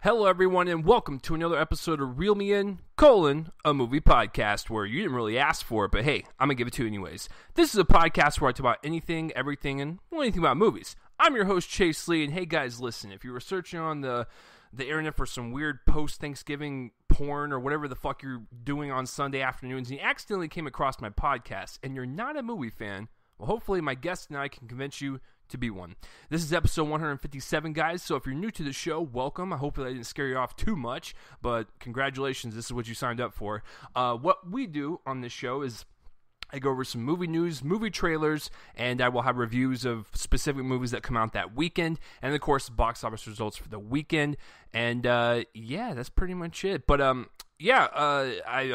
Hello, everyone, and welcome to another episode of Reel Me In, a movie podcast where you didn't really ask for it, but hey, I'm going to give it to you anyways. This is a podcast where I talk about anything, everything, and anything about movies. I'm your host, Chase Lee, and hey, guys, listen, if you were searching on the internet for some weird post-Thanksgiving porn or whatever the fuck you're doing on Sunday afternoons, and you accidentally came across my podcast, and you're not a movie fan, well, hopefully my guest and I can convince you to be one. This is episode 157, guys, so if you're new to the show, welcome. I hope that I didn't scare you off too much, but congratulations, this is what you signed up for. What we do on this show is I go over some movie news, movie trailers, and I will have reviews of specific movies that come out that weekend, and of course, box office results for the weekend, and yeah, that's pretty much it. But I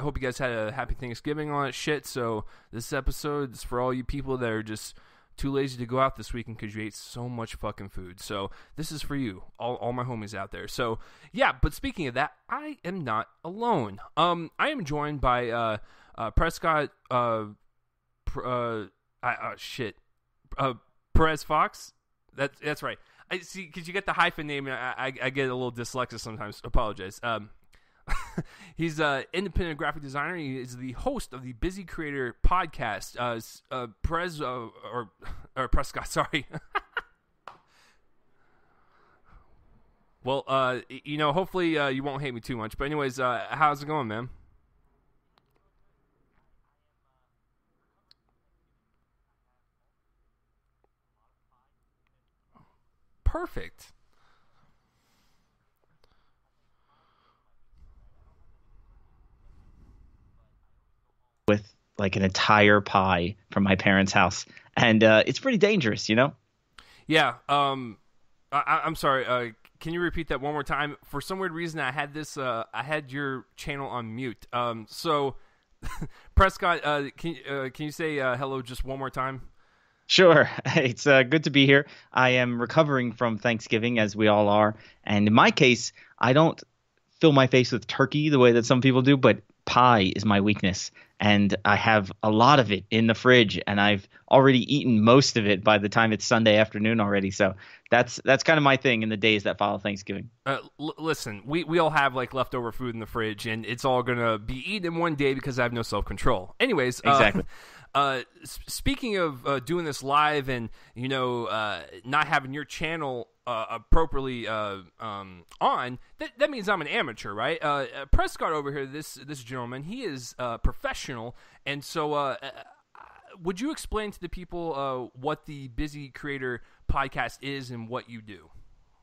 hope you guys had a happy Thanksgiving and all that shit, so this episode is for all you people that are just too lazy to go out this weekend because you ate so much fucking food. So this is for you, all my homies out there. So yeah, but speaking of that, I am not alone. I am joined by Prescott. Perez-Fox. That's right. I see, because you get the hyphen name, and I get a little dyslexic sometimes. Apologize. He's an independent graphic designer. He is the host of the Busy Creator podcast. Perez or Prescott, sorry. Well, hopefully you won't hate me too much. But anyways, how's it going, man? Perfect. With like an entire pie from my parents' house, and it's pretty dangerous, you know? Yeah. I'm sorry. Can you repeat that one more time? For some weird reason, I had your channel on mute. So Prescott, can you say hello just one more time? Sure. It's good to be here. I am recovering from Thanksgiving, as we all are, and in my case, I don't fill my face with turkey the way that some people do, but pie is my weakness, and I have a lot of it in the fridge, and I've already eaten most of it by the time it's Sunday afternoon already. So that's kind of my thing in the days that follow Thanksgiving. Listen, we all have like leftover food in the fridge, and it's all gonna be eaten in one day because I have no self-control. Anyways, exactly. Speaking of doing this live and not having your channel appropriately on, that means I'm an amateur, right? Prescott over here, this gentleman, he is professional, and so would you explain to the people what the Busy Creator podcast is and what you do?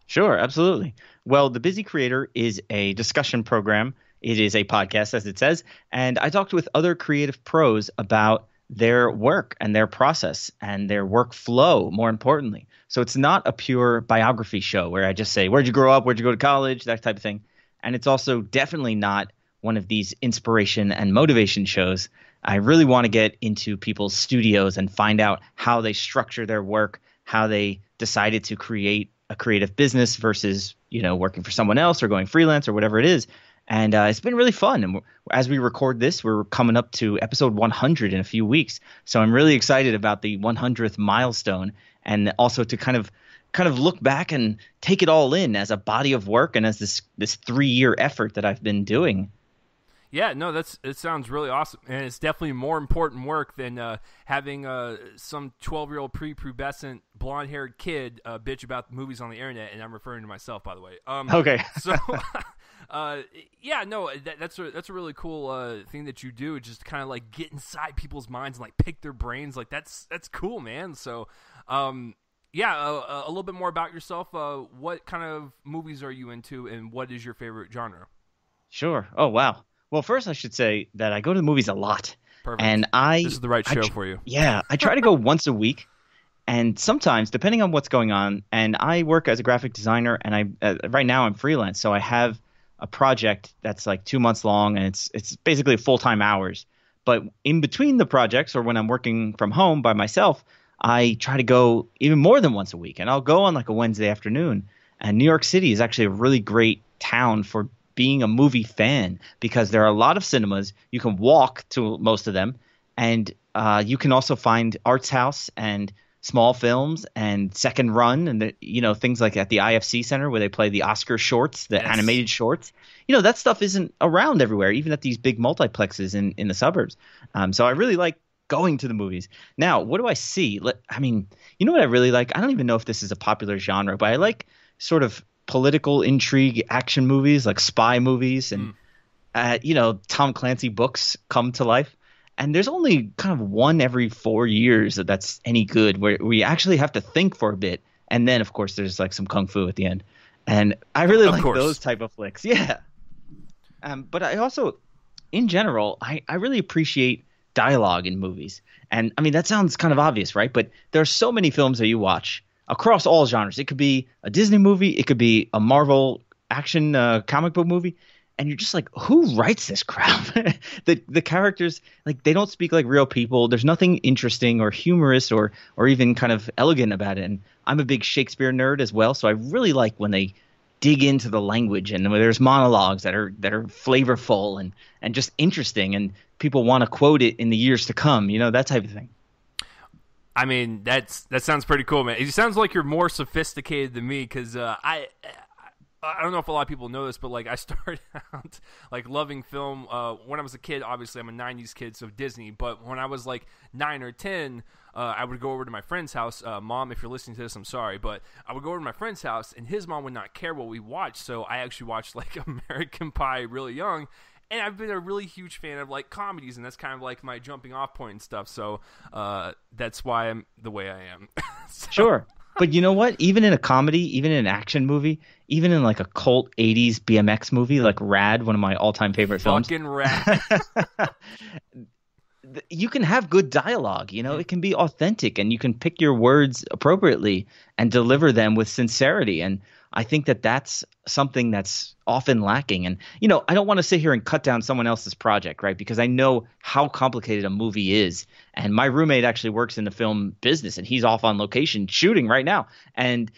Sure, absolutely. Well, the Busy Creator is a discussion program. It is a podcast, as it says, and I talked with other creative pros about their work and their process and their workflow, more importantly. So it's not a pure biography show where I just say, where'd you grow up? Where'd you go to college? That type of thing. And it's also definitely not one of these inspiration and motivation shows. I really want to get into people's studios and find out how they structure their work, how they decided to create a creative business versus, working for someone else or going freelance or whatever it is. And it's been really fun. And as we record this, we're coming up to episode 100 in a few weeks. So I'm really excited about the 100th milestone, and also to kind of look back and take it all in as a body of work and as this 3-year effort that I've been doing. Yeah, no, it sounds really awesome, and it's definitely more important work than having some 12-year-old prepubescent blonde-haired kid bitch about movies on the internet, and I'm referring to myself, by the way. Okay. So. That's a really cool thing that you do, just kind of like get inside people's minds and like pick their brains. Like that's cool, man. So, a little bit more about yourself. What kind of movies are you into, and what is your favorite genre? Sure. Oh, wow. Well, first I should say that I go to the movies a lot. Perfect. And this is the right show for you. Yeah, I try to go once a week. And sometimes, depending on what's going on, and I work as a graphic designer, and right now I'm freelance, so I have a project that's like 2 months long, and it's basically full-time hours. But in between the projects, or when I'm working from home by myself, I try to go even more than once a week, and I'll go on like a Wednesday afternoon. And New York City is actually a really great town for being a movie fan, because there are a lot of cinemas. You can walk to most of them, and you can also find Arts House and small films and second run and things like at the IFC Center where they play the Oscar shorts, the animated shorts. That stuff isn't around everywhere, even at these big multiplexes in the suburbs. So I really like going to the movies. Now, what do I see? I mean, you know what I really like? I don't even know if this is a popular genre, but I like sort of political intrigue action movies, like spy movies and Tom Clancy books come to life. And there's only kind of one every 4 years that's any good, where we actually have to think for a bit. And then, of course, there's like some kung fu at the end. And I really like those type of flicks. Yeah. But I also, in general, I really appreciate dialogue in movies. And I mean, that sounds kind of obvious, right? But there are so many films that you watch across all genres. It could be a Disney movie. It could be a Marvel action comic book movie. And you're just like, who writes this crap? The characters, like, they don't speak like real people. There's nothing interesting or humorous or even kind of elegant about it. And I'm a big Shakespeare nerd as well, so I really like when they dig into the language and when there's monologues that are flavorful and just interesting, and people want to quote it in the years to come. That type of thing. I mean, that sounds pretty cool, man. It sounds like you're more sophisticated than me, because I don't know if a lot of people know this, but like I started out like loving film when I was a kid. Obviously, I'm a '90s kid, so Disney. But when I was like 9 or 10, I would go over to my friend's house. Mom, if you're listening to this, I'm sorry, but I would go over to my friend's house, and his mom would not care what we watched. So I actually watched like American Pie really young, and I've been a really huge fan of like comedies, and that's kind of like my jumping off point and stuff. So that's why I'm the way I am. Sure. But you know what? Even in a comedy, even in an action movie, even in like a cult 80s BMX movie like Rad, one of my all-time favorite films. Fucking Rad. You can have good dialogue, it can be authentic, and you can pick your words appropriately and deliver them with sincerity. And I think that that's something that's often lacking. And, I don't want to sit here and cut down someone else's project, right? Because I know how complicated a movie is. And my roommate actually works in the film business, and he's off on location shooting right now. And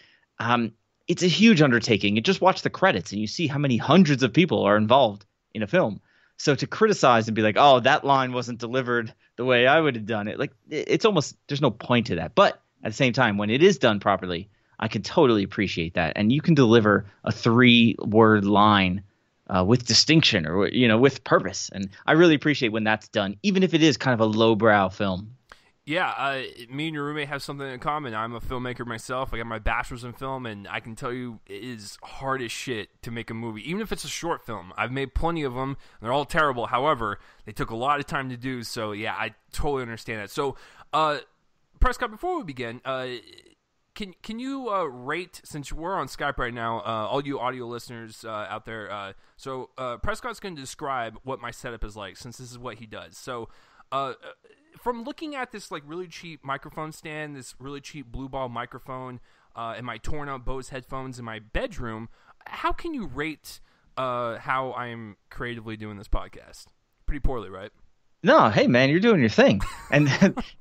it's a huge undertaking. You just watch the credits and you see how many hundreds of people are involved in a film. So to criticize and be like, oh, that line wasn't delivered the way I would have done it, like, it's almost – there's no point to that. But at the same time, when it is done properly, I can totally appreciate that. And you can deliver a 3-word line with distinction or, with purpose. And I really appreciate when that's done, even if it is kind of a lowbrow film. Yeah, me and your roommate have something in common. I'm a filmmaker myself. I got my bachelor's in film, and I can tell you it is hard as shit to make a movie, even if it's a short film. I've made plenty of them. They're all terrible. However, they took a lot of time to do, so yeah, I totally understand that. So, Prescott, before we begin, can you rate, since we're on Skype right now, all you audio listeners out there, so Prescott's going to describe what my setup is like, since this is what he does. So, from looking at this like really cheap microphone stand, this really cheap Blue Ball microphone, and my torn up Bose headphones in my bedroom, how can you rate how I'm creatively doing this podcast? Pretty poorly, right? No, hey man, you're doing your thing. And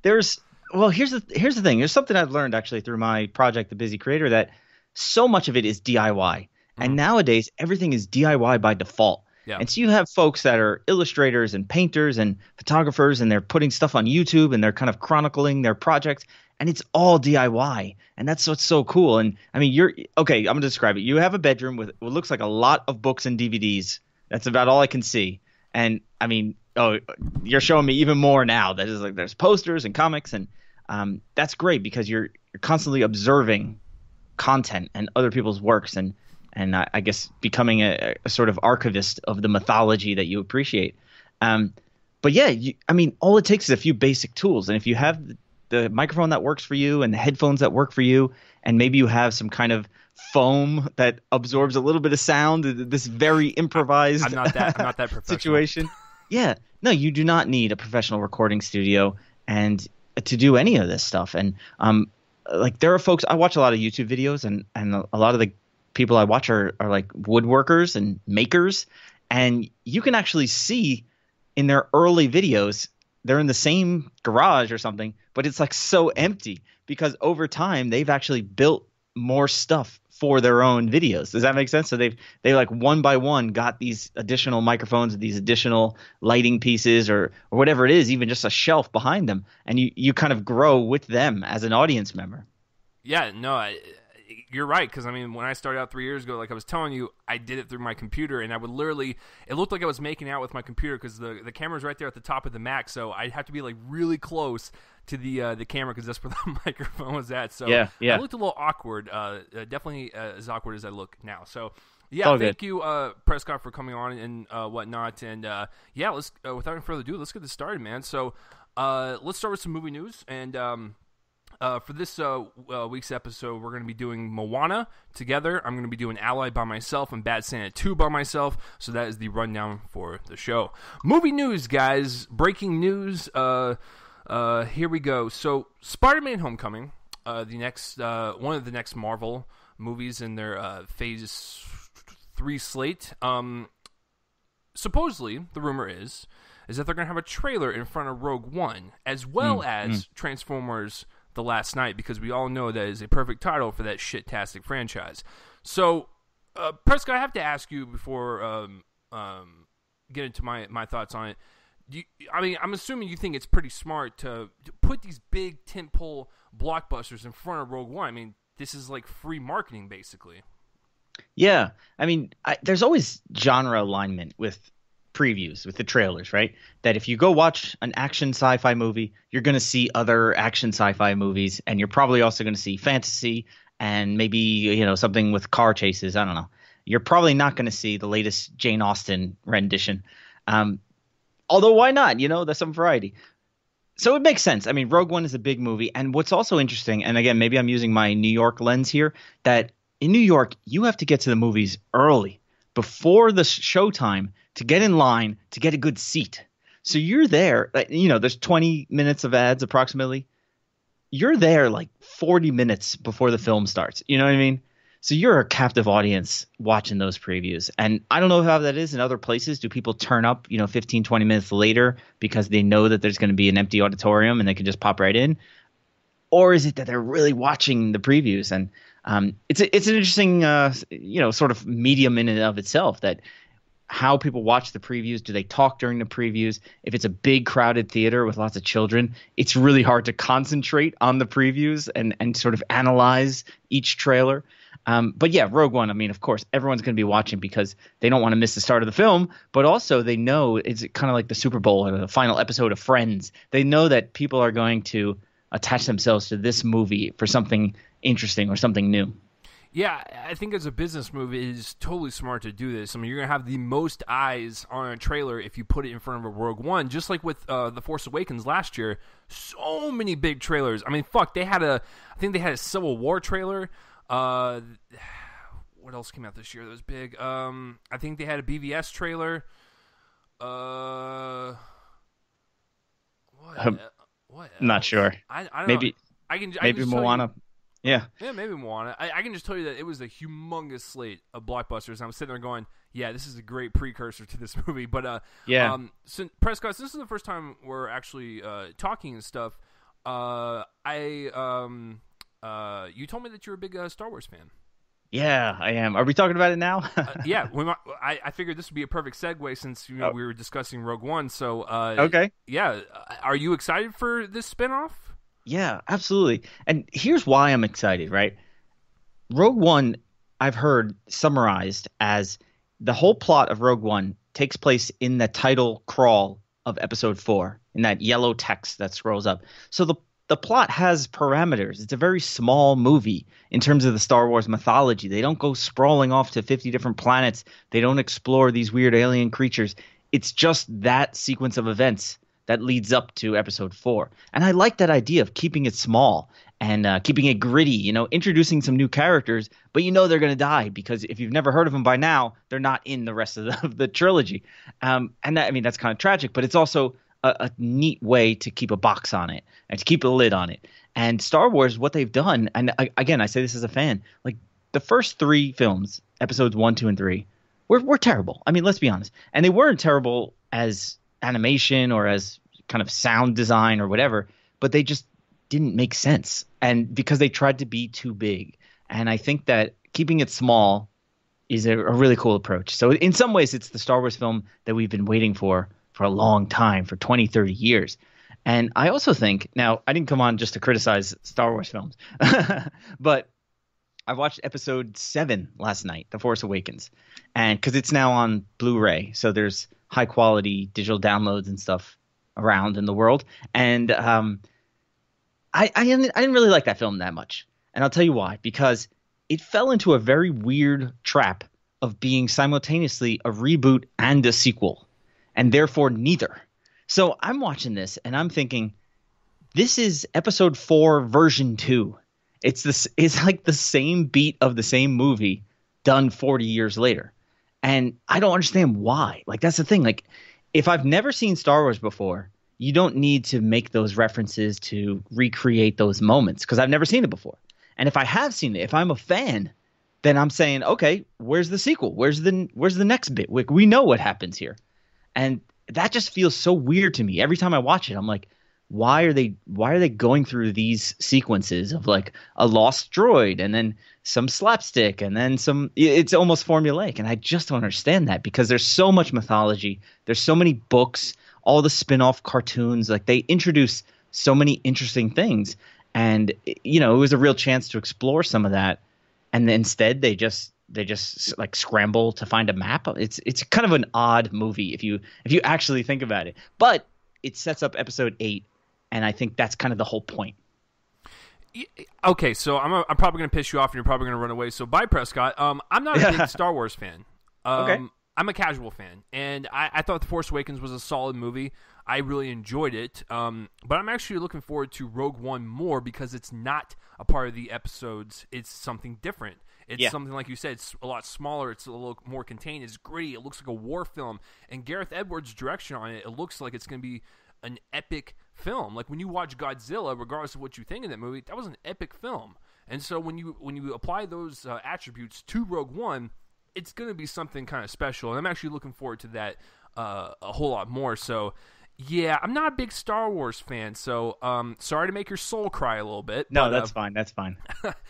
here's the thing. There's something I've learned actually through my project, The Busy Creator, that so much of it is DIY. And nowadays everything is DIY by default. Yeah. And so you have folks that are illustrators and painters and photographers, and they're putting stuff on YouTube and they're kind of chronicling their projects, and it's all DIY. And that's what's so cool. And I mean, I'm going to describe it. You have a bedroom with what looks like a lot of books and DVDs. That's about all I can see. And I mean, you're showing me even more now. That is like there's posters and comics, and that's great because you're constantly observing content and other people's works, and I guess becoming a sort of archivist of the mythology that you appreciate. But yeah, all it takes is a few basic tools. And if you have the microphone that works for you and the headphones that work for you, and maybe you have some kind of foam that absorbs a little bit of sound, this very improvised I'm not that professional situation. Yeah, no, you do not need a professional recording studio and to do any of this stuff. And like there are folks, I watch a lot of YouTube videos, and a lot of the people I watch are like woodworkers and makers, and you can actually see in their early videos they're in the same garage or something, but it's like so empty because over time they've actually built more stuff for their own videos. Does that make sense? So they like one by one got these additional microphones, these additional lighting pieces, or whatever it is, even just a shelf behind them, and you kind of grow with them as an audience member. Yeah, no, you're right, because, I mean, when I started out 3 years ago, like I was telling you, I did it through my computer, and I would literally, it looked like I was making out with my computer, because the camera's right there at the top of the Mac, so I'd have to be, like, really close to the camera, because that's where the microphone was at, so yeah. I looked a little awkward, definitely as awkward as I look now, so... Yeah, thank you, Prescott, for coming on and whatnot, and yeah, let's without any further ado, let's get this started, man. So let's start with some movie news, and for this week's episode, we're going to be doing Moana together. I'm going to be doing Ally by myself and Bad Santa 2 by myself. So that is the rundown for the show. Movie news, guys. Breaking news. Here we go. So Spider-Man: Homecoming, the next one of the next Marvel movies in their Phase 3 slate. Supposedly, the rumor is that they're going to have a trailer in front of Rogue One, as well as Transformers: The Last Night, because we all know that is a perfect title for that shit-tastic franchise. So, Prescott, I have to ask you before get into my thoughts on it. I'm assuming you think it's pretty smart to put these big tentpole blockbusters in front of Rogue One. I mean, this is like free marketing, basically. Yeah, I mean, there's always genre alignment with previews, with the trailers, right? That if you go watch an action sci-fi movie, you're going to see other action sci-fi movies, and you're probably also going to see fantasy and maybe, something with car chases. I don't know. You're probably not going to see the latest Jane Austen rendition. Although why not? There's some variety. So it makes sense. I mean, Rogue One is a big movie. And what's also interesting, and again, maybe I'm using my New York lens here, that in New York, you have to get to the movies early, before the showtime, to get in line, to get a good seat. So you're there, there's 20 minutes of ads approximately. You're there like 40 minutes before the film starts. You know what I mean? So you're a captive audience watching those previews. And I don't know how that is in other places. Do people turn up, 15, 20 minutes later because they know that there's going to be an empty auditorium and they can just pop right in? Or is it that they're really watching the previews? And it's an interesting, sort of medium in and of itself, that how people watch the previews. Do they talk during the previews? If it's a big crowded theater with lots of children, it's really hard to concentrate on the previews and sort of analyze each trailer. But yeah, Rogue One, I mean, of course, everyone's going to be watching because they don't want to miss the start of the film, but also they know it's kind of like the Super Bowl or the final episode of Friends. They know that people are going to attach themselves to this movie for something interesting or something new. Yeah, I think as a business move, it is totally smart to do this. I mean, you're going to have the most eyes on a trailer if you put it in front of a Rogue One, just like with The Force Awakens last year. So many big trailers. I mean, fuck, I think they had a Civil War trailer. What else came out this year that was big? I think they had a BVS trailer. What? Not sure. I don't maybe, know. Maybe Moana. Yeah, maybe Moana. I can just tell you that it was a humongous slate of blockbusters. I'm sitting there going, yeah, this is a great precursor to this movie. But yeah. Prescott, this is the first time we're actually talking and stuff. You told me that you're a big Star Wars fan. Yeah, I am. Are we talking about it now? Yeah, I figured this would be a perfect segue since we were discussing Rogue One. So okay. Yeah, are you excited for this spinoff? Yeah, absolutely. And here's why I'm excited, right? Rogue One, I've heard summarized as the whole plot of Rogue One takes place in the title crawl of Episode 4, in that yellow text that scrolls up. So the plot has parameters. It's a very small movie in terms of the Star Wars mythology. They don't go sprawling off to 50 different planets. They don't explore these weird alien creatures. It's just that sequence of events that leads up to Episode 4. And I like that idea of keeping it small and keeping it gritty, introducing some new characters, but they're going to die because if you've never heard of them by now, they're not in the rest of the trilogy. And that's kind of tragic, but it's also a neat way to keep a box on it and to keep a lid on it. And Star Wars, what they've done, and again, I say this as a fan, like the first 3 films, Episodes 1, 2, and 3, were terrible. I mean, let's be honest. And they weren't terrible as animation or as kind of sound design or whatever, but they just didn't make sense. And because they tried to be too big. And I think that keeping it small is a really cool approach. So in some ways, it's the Star Wars film that we've been waiting for a long time, for 20, 30 years. And I also think, now, I didn't come on just to criticize Star Wars films, but I watched episode 7 last night, The Force Awakens, and because it's now on Blu-ray, so there's high quality digital downloads and stuff around in the world. And I didn't really like that film that much. And I'll tell you why. Because it fell into a very weird trap of being simultaneously a reboot and a sequel, and therefore neither. So I'm watching this and I'm thinking, this is episode 4 version 2. It's like the same beat of the same movie done 40 years later. And I don't understand why. Like, that's the thing. Like, if I've never seen Star Wars before, you don't need to make those references to recreate those moments, because I've never seen it before. And if I have seen it, if I'm a fan, then I'm saying, okay, where's the sequel? Where's the next bit? We know what happens here. And that just feels so weird to me. Every time I watch it, I'm like, why are they going through these sequences of like a lost droid and then some slapstick and then some – it's almost formulaic. And I just don't understand that, because there's so much mythology. There's so many books, all the spin-off cartoons. Like, they introduce so many interesting things. And, you know, it was a real chance to explore some of that. And instead they just like scramble to find a map. It's kind of an odd movie if you actually think about it. But it sets up episode 8. And I think that's kind of the whole point. Okay, so I'm probably going to piss you off, and you're probably going to run away. So bye, Prescott. I'm not a big Star Wars fan. Okay. I'm a casual fan, and I thought The Force Awakens was a solid movie. I really enjoyed it, but I'm actually looking forward to Rogue One more, because it's not a part of the episodes. It's something different. It's something, like you said, it's a lot smaller. It's a little more contained. It's gritty. It looks like a war film. And Gareth Edwards' direction on it, it looks like it's going to be an epic film. Like, when you watch Godzilla, regardless of what you think of that movie, that was an epic film. And so when you apply those attributes to Rogue One, it's going to be something kind of special. And I'm actually looking forward to that a whole lot more. So, yeah, I'm not a big Star Wars fan, so sorry to make your soul cry a little bit. No, that's fine. That's fine.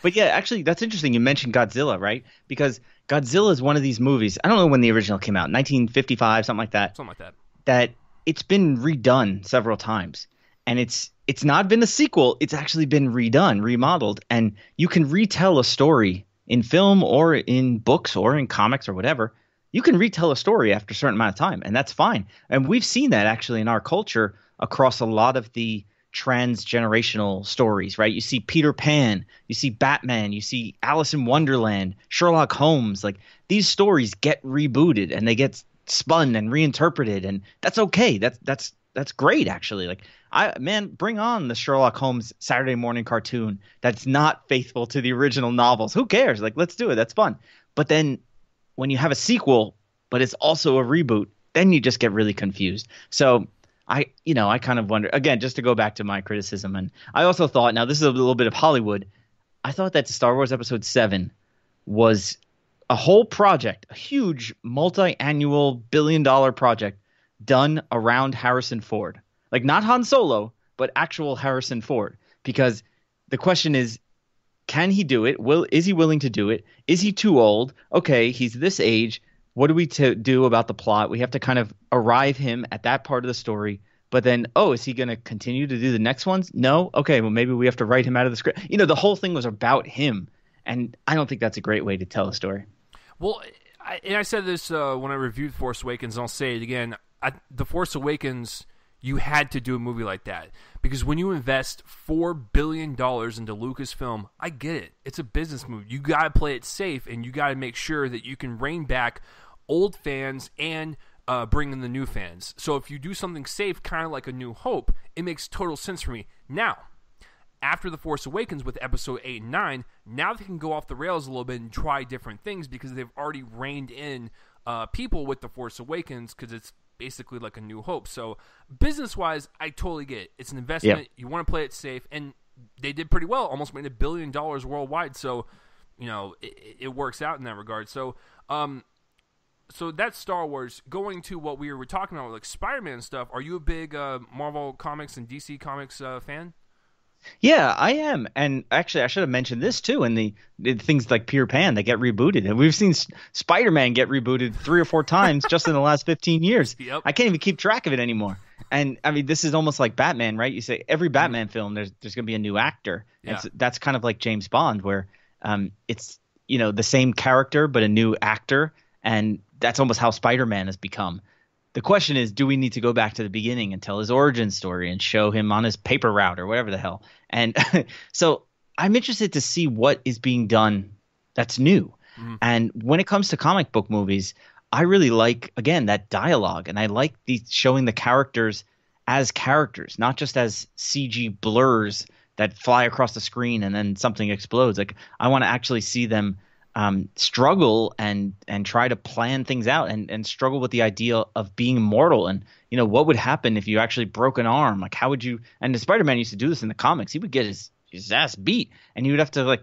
But yeah, actually, that's interesting. You mentioned Godzilla, right? Because Godzilla is one of these movies. I don't know when the original came out, 1955, something like that. Something like that. That it's been redone several times. And it's not been a sequel. It's actually been redone, remodeled. And you can retell a story in film or in books or in comics or whatever. You can retell a story after a certain amount of time, and that's fine. And we've seen that actually in our culture across a lot of the transgenerational stories, right? You see Peter Pan, you see Batman, you see Alice in Wonderland, Sherlock Holmes. Like, these stories get rebooted and they get spun and reinterpreted, and that's okay. That's great, actually. Like, bring on the Sherlock Holmes Saturday morning cartoon that's not faithful to the original novels. Who cares? Like, let's do it. That's fun. But then when you have a sequel, but it's also a reboot, then you just get really confused. So I kind of wonder, again, just to go back to my criticism. And I also thought, now this is a little bit of Hollywood, I thought that Star Wars Episode 7 was a whole project, a huge multi-annual billion-dollar project done around Harrison Ford. Like, not Han Solo, but actual Harrison Ford. Because the question is, can he do it? Is he willing to do it? Is he too old? Okay, he's this age. What do we do about the plot? We have to kind of arrive him at that part of the story. But then, is he going to continue to do the next ones? No? Okay, well, maybe we have to write him out of the script. The whole thing was about him. And I don't think that's a great way to tell a story. Well, I said this when I reviewed Force Awakens, and I'll say it again. The Force Awakens, you had to do a movie like that. Because when you invest $4 billion into Lucasfilm, I get it. It's a business move. You got to play it safe, and you got to make sure that you can rein back old fans and bring in the new fans. So if you do something safe, kind of like A New Hope, it makes total sense for me. Now, after The Force Awakens with Episode 8 and 9, now they can go off the rails a little bit and try different things, because they've already reined in people with The Force Awakens, because it's basically like A New Hope. So business-wise, I totally get it. It's an investment. Yep. You want to play it safe, and they did pretty well. Almost made $1 billion worldwide. So, it works out in that regard. So, so that's Star Wars. Going to what we were talking about, like Spider-Man stuff. Are you a big Marvel Comics and DC Comics fan? Yeah, I am. And actually, I should have mentioned this too. In the things like Peter Pan that get rebooted, and we've seen Spider-Man get rebooted 3 or 4 times just in the last 15 years. Yep. I can't even keep track of it anymore. And I mean, this is almost like Batman, right? You say every Batman film, there's going to be a new actor. Yeah. And that's kind of like James Bond, where it's the same character but a new actor, and that's almost how Spider-Man has become. The question is, do we need to go back to the beginning and tell his origin story and show him on his paper route or whatever the hell? And so I'm interested to see what is being done that's new. And when it comes to comic book movies, I really like, again, that dialogue. And I like showing the characters as characters, not just as CG blurs that fly across the screen and then something explodes. Like, I want to actually see them struggle and try to plan things out and struggle with the idea of being mortal. And what would happen if you actually broke an arm? Like, how would you? And the Spider-Man used to do this in the comics. He would get his ass beat, and he would have to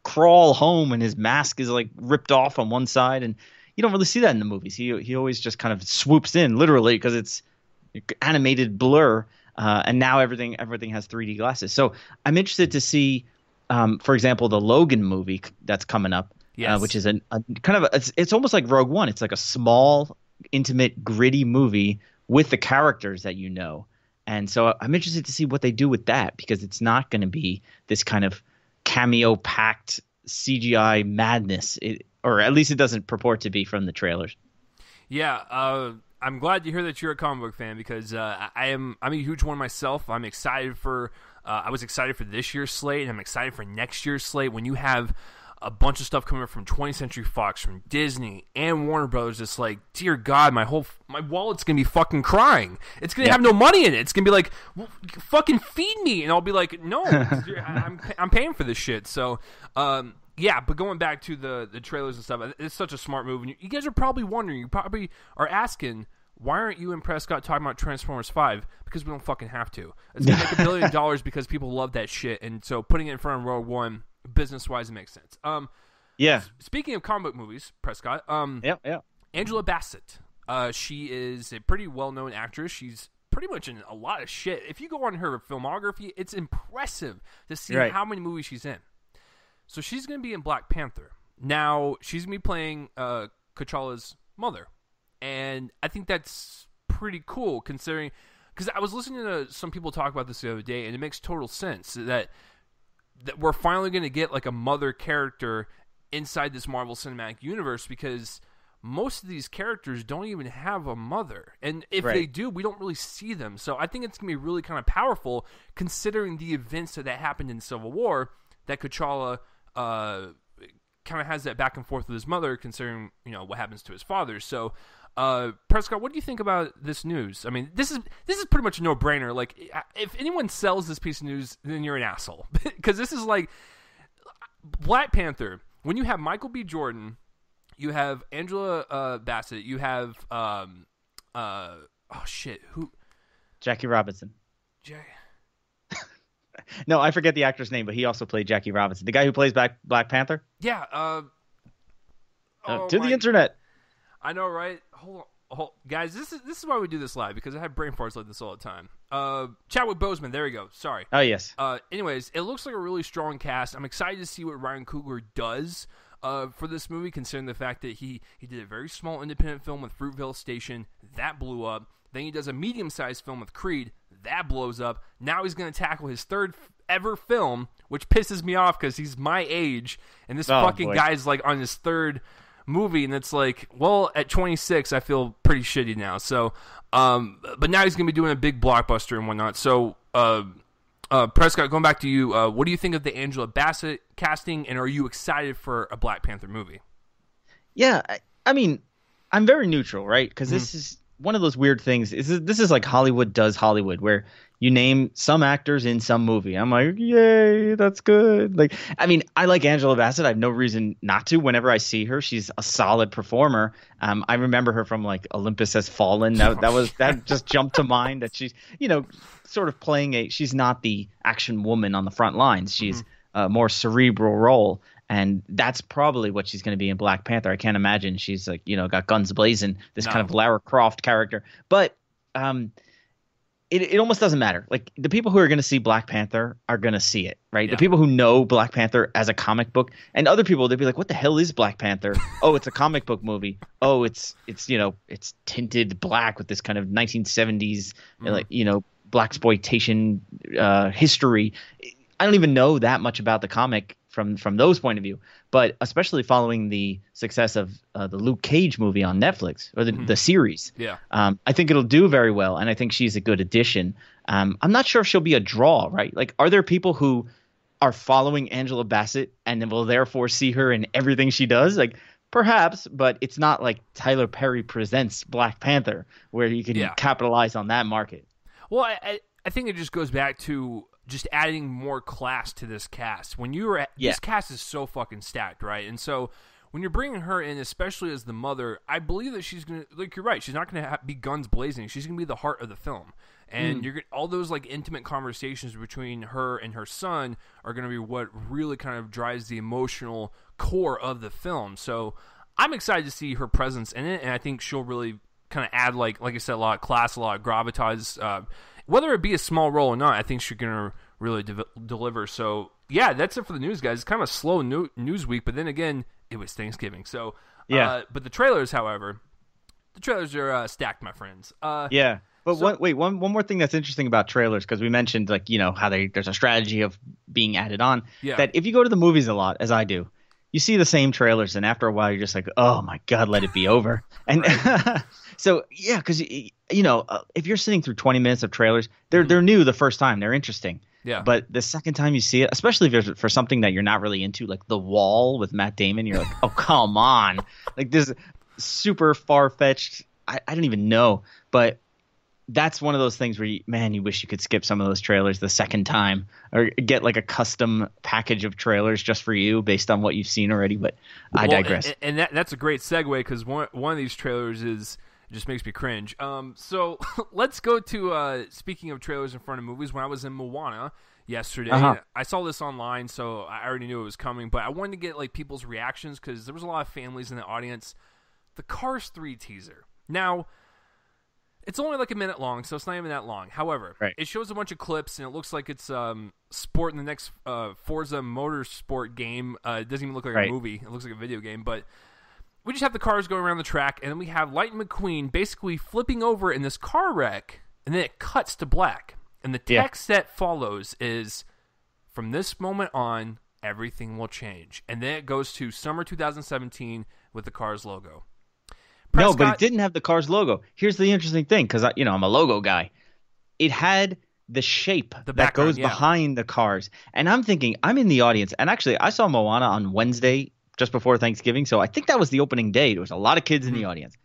crawl home, and his mask is like ripped off on one side. And you don't really see that in the movies. He always just kind of swoops in, literally, because it's animated blur. And now everything has 3D glasses. So I'm interested to see. For example, the Logan movie that's coming up, yes. Which is a kind of it's almost like Rogue One. It's like a small, intimate, gritty movie with the characters that you know. And so I'm interested to see what they do with that, because it's not going to be this kind of cameo-packed CGI madness, or at least it doesn't purport to be from the trailers. Yeah, I'm glad to hear that you're a comic book fan, because I'm a huge one myself. I'm excited for. I was excited for this year's slate, and I'm excited for next year's slate. When you have a bunch of stuff coming from 20th Century Fox, from Disney and Warner Brothers, it's like, dear God, my wallet's gonna be fucking crying. It's gonna have no money in it. It's gonna be like, well, fucking feed me, and I'll be like, no, I'm paying for this shit. So, yeah. But going back to the trailers and stuff, it's such a smart move. And you guys are probably wondering, you probably are asking, why aren't you and Prescott talking about Transformers 5? Because we don't fucking have to. It's going to make $1 billion because people love that shit. And so putting it in front of Rogue One, business-wise, it makes sense. Yeah. Speaking of comic book movies, Prescott, yeah. Angela Bassett. She is a pretty well-known actress. She's pretty much in a lot of shit. If you go on her filmography, it's impressive to see how many movies she's in. So she's going to be in Black Panther. Now, she's going to be playing T'Challa's mother. And I think that's pretty cool, considering, because I was listening to some people talk about this the other day, and it makes total sense that we're finally going to get like a mother character inside this Marvel Cinematic Universe, because most of these characters don't even have a mother, and if they do, we don't really see them. So I think it's going to be really kind of powerful, considering the events that happened in Civil War, that T'Challa kind of has that back and forth with his mother, considering what happens to his father. So. Prescott, what do you think about this news? I mean, this is pretty much a no-brainer. Like, if anyone sells this piece of news, then you're an asshole. Because this is like Black Panther. When you have Michael B. Jordan, you have Angela Bassett, you have Jackie Robinson. No, I forget the actor's name, but he also played Jackie Robinson, the guy who plays Black Panther. Yeah. To the internet. I know, right? Hold on. Guys, this is why we do this live, because I have brain farts like this all the time. Chadwick Boseman, there we go. Sorry. Oh, yes. Anyways, it looks like a really strong cast. I'm excited to see what Ryan Coogler does for this movie, considering the fact that he did a very small independent film with Fruitvale Station. That blew up. Then he does a medium-sized film with Creed. That blows up. Now he's going to tackle his third ever film, which pisses me off because he's my age, and this guy's like on his third movie, and it's like, well, at 26 I feel pretty shitty now. So but now he's gonna be doing a big blockbuster and whatnot. So Prescott, going back to you, what do you think of the Angela Bassett casting, and are you excited for a Black Panther movie? Yeah, I mean, I'm very neutral, right? Because this is one of those weird things. This is like Hollywood does Hollywood, where you name some actors in some movie. I'm like, yay, that's good. Like, I mean, I like Angela Bassett. I have no reason not to. Whenever I see her, she's a solid performer. I remember her from like Olympus Has Fallen. That just jumped to mind. That she's sort of playing she's not the action woman on the front lines. She's a more cerebral role. And that's probably what she's going to be in Black Panther. I can't imagine she's like, got guns blazing, this kind of Lara Croft character. But it almost doesn't matter. Like the people who are going to see Black Panther are going to see it, right? Yeah. The people who know Black Panther as a comic book, and other people, they'd be like, "What the hell is Black Panther?" Oh, it's a comic book movie. Oh, it's it's tinted black with this kind of 1970s like blaxploitation history. I don't even know that much about the comic from those point of view, but especially following the success of the Luke Cage movie on Netflix or the series, I think it'll do very well, and I think she's a good addition. I'm not sure if she'll be a draw, right? Like, are there people who are following Angela Bassett and will therefore see her in everything she does? Like, perhaps, but it's not like Tyler Perry presents Black Panther where you can capitalize on that market. Well, I think it just goes back to just adding more class to this cast. When you were this cast is so fucking stacked, right? And so when you're bringing her in, especially as the mother, I believe that she's gonna, like, you're right, she's not gonna be guns blazing. She's gonna be the heart of the film, and you're all those like intimate conversations between her and her son are gonna be what really kind of drives the emotional core of the film. So I'm excited to see her presence in it, and I think she'll really kind of add, like I said, a lot of class, a lot of gravitas. Whether it be a small role or not, I think she's going to really deliver. So, yeah, that's it for the news, guys. It's kind of a slow news week, but then again, it was Thanksgiving. So, but the trailers, however, are stacked, my friends. But one more thing that's interesting about trailers, because we mentioned, like, how there's a strategy of being added on. Yeah. That if you go to the movies a lot, as I do, you see the same trailers, and after a while, you're just like, oh my God, let it be over. And so, yeah, because, if you're sitting through 20 minutes of trailers, they're new the first time. They're interesting. Yeah. But the second time you see it, especially if it's for something that you're not really into, like The Wall with Matt Damon, you're like, oh, come on. Like, this super far-fetched, I don't even know. But that's one of those things where, you wish you could skip some of those trailers the second time or get like a custom package of trailers just for you based on what you've seen already. But I digress. And that's a great segue, because one of these trailers just makes me cringe. So let's go to speaking of trailers in front of movies. When I was in Moana yesterday, I saw this online, so I already knew it was coming. But I wanted to get like people's reactions, because there was a lot of families in the audience. The Cars 3 teaser. Now, it's only like a minute long, so it's not even that long. However, it shows a bunch of clips, and it looks like it's sport in the next Forza Motorsport game. It doesn't even look like a movie. It looks like a video game. But we just have the cars going around the track, and then we have Lightning McQueen basically flipping over in this car wreck, and then it cuts to black. And the text that follows is, from this moment on, everything will change. And then it goes to summer 2017 with the Cars logo. Prescott, no, but it didn't have the Cars logo. Here's the interesting thing, because I'm a logo guy. It had the shape that goes behind the cars. And I'm thinking, I'm in the audience. And actually, I saw Moana on Wednesday, just before Thanksgiving. So I think that was the opening day. There was a lot of kids in the audience.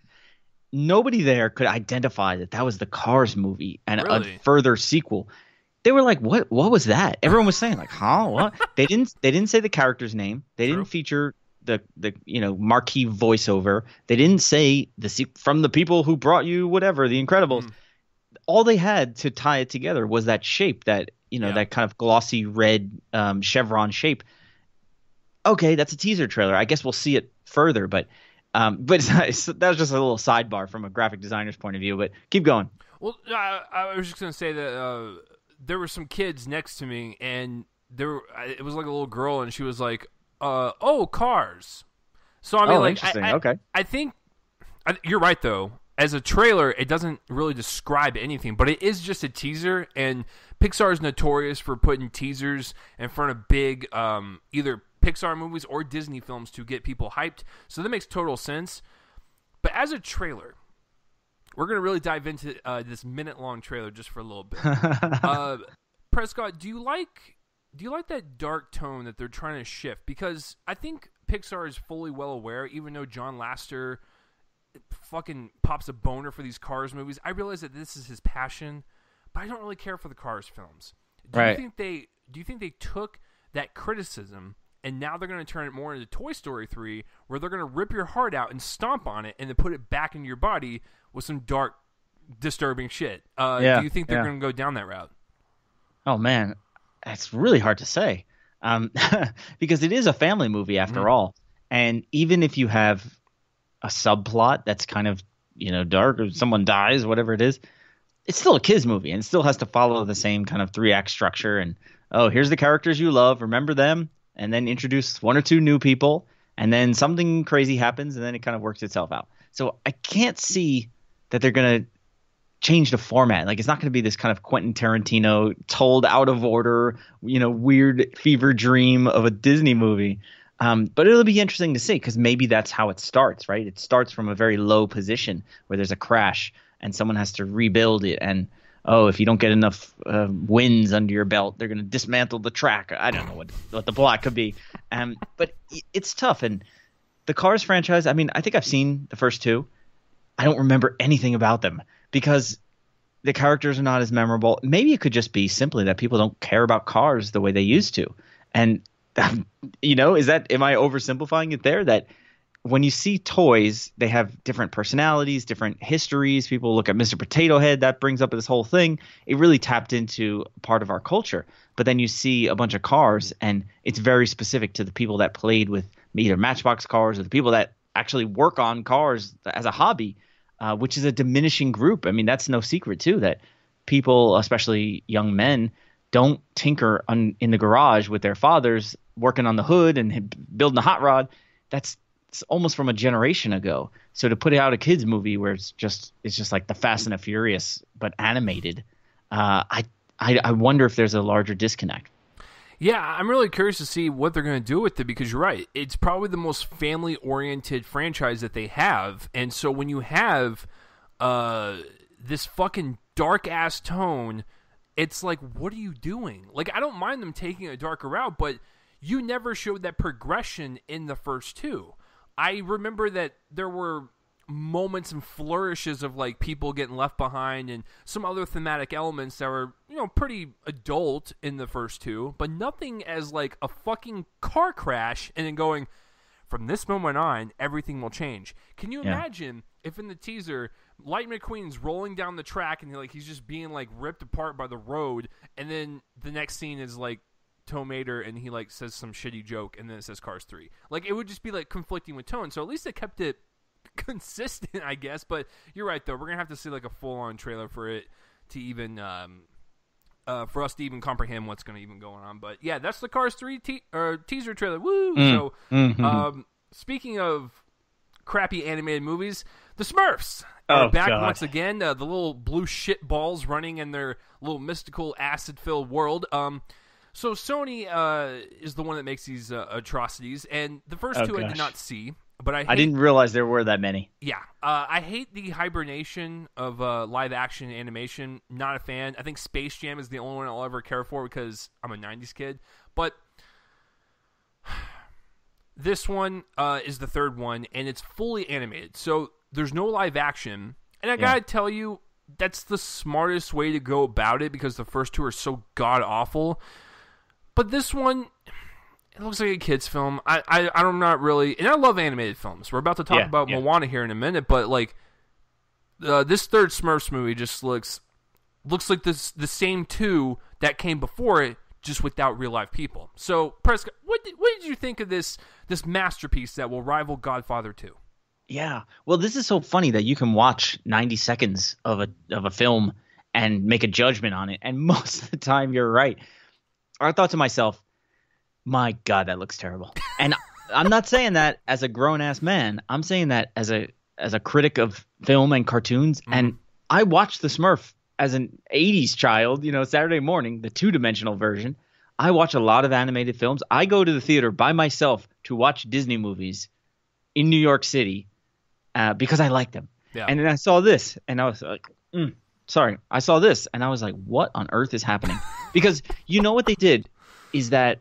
Nobody there could identify that was the Cars movie and a further sequel. They were like, "What was that?" Everyone was saying, like, "Huh? What?" They didn't say the character's name. They didn't feature the marquee voiceover. They didn't say from the people who brought you whatever, The Incredibles. All they had to tie it together was that shape, that that kind of glossy red chevron shape. Okay, that's a teaser trailer. I guess we'll see it further, but that was just a little sidebar from a graphic designer's point of view. But keep going. Well, I was just going to say that there were some kids next to me, and it was like a little girl, and she was like, "Oh, cars." So I mean, interesting. Okay. I think you're right, though. As a trailer, it doesn't really describe anything, but it is just a teaser, and Pixar is notorious for putting teasers in front of big either Pixar movies or Disney films to get people hyped. So that makes total sense. But as a trailer, we're going to really dive into this minute-long trailer just for a little bit. Prescott, do you like that dark tone that they're trying to shift? Because I think Pixar is fully well aware, even though John Lasseter fucking pops a boner for these Cars movies. I realize that this is his passion, but I don't really care for the Cars films. Do you think they took that criticism and now they're going to turn it more into Toy Story 3, where they're going to rip your heart out and stomp on it and then put it back in your body with some dark, disturbing shit? Do you think they're going to go down that route? Oh, man. It's really hard to say because it is a family movie after all. And even if you have a subplot that's kind of, dark, or someone dies, whatever it is, it's still a kids movie, and it still has to follow the same kind of 3-act structure. And here's the characters you love, remember them, and then introduce one or two new people, and then something crazy happens, and then it kind of works itself out. So I can't see that they're gonna change the format. Like, it's not going to be this kind of Quentin Tarantino told out of order, weird fever dream of a Disney movie. But it'll be interesting to see, because maybe that's how it starts, right? It starts from a very low position where there's a crash and someone has to rebuild it. And, if you don't get enough wins under your belt, they're going to dismantle the track. I don't know what the plot could be. But it's tough. And the Cars franchise, I mean, I think I've seen the first two. I don't remember anything about them, because the characters are not as memorable. Maybe it could just be simply that people don't care about cars the way they used to. And, am I oversimplifying it there? That when you see toys, they have different personalities, different histories. People look at Mr. Potato Head. That brings up this whole thing. It really tapped into part of our culture. But then you see a bunch of cars, and it's very specific to the people that played with either Matchbox cars or the people that actually work on cars as a hobby. Which is a diminishing group. I mean, that's no secret, too, that people, especially young men, don't tinker in the garage with their fathers working on the hood and building a hot rod. It's almost from a generation ago. So to put out a kids movie where it's just like the Fast and the Furious but animated, I wonder if there's a larger disconnect. Yeah, I'm really curious to see what they're going to do with it, because you're right. It's probably the most family-oriented franchise that they have. And so when you have this fucking dark-ass tone, it's like, what are you doing? Like, I don't mind them taking a darker route, but you never showed that progression in the first two. I remember that there were moments and flourishes of like people getting left behind and some other thematic elements that were pretty adult in the first two, but nothing as like a fucking car crash and then going, from this moment on everything will change. Can you imagine if in the teaser Lightning McQueen's rolling down the track and he's just being like ripped apart by the road, and then the next scene is like Tow Mater and he like says some shitty joke and then it says Cars 3. Like, it would just be like conflicting with tone. So at least they kept it consistent, I guess. But you're right, though. We're gonna have to see like a full-on trailer for it to even for us to even comprehend what's gonna even going on. But yeah, that's the Cars 3 teaser trailer. Woo! So speaking of crappy animated movies, the Smurfs are back once again. The little blue shit balls running in their little mystical acid-filled world. So Sony is the one that makes these atrocities, and the first two I did not see. But I didn't realize there were that many. Yeah. I hate the hibernation of live-action animation. Not a fan. I think Space Jam is the only one I'll ever care for because I'm a 90s kid. But this one is the third one, and it's fully animated. So there's no live action. And I gotta tell you, that's the smartest way to go about it because the first two are so god-awful. But this one, it looks like a kid's film. I'm not really... And I love animated films. We're about to talk about Moana here in a minute, but like this third Smurfs movie just looks like the same two that came before it, just without real live people. So, Prescott, what did you think of this masterpiece that will rival Godfather 2? Yeah. Well, this is so funny that you can watch 90 seconds of a film and make a judgment on it, and most of the time you're right. I thought to myself, my God, that looks terrible. And I'm not saying that as a grown-ass man. I'm saying that as a critic of film and cartoons. Mm-hmm. And I watched the Smurf as an 80s child, Saturday morning, the two-dimensional version. I watch a lot of animated films. I go to the theater by myself to watch Disney movies in New York City because I like them. Yeah. And then I saw this, and I was like, I saw this, and I was like, what on earth is happening? Because what they did is that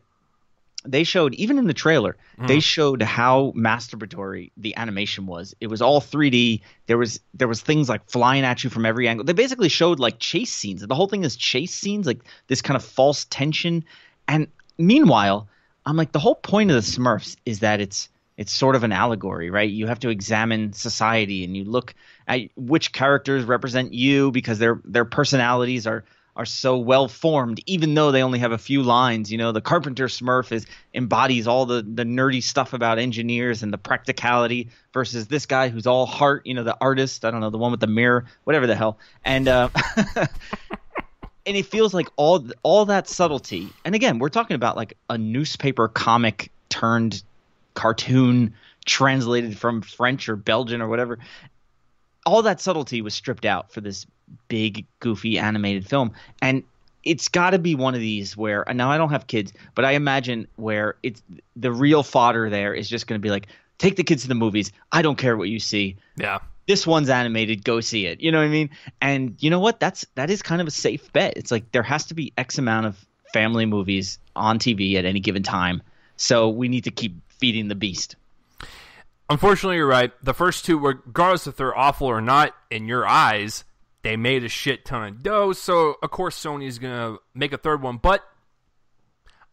they showed, even in the trailer, they showed how masturbatory the animation was. It was all 3D. There was things like flying at you from every angle. They basically showed like chase scenes. The whole thing is chase scenes, like this kind of false tension. And meanwhile, I'm like, the whole point of the Smurfs is that it's sort of an allegory, right? You have to examine society and you look at which characters represent you because their personalities are are so well formed, even though they only have a few lines. The Carpenter Smurf embodies all the nerdy stuff about engineers and the practicality versus this guy who's all heart, the artist, I don't know, the one with the mirror, whatever the hell. And and it feels like all that subtlety. And again, we're talking about like a newspaper comic turned cartoon translated from French or Belgian or whatever. All that subtlety was stripped out for this big, goofy animated film. And it's got to be one of these where, now I don't have kids, but I imagine where it's the real fodder there is just going to be like, take the kids to the movies. I don't care what you see. Yeah. This one's animated. Go see it. You know what I mean? And you know what? That is kind of a safe bet. It's like there has to be X amount of family movies on TV at any given time. So we need to keep feeding the beast. Unfortunately, you're right. The first two, regardless if they're awful or not, in your eyes, they made a shit ton of dough. So, of course, Sony's going to make a third one. But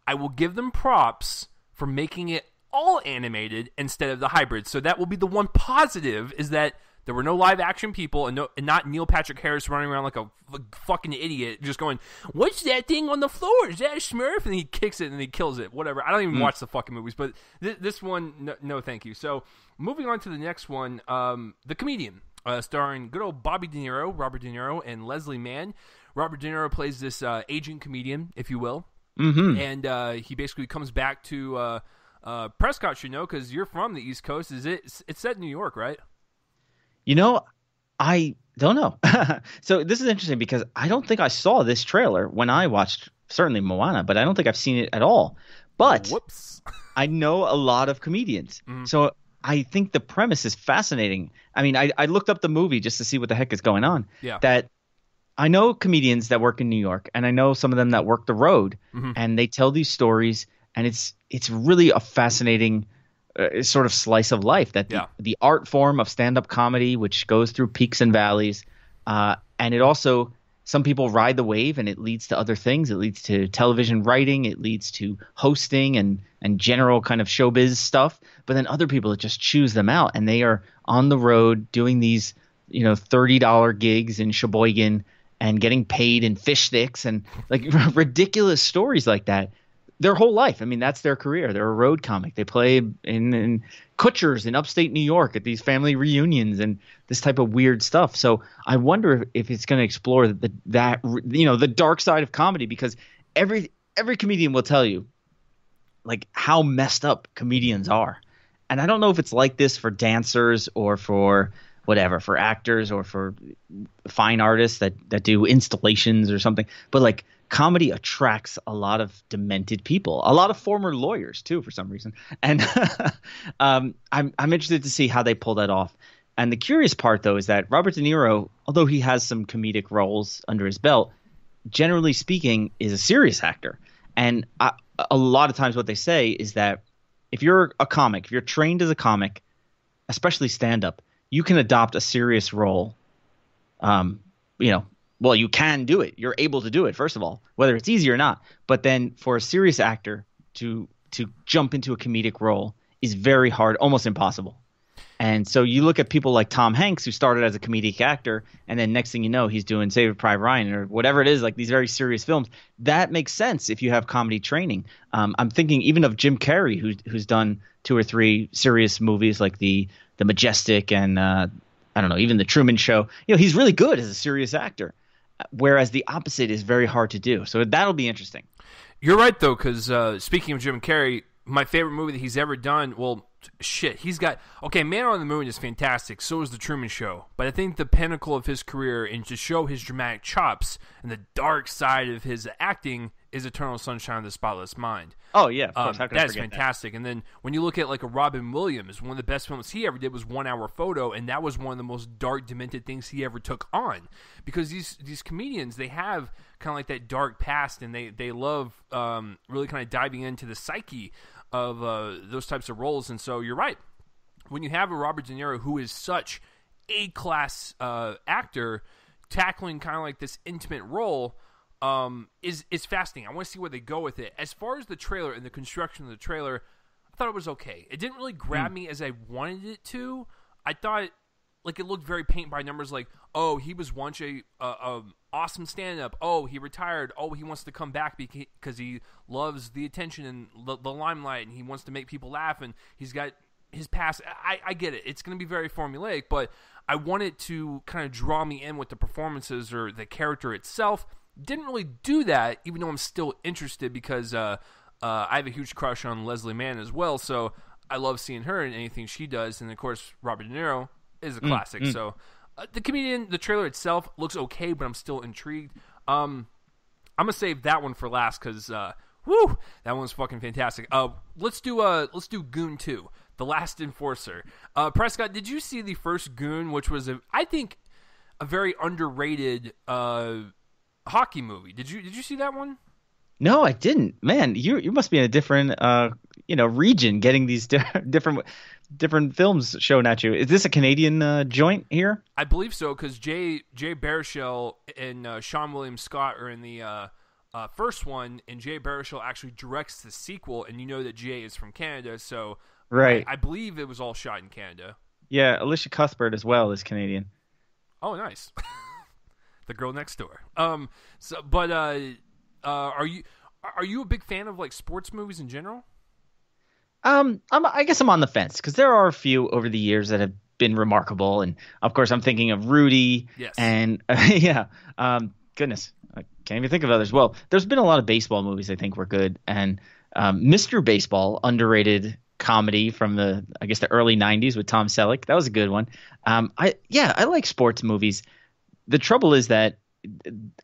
I will give them props for making it all animated instead of the hybrid. So that will be the one positive, is that there were no live action people and not Neil Patrick Harris running around like a fucking idiot just going, what's that thing on the floor? Is that a Smurf? And he kicks it and he kills it. Whatever. I don't even watch the fucking movies. But this one, no thank you. So moving on to the next one, The Comedian, starring good old Robert De Niro, and Leslie Mann. Robert De Niro plays this aging comedian, if you will. Mm-hmm. And he basically comes back to Prescott, because you're from the East Coast. It's set in New York, right? I don't know. So this is interesting because I don't think I saw this trailer when I watched certainly Moana, but I don't think I've seen it at all. But whoops. I know a lot of comedians. Mm-hmm. So I think the premise is fascinating. I mean, I looked up the movie just to see what the heck is going on. Yeah. That I know comedians that work in New York, and I know some of them that work the road, and they tell these stories, and it's really a fascinating sort of slice of life, that the art form of stand-up comedy, which goes through peaks and valleys, and it also, some people ride the wave and it leads to other things. It leads to television writing, it leads to hosting and general kind of showbiz stuff, but then other people that just choose them out, and they are on the road doing these $30 gigs in Sheboygan and getting paid in fish sticks and like ridiculous stories like that their whole life. I mean, that's their career. They're a road comic. They play in Kutchers in upstate New York at these family reunions and this type of weird stuff. So I wonder if it's going to explore the dark side of comedy, because every comedian will tell you like how messed up comedians are. And I don't know if it's like this for dancers or for whatever, for actors or for fine artists that do installations or something. But like, comedy attracts a lot of demented people, a lot of former lawyers too, for some reason. And I'm interested to see how they pull that off. And the curious part, though, is that Robert De Niro, although he has some comedic roles under his belt, generally speaking, is a serious actor. And a lot of times what they say is that if you're a comic, if you're trained as a comic, especially stand-up, you can adopt a serious role. Well, you can do it. You're able to do it, first of all, whether it's easy or not. But then for a serious actor to jump into a comedic role is very hard, almost impossible. And so you look at people like Tom Hanks, who started as a comedic actor, and then next thing you know, he's doing Saving Private Ryan or whatever it is, like these very serious films. That makes sense if you have comedy training. I'm thinking even of Jim Carrey, who's done 2 or 3 serious movies like The Majestic and I don't know, even The Truman Show. He's really good as a serious actor. Whereas the opposite is very hard to do. So that'll be interesting. You're right, though, because speaking of Jim Carrey, my favorite movie that he's ever done, well, shit, he's got... Okay, Man on the Moon is fantastic. So is The Truman Show. But I think the pinnacle of his career, and to show his dramatic chops and the dark side of his acting, is Eternal Sunshine of the Spotless Mind. Oh, yeah, of course. How could I forget that's fantastic. And then when you look at like a Robin Williams, one of the best films he ever did was 1 Hour Photo, and that was one of the most dark, demented things he ever took on. Because these comedians, they have kind of like that dark past, and they love really kind of diving into the psyche of those types of roles. And so you're right. When you have a Robert De Niro who is such A-class actor tackling kind of like this intimate role, is fascinating. I want to see where they go with it. As far as the trailer and the construction of the trailer, I thought it was okay. It didn't really grab me as I wanted it to. I thought, like it looked very paint by numbers. Like, oh, he was once a awesome stand-up. Oh, he retired. Oh, he wants to come back because he loves the attention and the limelight, and he wants to make people laugh, and he's got his past. I get it. It's going to be very formulaic, but I want it to kind of draw me in with the performances or the character itself. Didn't really do that, even though I'm still interested because I have a huge crush on Leslie Mann as well, so I love seeing her in anything she does. And, of course, Robert De Niro is a classic. So the comedian, the trailer itself looks okay, but I'm still intrigued. I'm going to save that one for last because, that one's fucking fantastic. Let's do Goon 2, The Last Enforcer. Prescott, did you see the first Goon, which was, I think, a very underrated hockey movie? Did you see that one? No, I didn't. Man, you must be in a different region getting these different films shown at you. Is this a Canadian joint here? I believe so, because Jay Baruchel and Sean William Scott are in the first one, and Jay Baruchel actually directs the sequel, and you know that Jay is from Canada, so right. I believe it was all shot in Canada. Yeah, Alicia Cuthbert as well is Canadian. Oh, nice. The girl next door. Are you a big fan of like sports movies in general? I guess I'm on the fence because there are a few over the years that have been remarkable, and of course I'm thinking of Rudy. Yes. And goodness, I can't even think of others. Well, there's been a lot of baseball movies I think were good, and Mr. Baseball, underrated comedy from the early '90s with Tom Selleck. That was a good one. I like sports movies. The trouble is that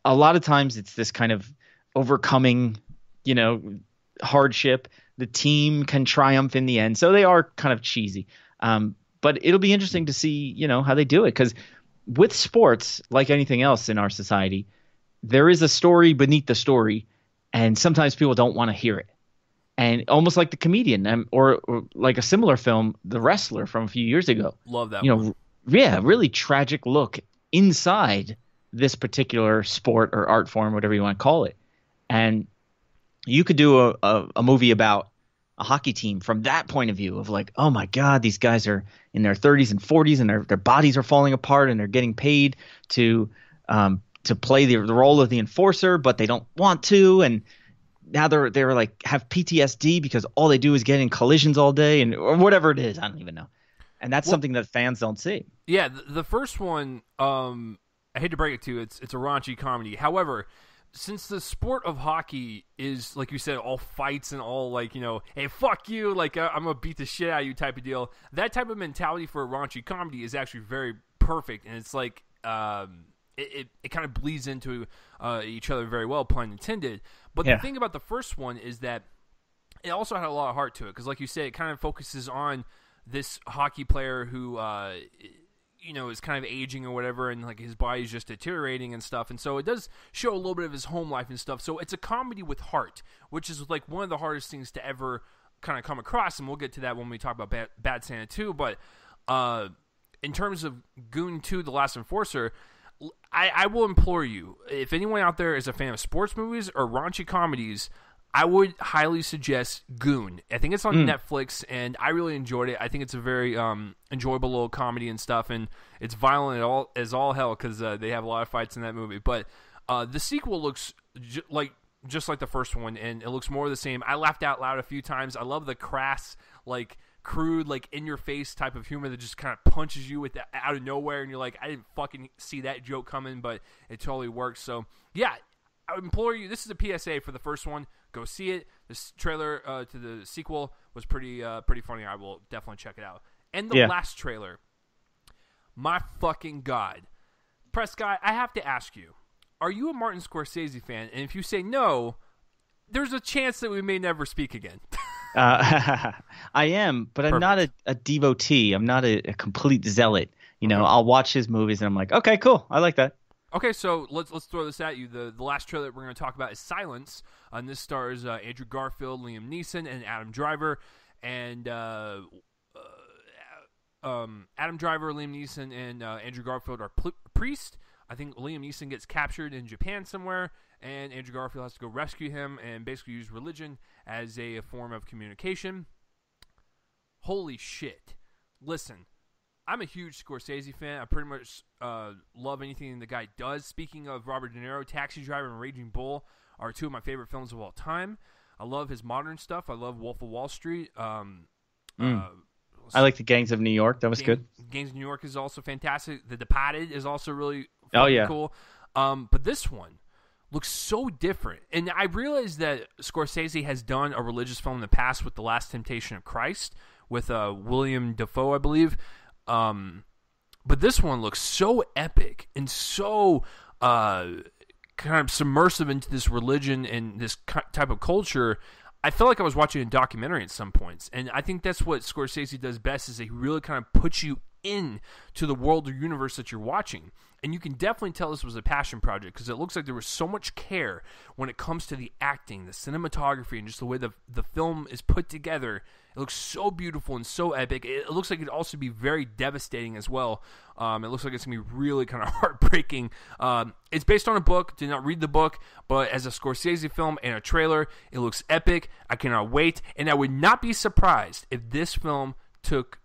a lot of times it's this kind of overcoming, hardship. The team can triumph in the end. So they are kind of cheesy. But it'll be interesting to see, how they do it. Because with sports, like anything else in our society, there is a story beneath the story. And sometimes people don't want to hear it. And almost like The Comedian or like a similar film, The Wrestler from a few years ago. Love that one. Yeah, really tragic look inside this particular sport or art form, whatever you want to call it. And you could do a movie about a hockey team from that point of view of like, oh my God, these guys are in their 30s and 40s and their bodies are falling apart and they're getting paid to play the role of the enforcer, but they don't want to. And now they're like have PTSD because all they do is get in collisions all day or whatever it is. I don't even know. And that's something that fans don't see. Yeah, the first one, I hate to break it to you, it's a raunchy comedy. However, since the sport of hockey is, like you said, all fights and all like, hey, fuck you, like I'm going to beat the shit out of you type of deal, that type of mentality for a raunchy comedy is actually very perfect. And it's like it kind of bleeds into each other very well, pun intended. But the thing about the first one is that it also had a lot of heart to it because, like you said, it kind of focuses on this hockey player who is kind of aging or whatever, and like his body's just deteriorating and stuff. And so it does show a little bit of his home life and stuff. So it's a comedy with heart, which is like one of the hardest things to ever kind of come across. And we'll get to that when we talk about Bad Santa 2. But in terms of Goon 2, The Last Enforcer, I will implore you, if anyone out there is a fan of sports movies or raunchy comedies, I would highly suggest Goon. I think it's on Netflix, and I really enjoyed it. I think it's a very enjoyable little comedy and stuff, and it's violent as all hell because they have a lot of fights in that movie. But the sequel looks just like the first one, and it looks more of the same. I laughed out loud a few times. I love the crass, like crude, like in your face type of humor that just kind of punches you out of nowhere, and you're like, I didn't fucking see that joke coming, but it totally works. So yeah, I implore you. This is a PSA for the first one. Go see it. This trailer to the sequel was pretty funny. I will definitely check it out. And the last trailer, my fucking God. Prescott, I have to ask you, are you a Martin Scorsese fan? And if you say no, there's a chance that we may never speak again. I am, but I'm not a devotee. I'm not a complete zealot. I'll watch his movies and I'm like, okay, cool. I like that. Okay, so let's throw this at you. The last trailer that we're going to talk about is Silence, and this stars Andrew Garfield, Liam Neeson, and Adam Driver. And Adam Driver, Liam Neeson, and Andrew Garfield are priests. I think Liam Neeson gets captured in Japan somewhere, and Andrew Garfield has to go rescue him and basically use religion as a form of communication. Holy shit. Listen, I'm a huge Scorsese fan. I pretty much love anything the guy does. Speaking of Robert De Niro, Taxi Driver and Raging Bull are two of my favorite films of all time. I love his modern stuff. I love Wolf of Wall Street. I like the Gangs of New York. That was good. Gangs of New York is also fantastic. The Departed is also really cool. But this one looks so different. And I realized that Scorsese has done a religious film in the past with The Last Temptation of Christ with William Dafoe, I believe. But this one looks so epic and so kind of submersive into this religion and this type of culture. I felt like I was watching a documentary at some points, and I think that's what Scorsese does best, is he really kind of puts you in to the world or universe that you're watching. And you can definitely tell this was a passion project, because it looks like there was so much care when it comes to the acting, the cinematography, and just the way the film is put together. It looks so beautiful and so epic. It looks like it'd also be very devastating as well. It looks like it's going to be really kind of heartbreaking. It's based on a book. Did not read the book, but as a Scorsese film and a trailer, it looks epic. I cannot wait. And I would not be surprised if this film took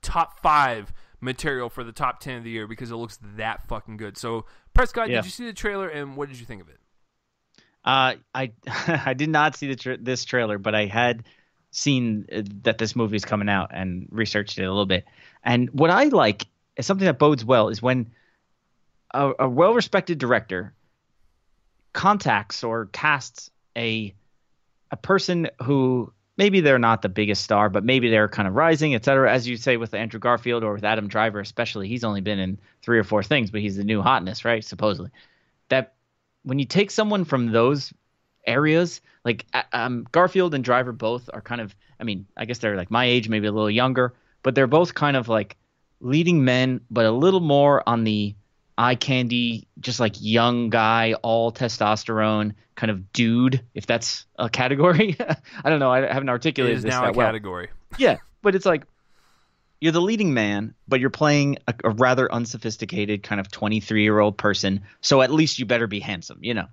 top 5 material for the top 10 of the year, because it looks that fucking good. So, Prescott, did you see the trailer, and what did you think of it? I did not see this trailer, but I had seen that this movie is coming out and researched it a little bit. And what I like is something that bodes well is when a well-respected director contacts or casts a person who maybe they're not the biggest star, but maybe they're kind of rising, et cetera. As you say with Andrew Garfield or with Adam Driver especially, he's only been in 3 or 4 things, but he's the new hotness, right, supposedly. That when you take someone from those areas, like Garfield and Driver both are kind of, I mean, I guess they're like my age, maybe a little younger, but they're both kind of like leading men, but a little more on the eye candy, just like young guy, all testosterone kind of dude, if that's a category. I don't know. I haven't articulated this now that a well. Category. Yeah, but it's like you're the leading man, but you're playing a rather unsophisticated kind of 23-year-old person. So at least you better be handsome, you know.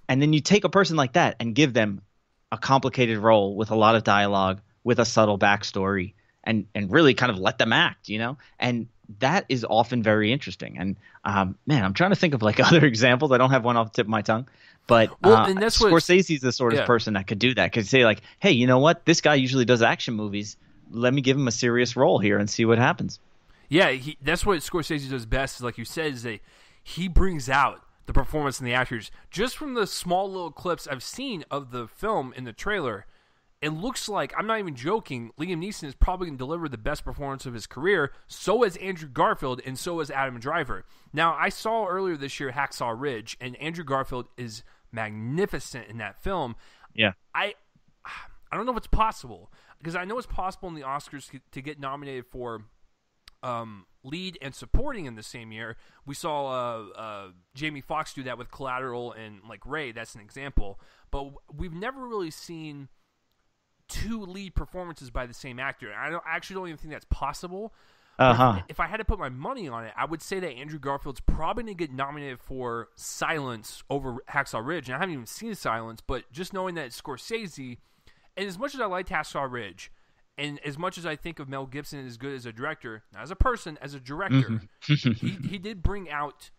And then you take a person like that and give them a complicated role with a lot of dialogue, with a subtle backstory, and really kind of let them act, you know. And that is often very interesting. And man, I'm trying to think of like other examples. I don't have one off the tip of my tongue. But and that's Scorsese's the sort of person that could do that. Could say like, hey, you know what? This guy usually does action movies. Let me give him a serious role here and see what happens. Yeah, that's what Scorsese does best. Like you said, is that he brings out the performance in the actors. Just from the small little clips I've seen of the film in the trailer, it looks like, I'm not even joking, Liam Neeson is probably going to deliver the best performance of his career. So is Andrew Garfield, and so is Adam Driver. Now, I saw earlier this year Hacksaw Ridge, and Andrew Garfield is magnificent in that film. Yeah. I don't know if it's possible, because I know it's possible in the Oscars to get nominated for lead and supporting in the same year. We saw Jamie Foxx do that with Collateral and like Ray. That's an example. But we've never really seen 2 lead performances by the same actor. I actually don't even think that's possible. If I had to put my money on it, I would say that Andrew Garfield's probably going to get nominated for Silence over Hacksaw Ridge. And I haven't even seen Silence, but just knowing that it's Scorsese, and as much as I liked Hacksaw Ridge, and as much as I think of Mel Gibson as good as a director, not as a person, as a director, he did bring out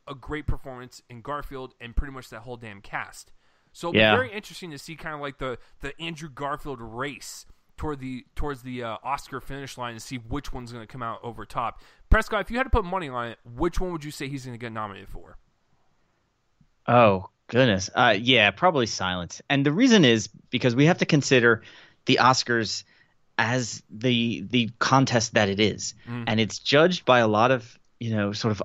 a great performance in Garfield and pretty much that whole damn cast. So it'll be very interesting to see kind of like the Andrew Garfield race towards the Oscar finish line and see which one's going to come out over top. Prescott, if you had to put money on it, which one would you say he's going to get nominated for? Oh, goodness. Yeah, probably Silence. And the reason is because we have to consider the Oscars as the contest that it is. And it's judged by a lot of, you know, sort of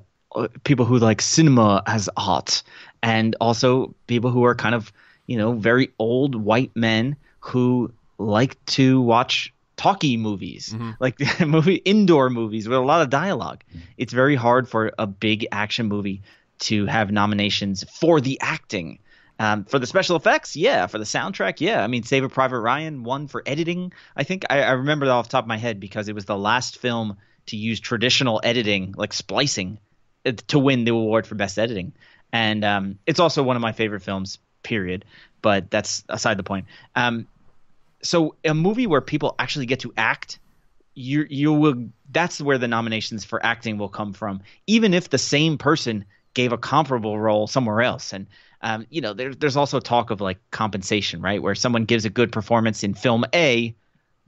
people who like cinema as art, and also people who are kind of, you know, very old white men who like to watch talkie movies, like the indoor movies with a lot of dialogue. It's very hard for a big action movie to have nominations for the acting. For the special effects, yeah. For the soundtrack, yeah. I mean, Saving Private Ryan won for editing. I think I remember that off the top of my head because it was the last film to use traditional editing, like splicing, to win the award for best editing. And it's also one of my favorite films, period. But that's aside the point. So a movie where people actually get to act, you will. That's where the nominations for acting will come from, even if the same person gave a comparable role somewhere else. And there's also talk of like compensation, right? Where someone gives a good performance in film A,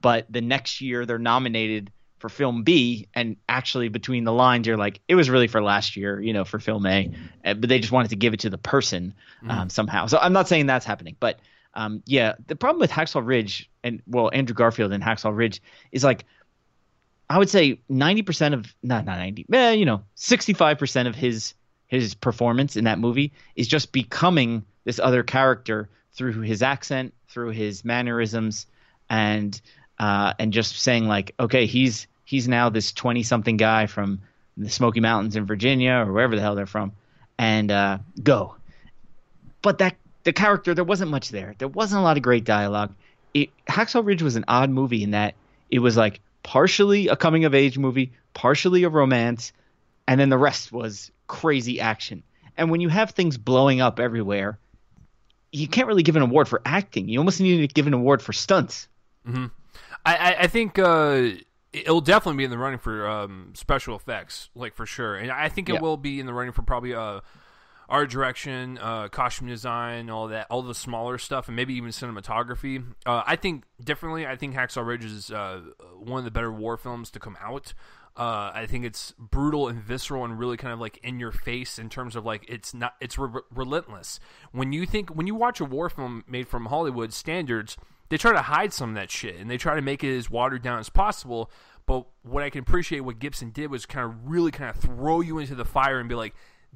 but the next year they're nominated for film B, and actually between the lines you're like, it was really for last year, for film A, but they just wanted to give it to the person somehow. So I'm not saying that's happening, but the problem with Hacksaw Ridge Andrew Garfield and Hacksaw Ridge is like, I would say 90% of not 90, 65% of his performance in that movie is just becoming this other character through his accent, through his mannerisms, and just saying like, okay, he's now this 20-something guy from the Smoky Mountains in Virginia or wherever the hell they're from, and go. But the character, there wasn't much there. There wasn't a lot of great dialogue. Hacksaw Ridge was an odd movie in that it was like partially a coming-of-age movie, partially a romance, and then the rest was crazy action. And when you have things blowing up everywhere, you can't really give an award for acting. You almost need to give an award for stunts. Mm-hmm. I think it'll definitely be in the running for special effects, like for sure. And I think it will be in the running for probably art direction, costume design, all that, all the smaller stuff, and maybe even cinematography. I think differently. I think Hacksaw Ridge is one of the better war films to come out. I think it's brutal and visceral and really kind of like in your face in terms of like it's relentless. When you watch a war film made from Hollywood standards, they try to hide some of that shit and they try to make it as watered down as possible. But what I can appreciate what Gibson did was kind of really kind of throw you into the fire and be like,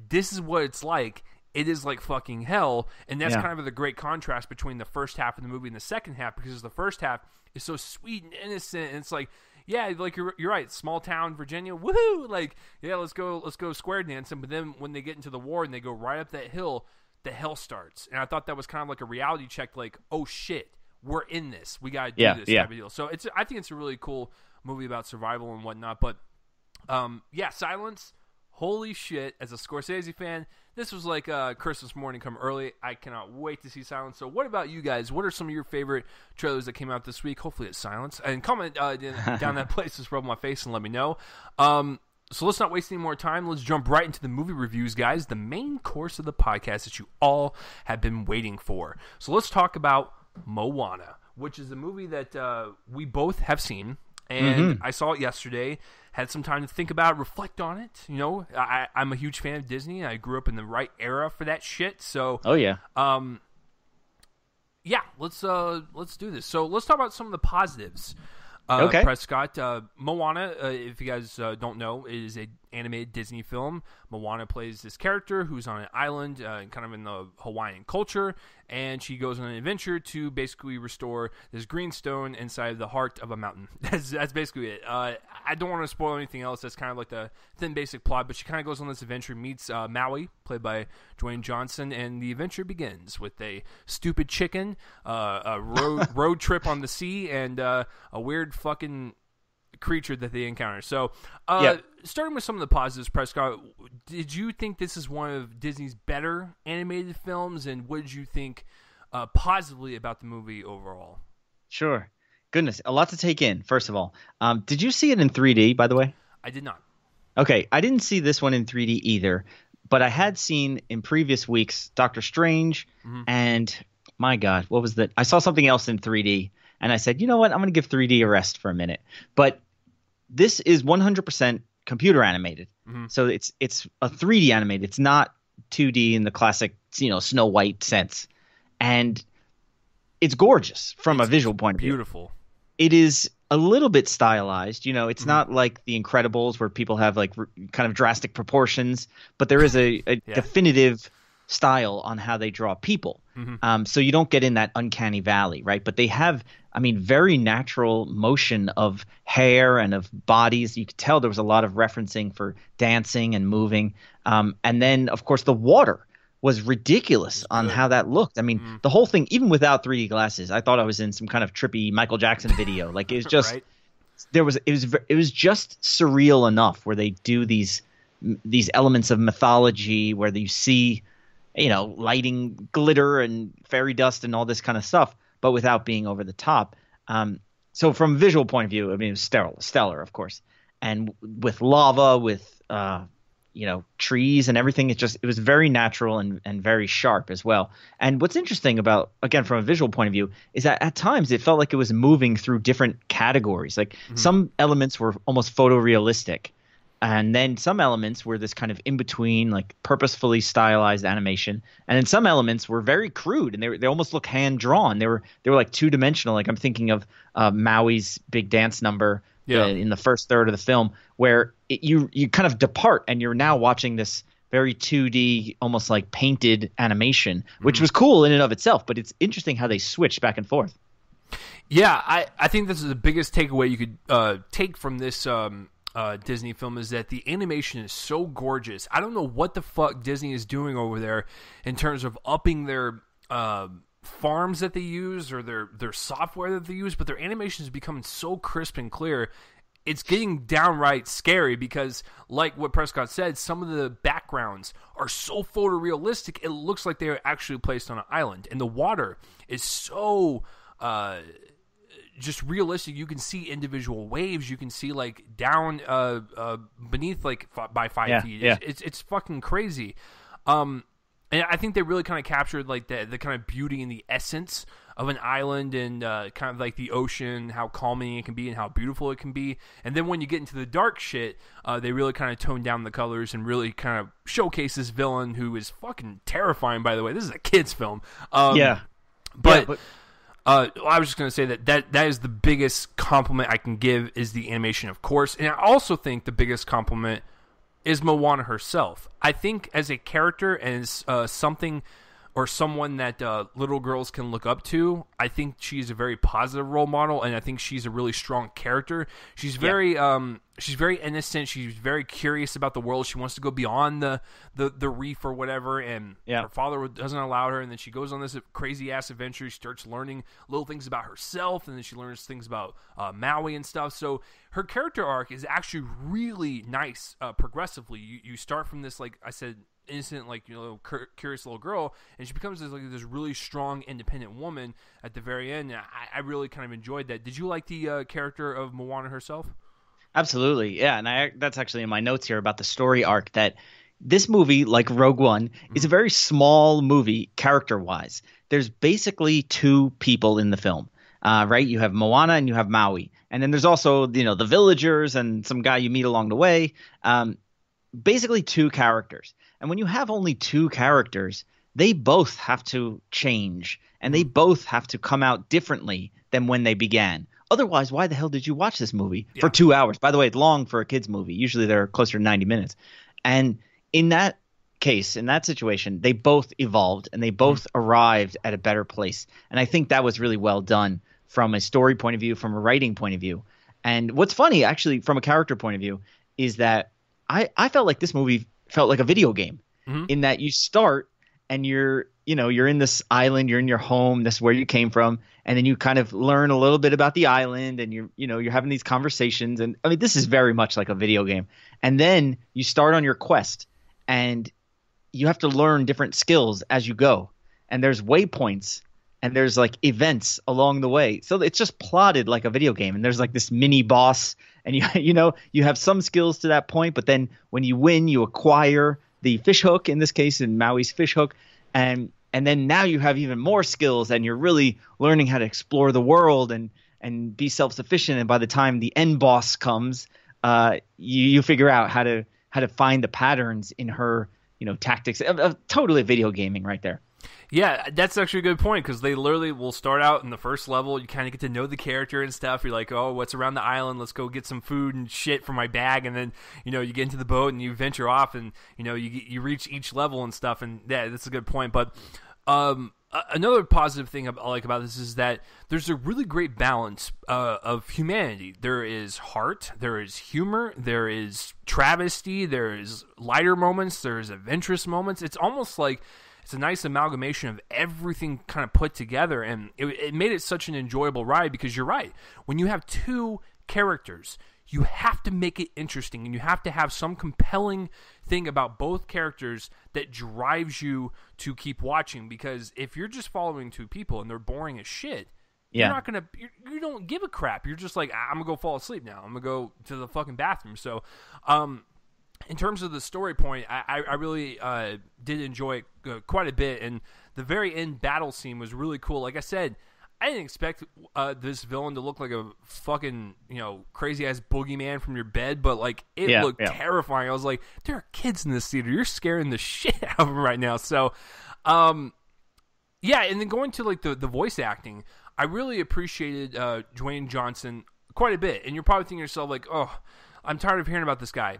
this is what it's like. It is like fucking hell. And that's kind of the great contrast between the first half of the movie and the second half, because the first half is so sweet and innocent, and it's like, yeah, like you're right, small town Virginia, woohoo, like, yeah, let's go square dancing. But then when they get into the war and they go right up that hill, the hell starts. And I thought that was kind of like a reality check, like, oh shit, we're in this, we gotta do this type of deal. So I think it's a really cool movie about survival and whatnot. But Silence, holy shit, as a Scorsese fan, this was like Christmas morning come early. I cannot wait to see Silence. So what about you guys? What are some of your favorite trailers that came out this week? Hopefully it's Silence. And comment down that place, just rub my face and let me know. So let's not waste any more time. Let's jump right into the movie reviews, guys. The main course of the podcast that you all have been waiting for. So let's talk about Moana, which is a movie that we both have seen. And I saw it yesterday, had some time to think about it, reflect on it. I'm a huge fan of Disney. I grew up in the right era for that shit. So, let's do this. So let's talk about some of the positives. Okay. Prescott, Moana, if you guys don't know, it is an animated Disney film. Moana plays this character who's on an island, kind of in the Hawaiian culture, and she goes on an adventure to basically restore this green stone inside the heart of a mountain. That's basically it. I don't want to spoil anything else. That's kind of like the thin basic plot, but she kind of goes on this adventure, meets Maui, played by Dwayne Johnson, and the adventure begins with a stupid chicken, a road trip on the sea, and a weird fucking creature that they encounter. So, starting with some of the positives, Prescott, did you think this is one of Disney's better animated films, and what did you think positively about the movie overall? Sure. Goodness, a lot to take in, first of all. Did you see it in 3D, by the way? I did not. Okay, I didn't see this one in 3D either, but I had seen in previous weeks Doctor Strange, and my God, what was that? I saw something else in 3D, and I said, you know what, I'm going to give 3D a rest for a minute. But this is 100% computer animated. So it's a 3D animated. It's not 2D in the classic, Snow White sense. And it's gorgeous from a visual point of view. Beautiful. It is a little bit stylized. It's not like The Incredibles where people have like kind of drastic proportions, but there is a definitive style on how they draw people. So you don't get in that uncanny valley, right? But they have, very natural motion of hair and of bodies. You could tell there was a lot of referencing for dancing and moving. And then, of course, the water was ridiculous on how that looked. The whole thing, even without 3D glasses, I thought I was in some kind of trippy Michael Jackson video. Like, it was just right? It was just surreal enough where they do these elements of mythology where you see, lighting glitter and fairy dust and all this kind of stuff, but without being over the top. So from a visual point of view, I mean, it was stellar, of course, and with lava, with trees and everything. It was very natural and very sharp as well. And what's interesting about, again, from a visual point of view, is that at times it felt like it was moving through different categories. Like some elements were almost photorealistic, and then some elements were this kind of in between, like purposefully stylized animation. And then some elements were very crude, and they almost look hand drawn. They were like two dimensional. Like I'm thinking of Maui's big dance number in the first third of the film, where you kind of depart, and you're now watching this very 2D, almost like painted animation, which was cool in and of itself. But it's interesting how they switched back and forth. Yeah, I think this is the biggest takeaway you could take from this Disney film, is that the animation is so gorgeous. I don't know what the fuck Disney is doing over there in terms of upping their farms that they use or their software that they use, but their animation is becoming so crisp and clear. It's getting downright scary because, like what Prescott said, some of the backgrounds are so photorealistic, it looks like they are actually placed on an island. And the water is so just realistic. You can see individual waves. You can see like down beneath like by 5 feet. Yeah. It's fucking crazy. And I think they really kind of captured like the kind of beauty and the essence of an island, and kind of like the ocean, how calming it can be and how beautiful it can be. And then when you get into the dark shit, they really kind of tone down the colors and really kind of showcase this villain who is fucking terrifying, by the way. This is a kid's film. But I was just going to say that is the biggest compliment I can give, is the animation, of course. And I also think the biggest compliment is Moana herself. I think as a character and as something or someone that little girls can look up to, I think she's a very positive role model, and I think she's a really strong character. She's very innocent. She's very curious about the world. She wants to go beyond the reef or whatever, and her father doesn't allow her, and then she goes on this crazy-ass adventure. She starts learning little things about herself, and then she learns things about Maui and stuff. So her character arc is actually really nice progressively. You start from this, like I said, innocent, like, curious little girl, and she becomes this really strong, independent woman at the very end. And I really kind of enjoyed that. Did you like the character of Moana herself? Absolutely, yeah. And that's actually in my notes here about the story arc, that this movie, like Rogue One, is a very small movie character-wise. There's basically two people in the film, right? You have Moana and you have Maui, and then there's also the villagers and some guy you meet along the way. Basically two characters. And when you have only two characters, they both have to change, and they both have to come out differently than when they began. Otherwise, why the hell did you watch this movie for 2 hours? By the way, it's long for a kid's movie. Usually they're closer to 90 minutes. And in that case, in that situation, they both evolved, and they both arrived at a better place. And I think that was really well done from a story point of view, from a writing point of view. And what's funny, actually, from a character point of view, is that I felt like this movie felt like a video game, in that you start and you're in this island, you're in your home, that's where you came from, and then you kind of learn a little bit about the island, and you're having these conversations, and I mean, this is very much like a video game. And then you start on your quest, and you have to learn different skills as you go, and there's waypoints, and there's like events along the way. So it's just plotted like a video game, and there's like this mini boss, and you have some skills to that point, but then when you win, you acquire the fish hook, in this case, in Maui's fish hook, and then now you have even more skills, and you're really learning how to explore the world and be self-sufficient. And by the time the end boss comes, you figure out how to find the patterns in her tactics. Totally video gaming right there. Yeah, that's actually a good point, because they literally will start out in the first level. You kind of get to know the character and stuff. You're like, oh, what's around the island? Let's go get some food and shit for my bag. And then, you get into the boat and you venture off, and, you reach each level and stuff. And yeah, that's a good point. But another positive thing I like about this is that there's a really great balance of humanity. There is heart, there is humor, there is travesty, there is lighter moments, there is adventurous moments. It's almost like it's a nice amalgamation of everything kind of put together, and it made it such an enjoyable ride, because you're right. When you have two characters, you have to make it interesting, and you have to have some compelling thing about both characters that drives you to keep watching, because if you're just following two people and they're boring as shit, you're Yeah. not gonna you don't give a crap. You're just like, I'm gonna go fall asleep now. I'm gonna go to the fucking bathroom. So, in terms of the story point, I really did enjoy it quite a bit, and the very end battle scene was really cool. Like I said, I didn't expect this villain to look like a fucking, crazy ass boogeyman from your bed, but like it looked terrifying. I was like, there are kids in this theater. You're scaring the shit out of them right now. So, yeah, and then going to like the voice acting, I really appreciated Dwayne Johnson quite a bit. And you're probably thinking to yourself like, oh, I'm tired of hearing about this guy.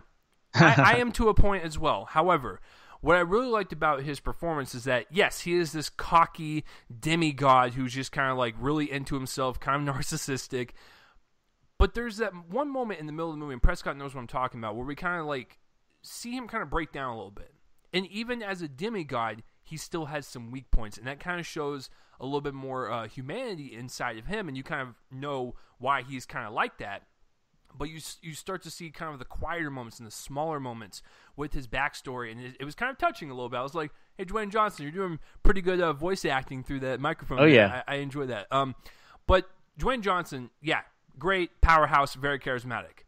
I am to a point as well. However, what I really liked about his performance is that, yes, he is this cocky demigod who's just kind of like really into himself, kind of narcissistic. But there's that one moment in the middle of the movie, and Prescott knows what I'm talking about, where we kind of like see him kind of break down a little bit. And even as a demigod, he still has some weak points. And that kind of shows a little bit more humanity inside of him. And you kind of know why he's kind of like that. But you start to see kind of the quieter moments and the smaller moments with his backstory, and it was kind of touching a little bit. I was like, "Hey, Dwayne Johnson, you're doing pretty good voice acting through that microphone." Oh yeah, I enjoy that. But Dwayne Johnson, yeah, great powerhouse, very charismatic.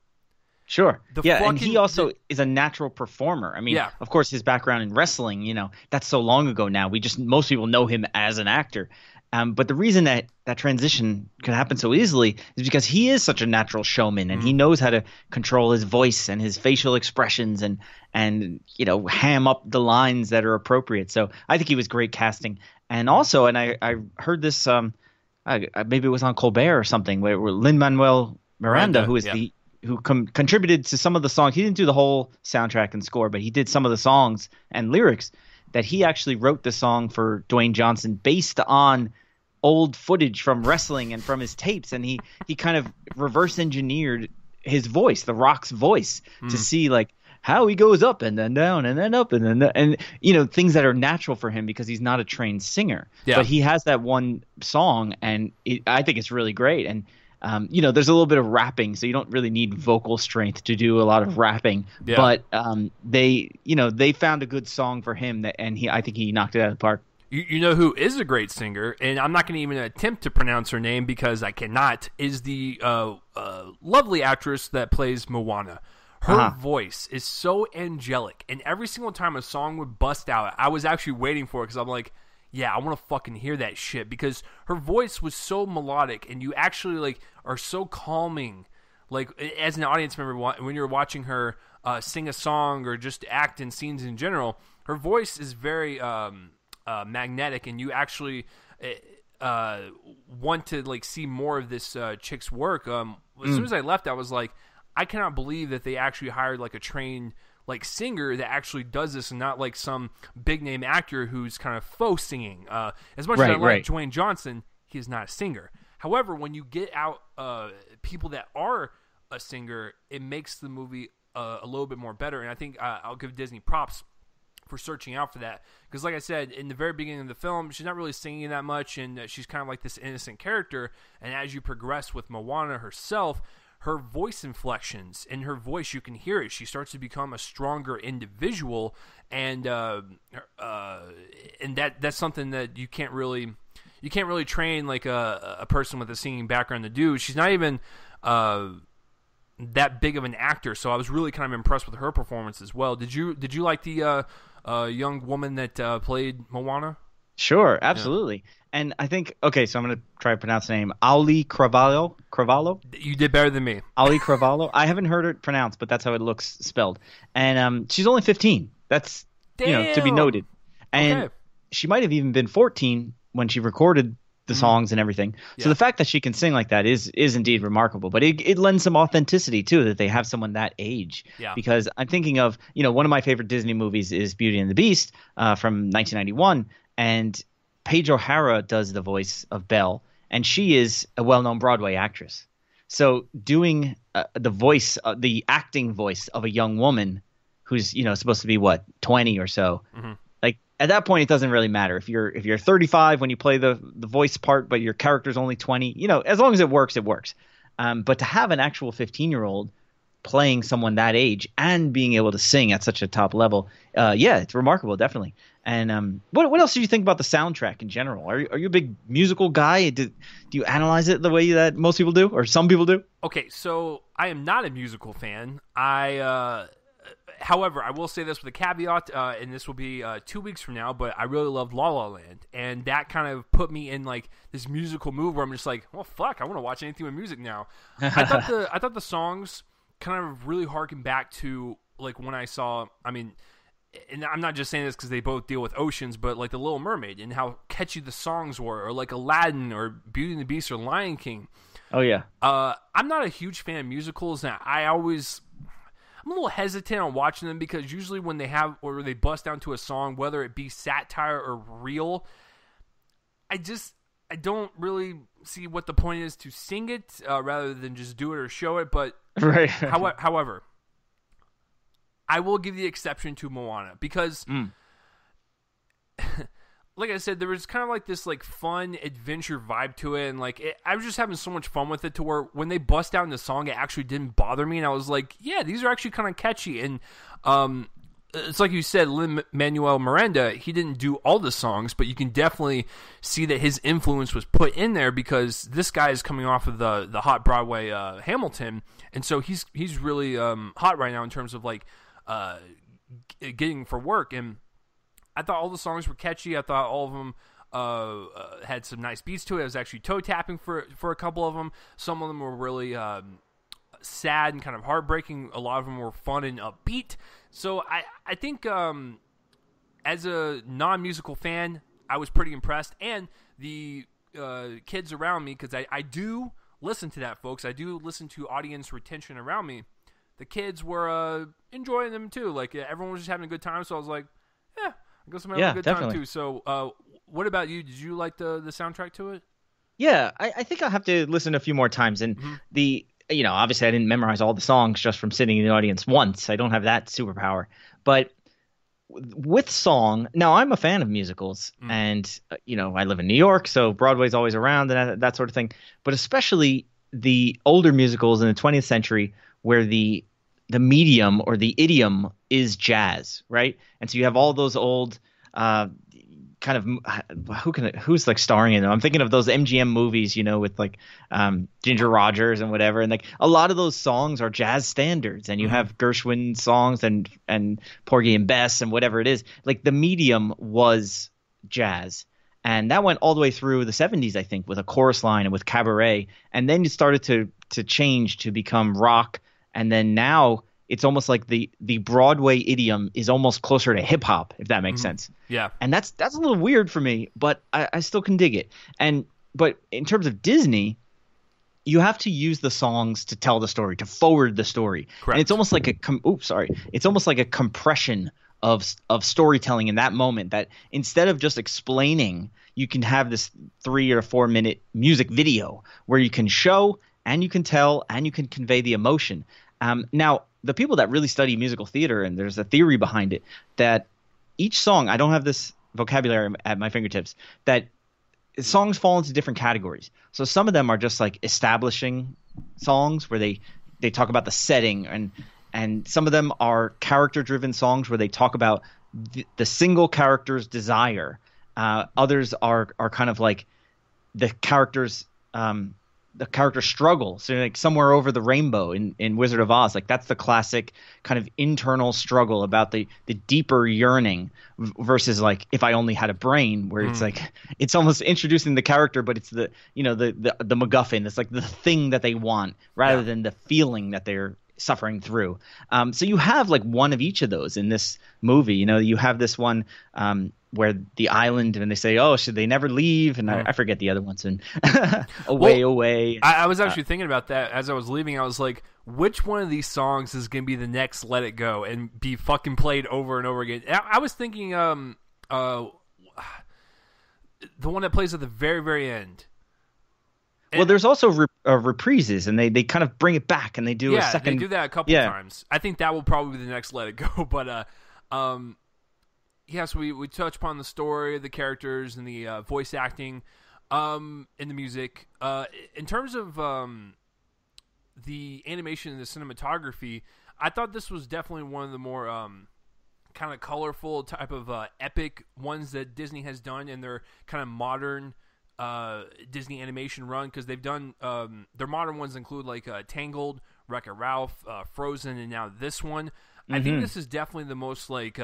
Sure. And he also is a natural performer. I mean, of course, his background in wrestling, that's so long ago now. Most people know him as an actor. But the reason that transition could happen so easily is because he is such a natural showman, and he knows how to control his voice and his facial expressions and ham up the lines that are appropriate. So I think he was great casting. And also, and I heard this, maybe it was on Colbert or something, where Lin-Manuel Miranda, who is who contributed to some of the songs. He didn't do the whole soundtrack and score, but he did some of the songs and lyrics. That he actually wrote the song for Dwayne Johnson based on old footage from wrestling and from his tapes, and he kind of reverse engineered his voice, The Rock's voice, to see like how he goes up and then down and then up and then and things that are natural for him because he's not a trained singer. Yeah. But he has that one song, and I think it's really great. And there's a little bit of rapping, so you don't really need vocal strength to do a lot of rapping. Yeah. But they found a good song for him, I think he knocked it out of the park. You know who is a great singer, and I'm not going to even attempt to pronounce her name because I cannot, is the lovely actress that plays Moana. Her voice is so angelic, and every single time a song would bust out, I was actually waiting for it because I'm like, yeah, I want to fucking hear that shit, because her voice was so melodic, and you actually like are so calming, like as an audience member when you're watching her sing a song or just act in scenes in general. Her voice is very magnetic, and you actually want to like see more of this chick's work. As soon as I left, I was like, I cannot believe that they actually hired like a trained like singer that actually does this, and not like some big name actor who's kind of faux singing. As much as I like Dwayne Johnson, he is not a singer. However, when you get out people that are a singer, it makes the movie a little bit more better. And I think I'll give Disney props for searching out for that, because like I said, in the very beginning of the film, she's not really singing that much, and she's kind of like this innocent character. And as you progress with Moana herself, her voice inflections, in her voice you can hear it. She starts to become a stronger individual, and that's something that you can't really train like a person with a singing background to do. She's not even that big of an actor, so I was really kind of impressed with her performance as well. Did you like the young woman that played Moana? Sure, absolutely. Yeah. And I think, okay, so I'm going to try to pronounce the name. Auli Cravalho? You did better than me. Auli Cravalho? I haven't heard it pronounced, but that's how it looks spelled. And she's only 15. That's, to be noted. And she might have even been 14 when she recorded the songs and everything. Yeah. So the fact that she can sing like that is indeed remarkable. But it lends some authenticity, too, that they have someone that age. Yeah. Because I'm thinking of, one of my favorite Disney movies is Beauty and the Beast from 1991. And Paige O'Hara does the voice of Belle, and she is a well-known Broadway actress. So doing the acting voice of a young woman who's supposed to be 20 or so, like at that point it doesn't really matter if you're 35 when you play the voice part, but your character's only 20. As long as it works, it works. But to have an actual 15-year-old playing someone that age and being able to sing at such a top level, it's remarkable, definitely. And what else do you think about the soundtrack in general? Are you a big musical guy? Do you analyze it the way that most people do, or some people do? Okay, so I am not a musical fan. However, I will say this with a caveat, and this will be 2 weeks from now, but I really loved La La Land, and that kind of put me in like this musical mood where I'm just like, well, fuck, I want to watch anything with music now. I thought the songs kind of really harken back to like when I saw, I mean, and I'm not just saying this because they both deal with oceans, but like The Little Mermaid and how catchy the songs were, or like Aladdin or Beauty and the Beast or Lion King. Oh yeah. I'm not a huge fan of musicals, and I'm a little hesitant on watching them because usually when they have or they bust down to a song, whether it be satire or real, I don't really see what the point is to sing it rather than just do it or show it. But right. However, I will give the exception to Moana because, like I said, there was kind of like this like fun adventure vibe to it, and like I was just having so much fun with it to where when they bust down the song, it actually didn't bother me, and I was like, yeah, these are actually kind of catchy. And it's like you said, Lin-Manuel Miranda, he didn't do all the songs, but you can definitely see that his influence was put in there because this guy is coming off of the hot Broadway Hamilton, and so he's really hot right now in terms of like getting for work. And I thought all the songs were catchy. I thought all of them had some nice beats to it. I was actually toe tapping for a couple of them. Some of them were really sad and kind of heartbreaking. A lot of them were fun and upbeat. So I think as a non-musical fan, I was pretty impressed. And the kids around me, because I do listen to that, folks. I do listen to audience retention around me. The kids were enjoying them too. Like everyone was just having a good time. So I was like, yeah, I guess I'm having a good time too. So what about you? Did you like the soundtrack to it? Yeah, I think I'll have to listen a few more times. And obviously I didn't memorize all the songs just from sitting in the audience once. I don't have that superpower. But with song, now I'm a fan of musicals, and I live in New York, so Broadway's always around and that sort of thing. But especially the older musicals in the 20th century, where the medium or the idiom is jazz, right? And so you have all those old kind of who's like starring in them. I'm thinking of those MGM movies, with like Ginger Rogers and whatever, and like a lot of those songs are jazz standards, and you have Gershwin songs and Porgy and Bess and whatever it is. Like the medium was jazz, and that went all the way through the 70s, I think, with a chorus line and with cabaret, and then it started to change to become rock, and then now it's almost like the Broadway idiom is almost closer to hip hop, if that makes sense. Yeah. And that's a little weird for me, but I still can dig it. But in terms of Disney, you have to use the songs to tell the story, to forward the story. Correct. And it's almost like it's almost like a compression of storytelling in that moment, that instead of just explaining, you can have this 3 or 4 minute music video where you can show and you can tell and you can convey the emotion. Now, the people that really study musical theater, and there's a theory behind it, that each song, I don't have this vocabulary at my fingertips, that songs fall into different categories. So some of them are just like establishing songs where they talk about the setting, and some of them are character-driven songs where they talk about the single character's desire. Others are kind of like the character's struggle. So like Somewhere Over the Rainbow in Wizard of Oz, like that's the classic kind of internal struggle about the deeper yearning versus like If I Only Had a Brain, where it's like it's almost introducing the character, but it's the MacGuffin. It's like the thing that they want rather than the feeling that they're suffering through. So you have like one of each of those in this movie. You have this one where the island, and they say, oh, should they never leave? And I forget the other ones. And away. I was actually thinking about that as I was leaving. I was like, which one of these songs is going to be the next Let It Go and be fucking played over and over again? I was thinking the one that plays at the very, very end. Well, there's also reprises, and they kind of bring it back, and they do a second. They do that a couple of times. I think that will probably be the next Let It Go. But so we touch upon the story, the characters, and the voice acting, and the music. In terms of the animation and the cinematography, I thought this was definitely one of the more kind of colorful type of epic ones that Disney has done in their kind of modern Disney animation run, because they've done their modern ones include like Tangled, Wreck-It Ralph, Frozen, and now this one. I think this is definitely the most like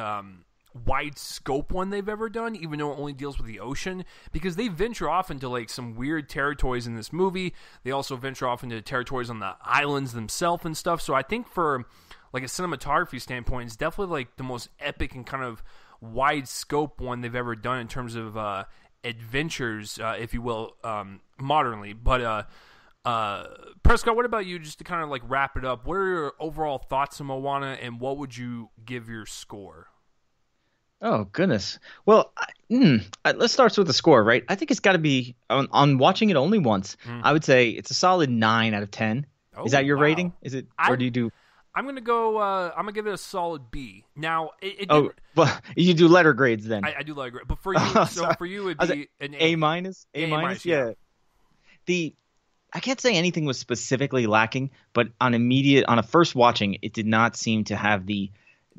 wide scope one they've ever done, even though it only deals with the ocean, because they venture off into like some weird territories in this movie. They also venture off into territories on the islands themselves and stuff. So I think for like a cinematography standpoint, it's definitely like the most epic and kind of wide scope one they've ever done in terms of adventures, if you will, modernly. But Prescott, what about you, just to kind of like wrap it up? What are your overall thoughts on Moana, and what would you give your score? Oh, goodness. Well, let's start with the score, right? I think it's got to be, on watching it only once, I would say it's a solid 9 out of 10. Is that your rating? Is it, or do you do... I'm going to go, I'm going to give it a solid B. Now, well, you do letter grades then. I do letter grades. But for you, for you, it'd be an A minus? A minus, yeah. I can't say anything was specifically lacking, but on a first watching, it did not seem to have the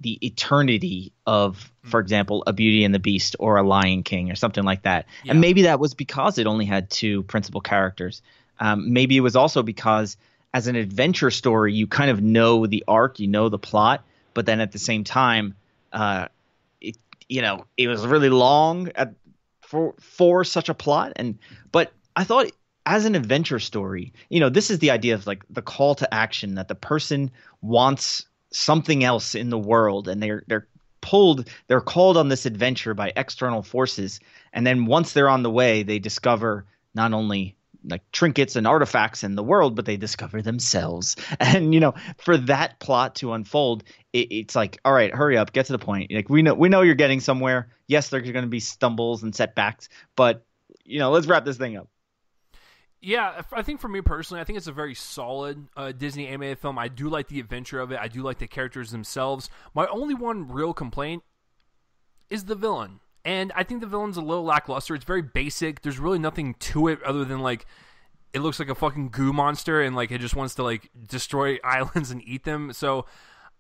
eternity of, for example, a Beauty and the Beast or a Lion King or something like that. Yeah. And maybe that was because it only had 2 principal characters. Maybe it was also because as an adventure story, you kind of know the arc, you know the plot, but then at the same time, it was really long for such a plot. But I thought as an adventure story, this is the idea of like the call to action, that the person wants something else in the world, and they're called on this adventure by external forces, and then once they're on the way, they discover not only like trinkets and artifacts in the world, but they discover themselves. And for that plot to unfold, it's like, all right, hurry up, get to the point. Like we know you're getting somewhere. Yes, there's going to be stumbles and setbacks, but let's wrap this thing up. Yeah, I think for me personally, I think it's a very solid Disney animated film. I do like the adventure of it. I do like the characters themselves. My only one real complaint is the villain. And I think the villain's a little lackluster. It's very basic. There's really nothing to it other than, like, it looks like a fucking goo monster and, like, it just wants to, like, destroy islands and eat them. So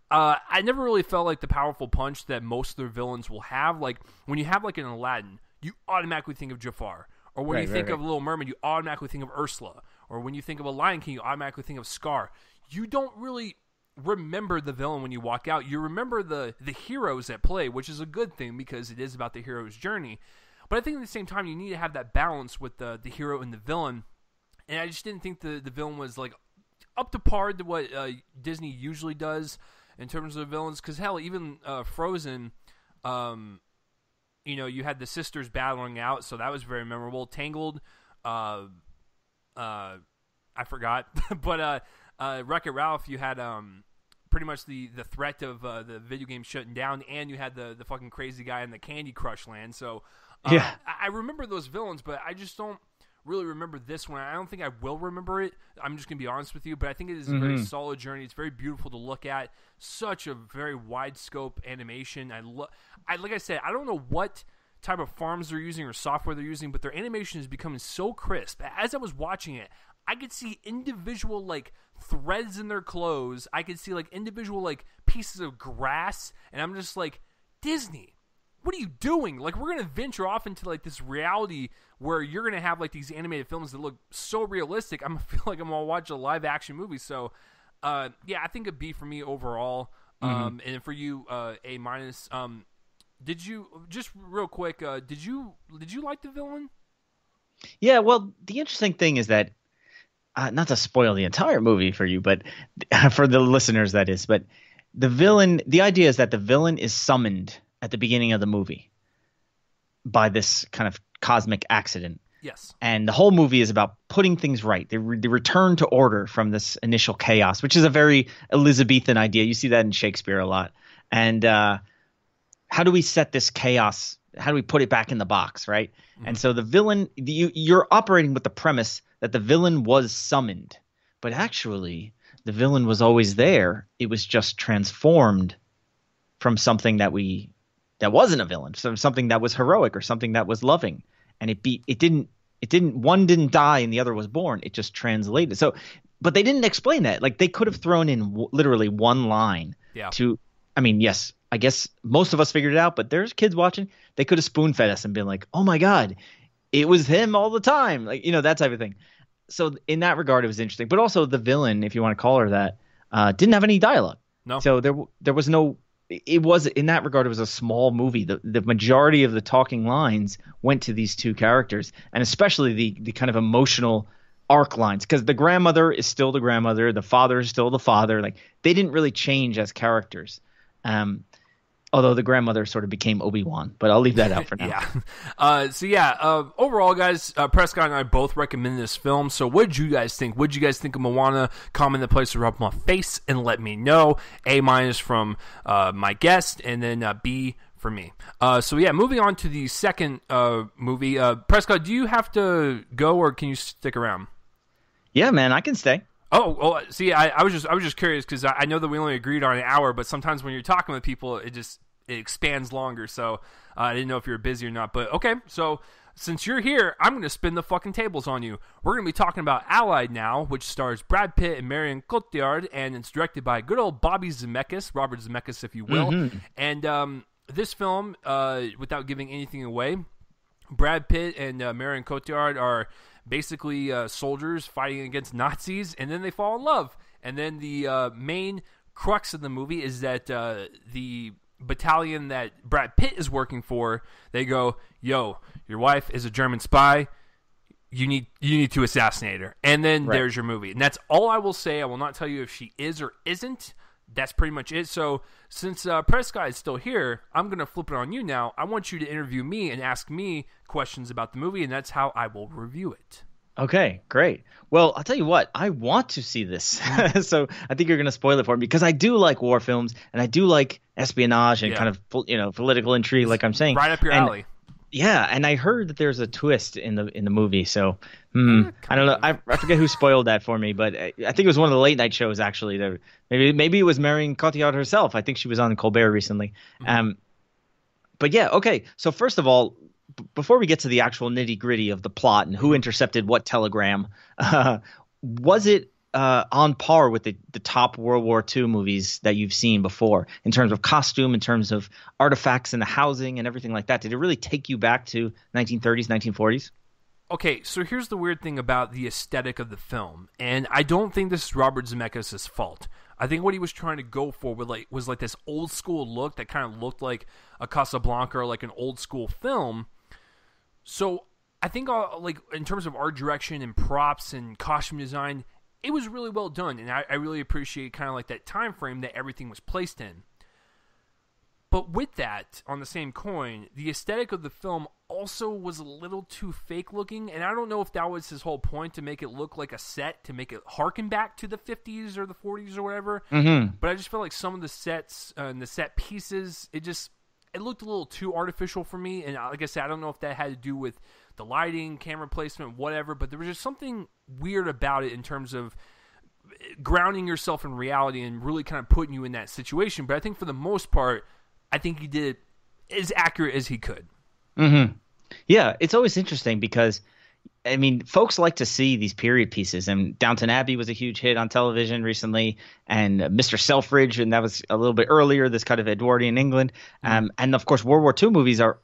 I never really felt like the powerful punch that most of their villains will have. Like, when you have, like, an Aladdin, you automatically think of Jafar. Or when you think of Little Mermaid, you automatically think of Ursula. Or when you think of a Lion King, you automatically think of Scar. You don't really remember the villain when you walk out. You remember the heroes at play, which is a good thing because it is about the hero's journey. But I think at the same time, you need to have that balance with the hero and the villain. And I just didn't think the villain was like up to par to what Disney usually does in terms of villains. Because hell, even Frozen... you had the sisters battling out, so that was very memorable. Tangled, I forgot, but Wreck-It Ralph, you had pretty much the threat of the video game shutting down, and you had the fucking crazy guy in the Candy Crush land. So yeah, I remember those villains, but I just don't really remember this one. I don't think I will remember it. I'm just gonna be honest with you, but I think it is a very solid journey. It's very beautiful to look at. Such a very wide scope animation. Like I said, I don't know what type of farms they're using or software they're using, but their animation is becoming so crisp. As I was watching it, I could see individual like threads in their clothes. I could see like individual like pieces of grass, and I'm just like, Disney, what are you doing? Like, we're gonna venture off into like this reality where you're gonna have like these animated films that look so realistic. I'm gonna feel like I'm gonna watch a live action movie. So yeah, I think a B for me overall. And for you, A minus. Did you, just real quick, did you like the villain? Yeah, well, the interesting thing is that, not to spoil the entire movie for you, but for the listeners, that is, but the idea is that the villain is summoned at the beginning of the movie by this kind of cosmic accident. Yes. And the whole movie is about putting things right. The return to order from this initial chaos, which is a very Elizabethan idea. You see that in Shakespeare a lot. And how do we set this chaos? How do we put it back in the box, right? Mm-hmm. And so the villain, you're operating with the premise that the villain was summoned. But actually, the villain was always there. It was just transformed from something that wasn't a villain, something that was heroic or something that was loving. And one didn't die and the other was born. It just translated. So, but they didn't explain that. Like, they could have thrown in literally one line yes, I guess most of us figured it out, but there's kids watching. They could have spoon fed us and been like, "Oh my God, it was him all the time," like that type of thing. So in that regard, it was interesting. But also the villain, if you want to call her that, didn't have any dialogue. No. So there was no. It was in that regard, it was a small movie. The majority of the talking lines went to these two characters, and especially the kind of emotional arc lines, because the grandmother is still the grandmother, the father is still the father. Like they didn't really change as characters. Although the grandmother sort of became Obi-Wan, but I'll leave that out for now. Overall, guys, Prescott and I both recommend this film. So what did you guys think? What did you guys think of Moana? Comment the place to rub my face and let me know. A- from my guest, and then B for me. Moving on to the second movie. Prescott, do you have to go or can you stick around? Yeah, man, I can stay. Oh, see, I was just curious because I know that we only agreed on an hour, but sometimes when you're talking with people, it expands longer. So I didn't know if you were busy or not. But okay, so since you're here, I'm going to spin the fucking tables on you. We're going to be talking about Allied now, which stars Brad Pitt and Marion Cotillard, and it's directed by good old Bobby Zemeckis, Robert Zemeckis, if you will. Mm-hmm. And this film, without giving anything away, Brad Pitt and Marion Cotillard are basically soldiers fighting against Nazis, and then they fall in love. And then the main crux of the movie is that the battalion that Brad Pitt is working for, they go, "Yo, your wife is a German spy. You need to assassinate her." And then there's your movie. And that's all I will say. I will not tell you if she is or isn't. That's pretty much it. So since Prescott is still here, I'm going to flip it on you now. I want you to interview me and ask me questions about the movie, and that's how I will review it. Okay, great. Well, I'll tell you what, I want to see this. So I think you're going to spoil it for me because I do like war films and I do like espionage and kind of political intrigue, like I'm saying. Right up your alley. Yeah, and I heard that there's a twist in the movie, so I don't know. I forget who spoiled that for me, but I think it was one of the late night shows actually. That maybe it was Marion Cotillard herself. I think she was on Colbert recently. Mm-hmm. But yeah, okay. So first of all, before we get to the actual nitty gritty of the plot and who intercepted what telegram, was it on par with the top World War II movies that you've seen before in terms of costume, in terms of artifacts and the housing and everything like that? Did it really take you back to 1930s, 1940s? Okay, so here's the weird thing about the aesthetic of the film, and I don't think this is Robert Zemeckis' fault. I think what he was trying to go for was like this old school look that kind of looked like a Casablanca or like an old school film. So I think like in terms of art direction and props and costume design, it was really well done, and I really appreciate kind of like that time frame that everything was placed in. But with that, on the same coin, the aesthetic of the film also was a little too fake looking, and I don't know if that was his whole point, to make it look like a set, to make it harken back to the 50s or the 40s or whatever. Mm-hmm. But I just felt like some of the sets and the set pieces, it looked a little too artificial for me, and like I said, I don't know if that had to do with the lighting, camera placement, whatever, but there was just something weird about it in terms of grounding yourself in reality and really kind of putting you in that situation. But I think for the most part, I think he did it as accurate as he could. Mm-hmm. Yeah, it's always interesting because, I mean, folks like to see these period pieces, and Downton Abbey was a huge hit on television recently, and Mr. Selfridge, and that was a little bit earlier, this kind of Edwardian England. And of course, World War II movies are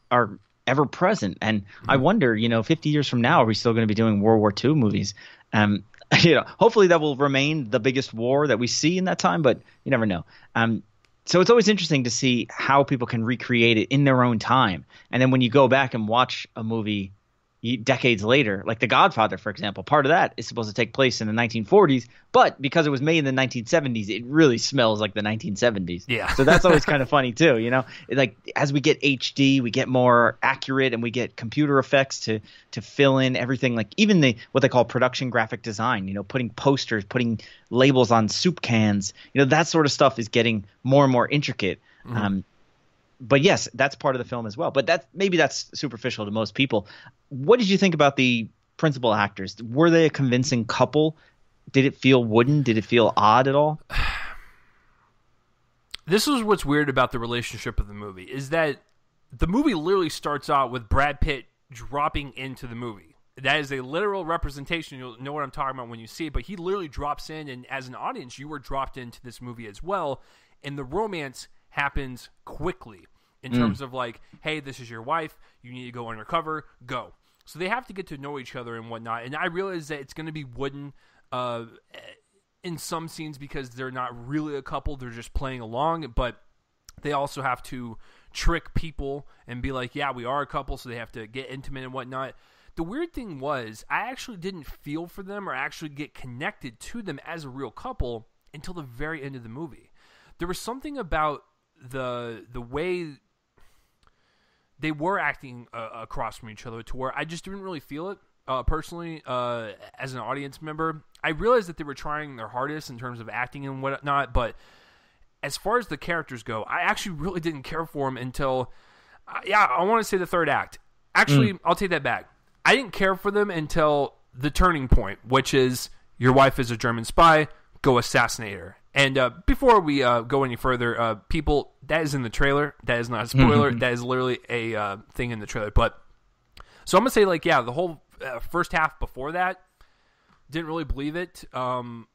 ever present. And I wonder, 50 years from now, are we still going to be doing World War II movies? Hopefully that will remain the biggest war that we see in that time, but you never know. So it's always interesting to see how people can recreate it in their own time. And then when you go back and watch a movie decades later, like The Godfather, for example, part of that is supposed to take place in the 1940s, but because it was made in the 1970s, it really smells like the 1970s. Yeah. So that's always kind of funny too, Like as we get HD, we get more accurate, and we get computer effects to fill in everything, like even what they call production graphic design, putting posters, putting labels on soup cans, that sort of stuff is getting more and more intricate. Mm-hmm. But yes, that's part of the film as well. But maybe that's superficial to most people. What did you think about the principal actors? Were they a convincing couple? Did it feel wooden? Did it feel odd at all? This is what's weird about the relationship of the movie, is that the movie literally starts out with Brad Pitt dropping into the movie. That is a literal representation. You'll know what I'm talking about when you see it, but he literally drops in, and as an audience, you were dropped into this movie as well, and the romance happens quickly in terms of like, hey, this is your wife, you need to go undercover, go. So they have to get to know each other and whatnot. And I realize that it's going to be wooden in some scenes because they're not really a couple, they're just playing along, but they also have to trick people and be like, yeah, we are a couple, so they have to get intimate and whatnot. The weird thing was, I actually didn't feel for them or actually get connected to them as a real couple until the very end of the movie. There was something about the way they were acting across from each other to where I just didn't really feel it personally as an audience member. I realized that they were trying their hardest in terms of acting and whatnot, but as far as the characters go, I actually really didn't care for them until, I want to say the third act. Actually, I'll take that back. I didn't care for them until the turning point, which is your wife is a German spy, go assassinate her. And before we go any further, people, that is in the trailer. That is not a spoiler. That is literally a thing in the trailer. But so I'm going to say, like, yeah, the whole first half before that, didn't really believe it.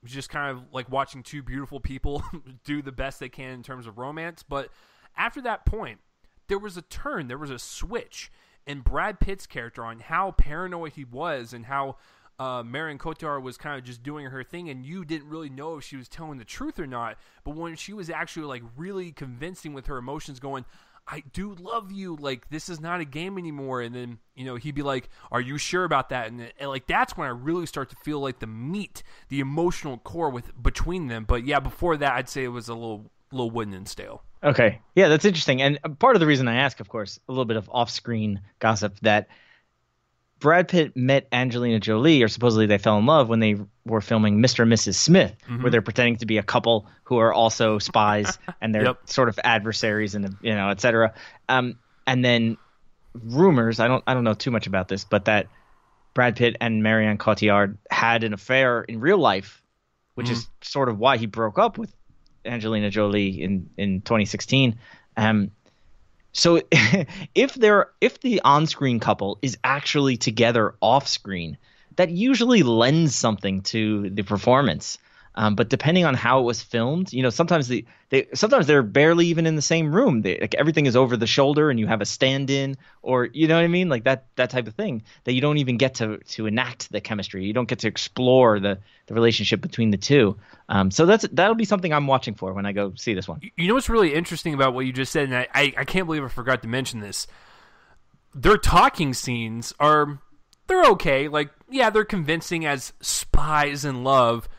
Just kind of like watching two beautiful people do the best they can in terms of romance. But after that point, there was a turn. There was a switch in Brad Pitt's character on how paranoid he was and how Marion Cotillard was kind of just doing her thing, and you didn't really know if she was telling the truth or not. But when she was actually like really convincing with her emotions, going, I do love you, like this is not a game anymore, and then he'd be like, are you sure about that? And like that's when I really start to feel like the meat, the emotional core between them. But yeah, before that, I'd say it was a little wooden and stale. Okay, yeah, that's interesting. And part of the reason I ask, of course, a little bit of off-screen gossip, that Brad Pitt met Angelina Jolie, or supposedly they fell in love when they were filming Mr. and Mrs. Smith, where they're pretending to be a couple who are also spies and they're sort of adversaries and et cetera. And then rumors, I don't know too much about this, but that Brad Pitt and Marion Cotillard had an affair in real life, which is sort of why he broke up with Angelina Jolie in 2016. So if the on-screen couple is actually together off-screen, that usually lends something to the performance. But depending on how it was filmed, sometimes they're barely even in the same room. Like everything is over the shoulder, and you have a stand-in, or you know what I mean, like that type of thing. That you don't even get to enact the chemistry. You don't get to explore the relationship between the two. So that'll be something I'm watching for when I go see this one. You know what's really interesting about what you just said, and I can't believe I forgot to mention this. Their talking scenes they're okay. Like, yeah, they're convincing as spies in love.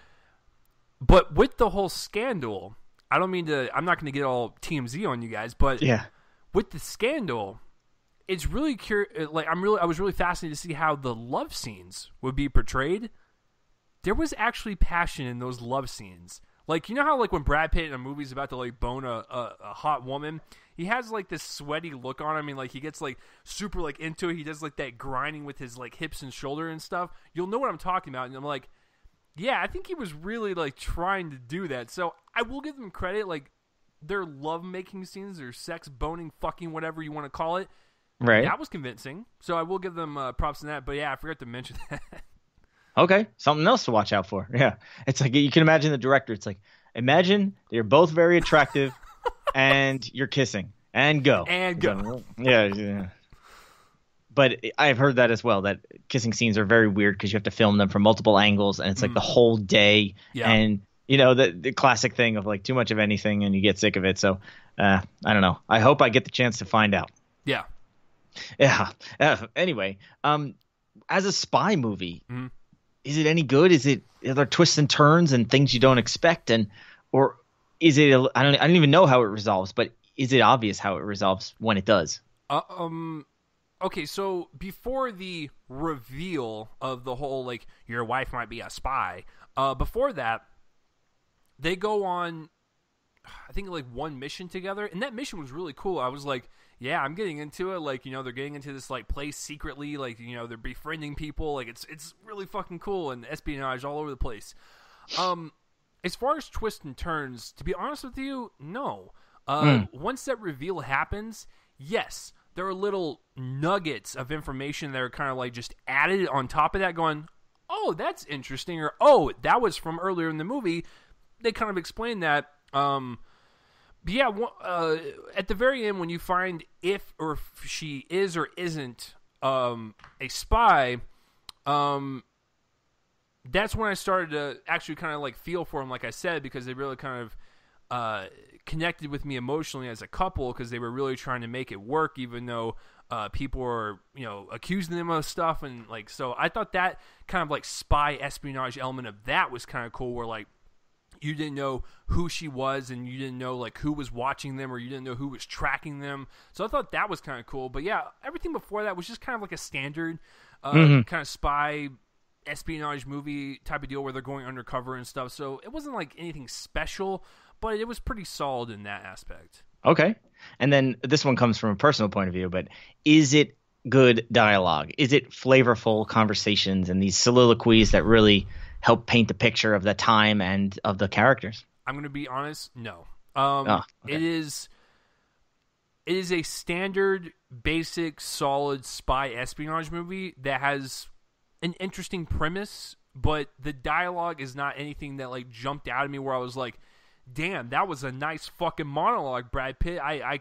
But with the whole scandal, I'm not going to get all TMZ on you guys, but yeah, with the scandal, it's really curious. Like, I was really fascinated to see how the love scenes would be portrayed. There was actually passion in those love scenes. Like, you know how like when Brad Pitt in a movie is about to like bone a hot woman, he has like this sweaty look on him, and like he gets like super like into it. He does like that grinding with his like hips and shoulder and stuff. You'll know what I'm talking about, and I'm like, yeah, I think he was really like trying to do that. So I will give them credit. Like their love-making scenes, their sex, boning, fucking, whatever you want to call it, right? That was convincing. So I will give them props in that. But yeah, I forgot to mention that. Okay, something else to watch out for. Yeah, it's like you can imagine the director. It's like, imagine you're both very attractive, and you're kissing, and go. Yeah. But I've heard that as well, that kissing scenes are very weird because you have to film them from multiple angles, and it's like the whole day. Yeah. And, the classic thing of like too much of anything and you get sick of it. So I don't know. I hope I get the chance to find out. Yeah. Yeah. Anyway, as a spy movie, is it any good? Are there twists and turns and things you don't expect? Or is it, I don't even know how it resolves, but is it obvious how it resolves when it does? Okay, so before the reveal of the whole, like, your wife might be a spy, before that, they go on, I think, like, one mission together, and that mission was really cool. I was like, yeah, I'm getting into it. Like, they're getting into this, like, place secretly. Like, they're befriending people. Like, it's really fucking cool, and espionage all over the place. As far as twists and turns, to be honest with you, no. Once that reveal happens, yes, there are little nuggets of information that are kind of like just added on top of that going, oh, that's interesting, or oh, that was from earlier in the movie. They kind of explain that. But yeah, at the very end, when you find if she is or isn't a spy, that's when I started to actually kind of like feel for him, like I said, because they really kind of connected with me emotionally as a couple, because they were really trying to make it work, even though people were, accusing them of stuff. And like, so I thought that kind of like spy espionage element of that was kind of cool, where like you didn't know who she was, and you didn't know like who was watching them, or you didn't know who was tracking them. So I thought that was kind of cool. But yeah, everything before that was just kind of like a standard kind of spy espionage movie type of deal, where they're going undercover and stuff. So it wasn't like anything special, but it was pretty solid in that aspect. Okay. And then this one comes from a personal point of view, but is it good dialogue? Is it flavorful conversations and these soliloquies that really help paint the picture of the time and of the characters? I'm going to be honest, no. Okay. It is a standard, basic, solid spy espionage movie that has an interesting premise, but the dialogue is not anything that like jumped out at me where I was like, damn, that was a nice fucking monologue, Brad Pitt. I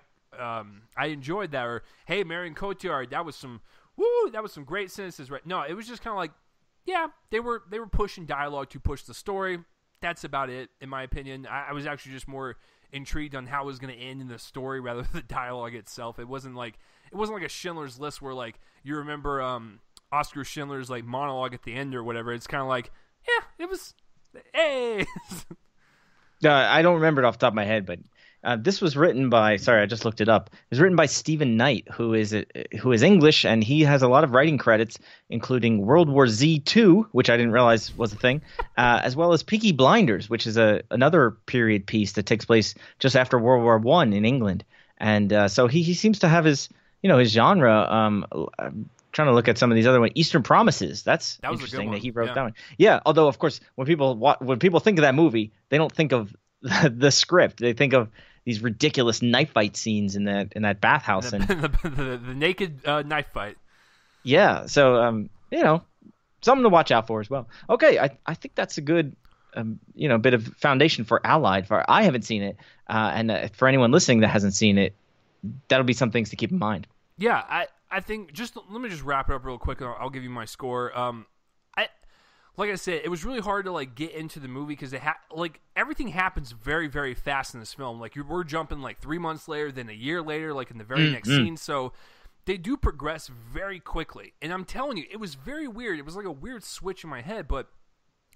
enjoyed that. Or, hey, Marion Cotillard, that was some great sentences, right? No, it was just kind of like, yeah, they were pushing dialogue to push the story. That's about it, in my opinion. I was actually just more intrigued on how it was going to end in the story rather than the dialogue itself. It wasn't like a Schindler's List where like you remember Oscar Schindler's like monologue at the end or whatever. It's kind of like, yeah, it was, hey. I don't remember it off the top of my head, but this was written by, sorry, I just looked it up. It was written by Stephen Knight, who is English, and he has a lot of writing credits, including World War Z 2, which I didn't realize was a thing, as well as Peaky Blinders, which is another period piece that takes place just after World War I in England. And so he seems to have his genre. I'm trying to look at some of these other ones. Eastern Promises. That was interesting that he wrote that one. Yeah, although of course when people think of that movie, they don't think of the script. They think of these ridiculous knife fight scenes in that bathhouse and the naked knife fight. Yeah, so something to watch out for as well. Okay, I think that's a good bit of foundation for Allied. I haven't seen it, and for anyone listening that hasn't seen it, that'll be some things to keep in mind. Yeah, I think let me just wrap it up real quick, and I'll give you my score. Like I said, it was really hard to like get into the movie because everything happens very, very fast in this film. Like we're jumping like 3 months later, then a year later, like in the very next scene. So they do progress very quickly, and I'm telling you, it was very weird. It was like a weird switch in my head, but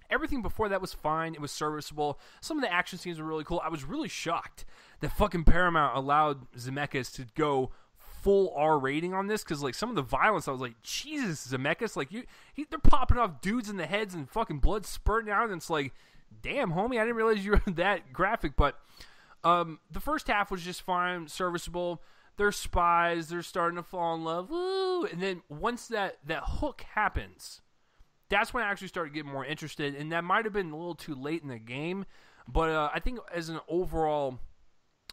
everything before that was fine. It was serviceable. Some of the action scenes were really cool. I was really shocked that fucking Paramount allowed Zemeckis to go full R rating on this, because like some of the violence, I was like, Jesus, Zemeckis, like they're popping off dudes in the heads and fucking blood spurting out, and it's like, damn, homie, I didn't realize you were that graphic. But the first half was just fine, serviceable. They're spies, they're starting to fall in love, woo! And then once that hook happens, that's when I actually started getting more interested, and that might have been a little too late in the game, but I think as an overall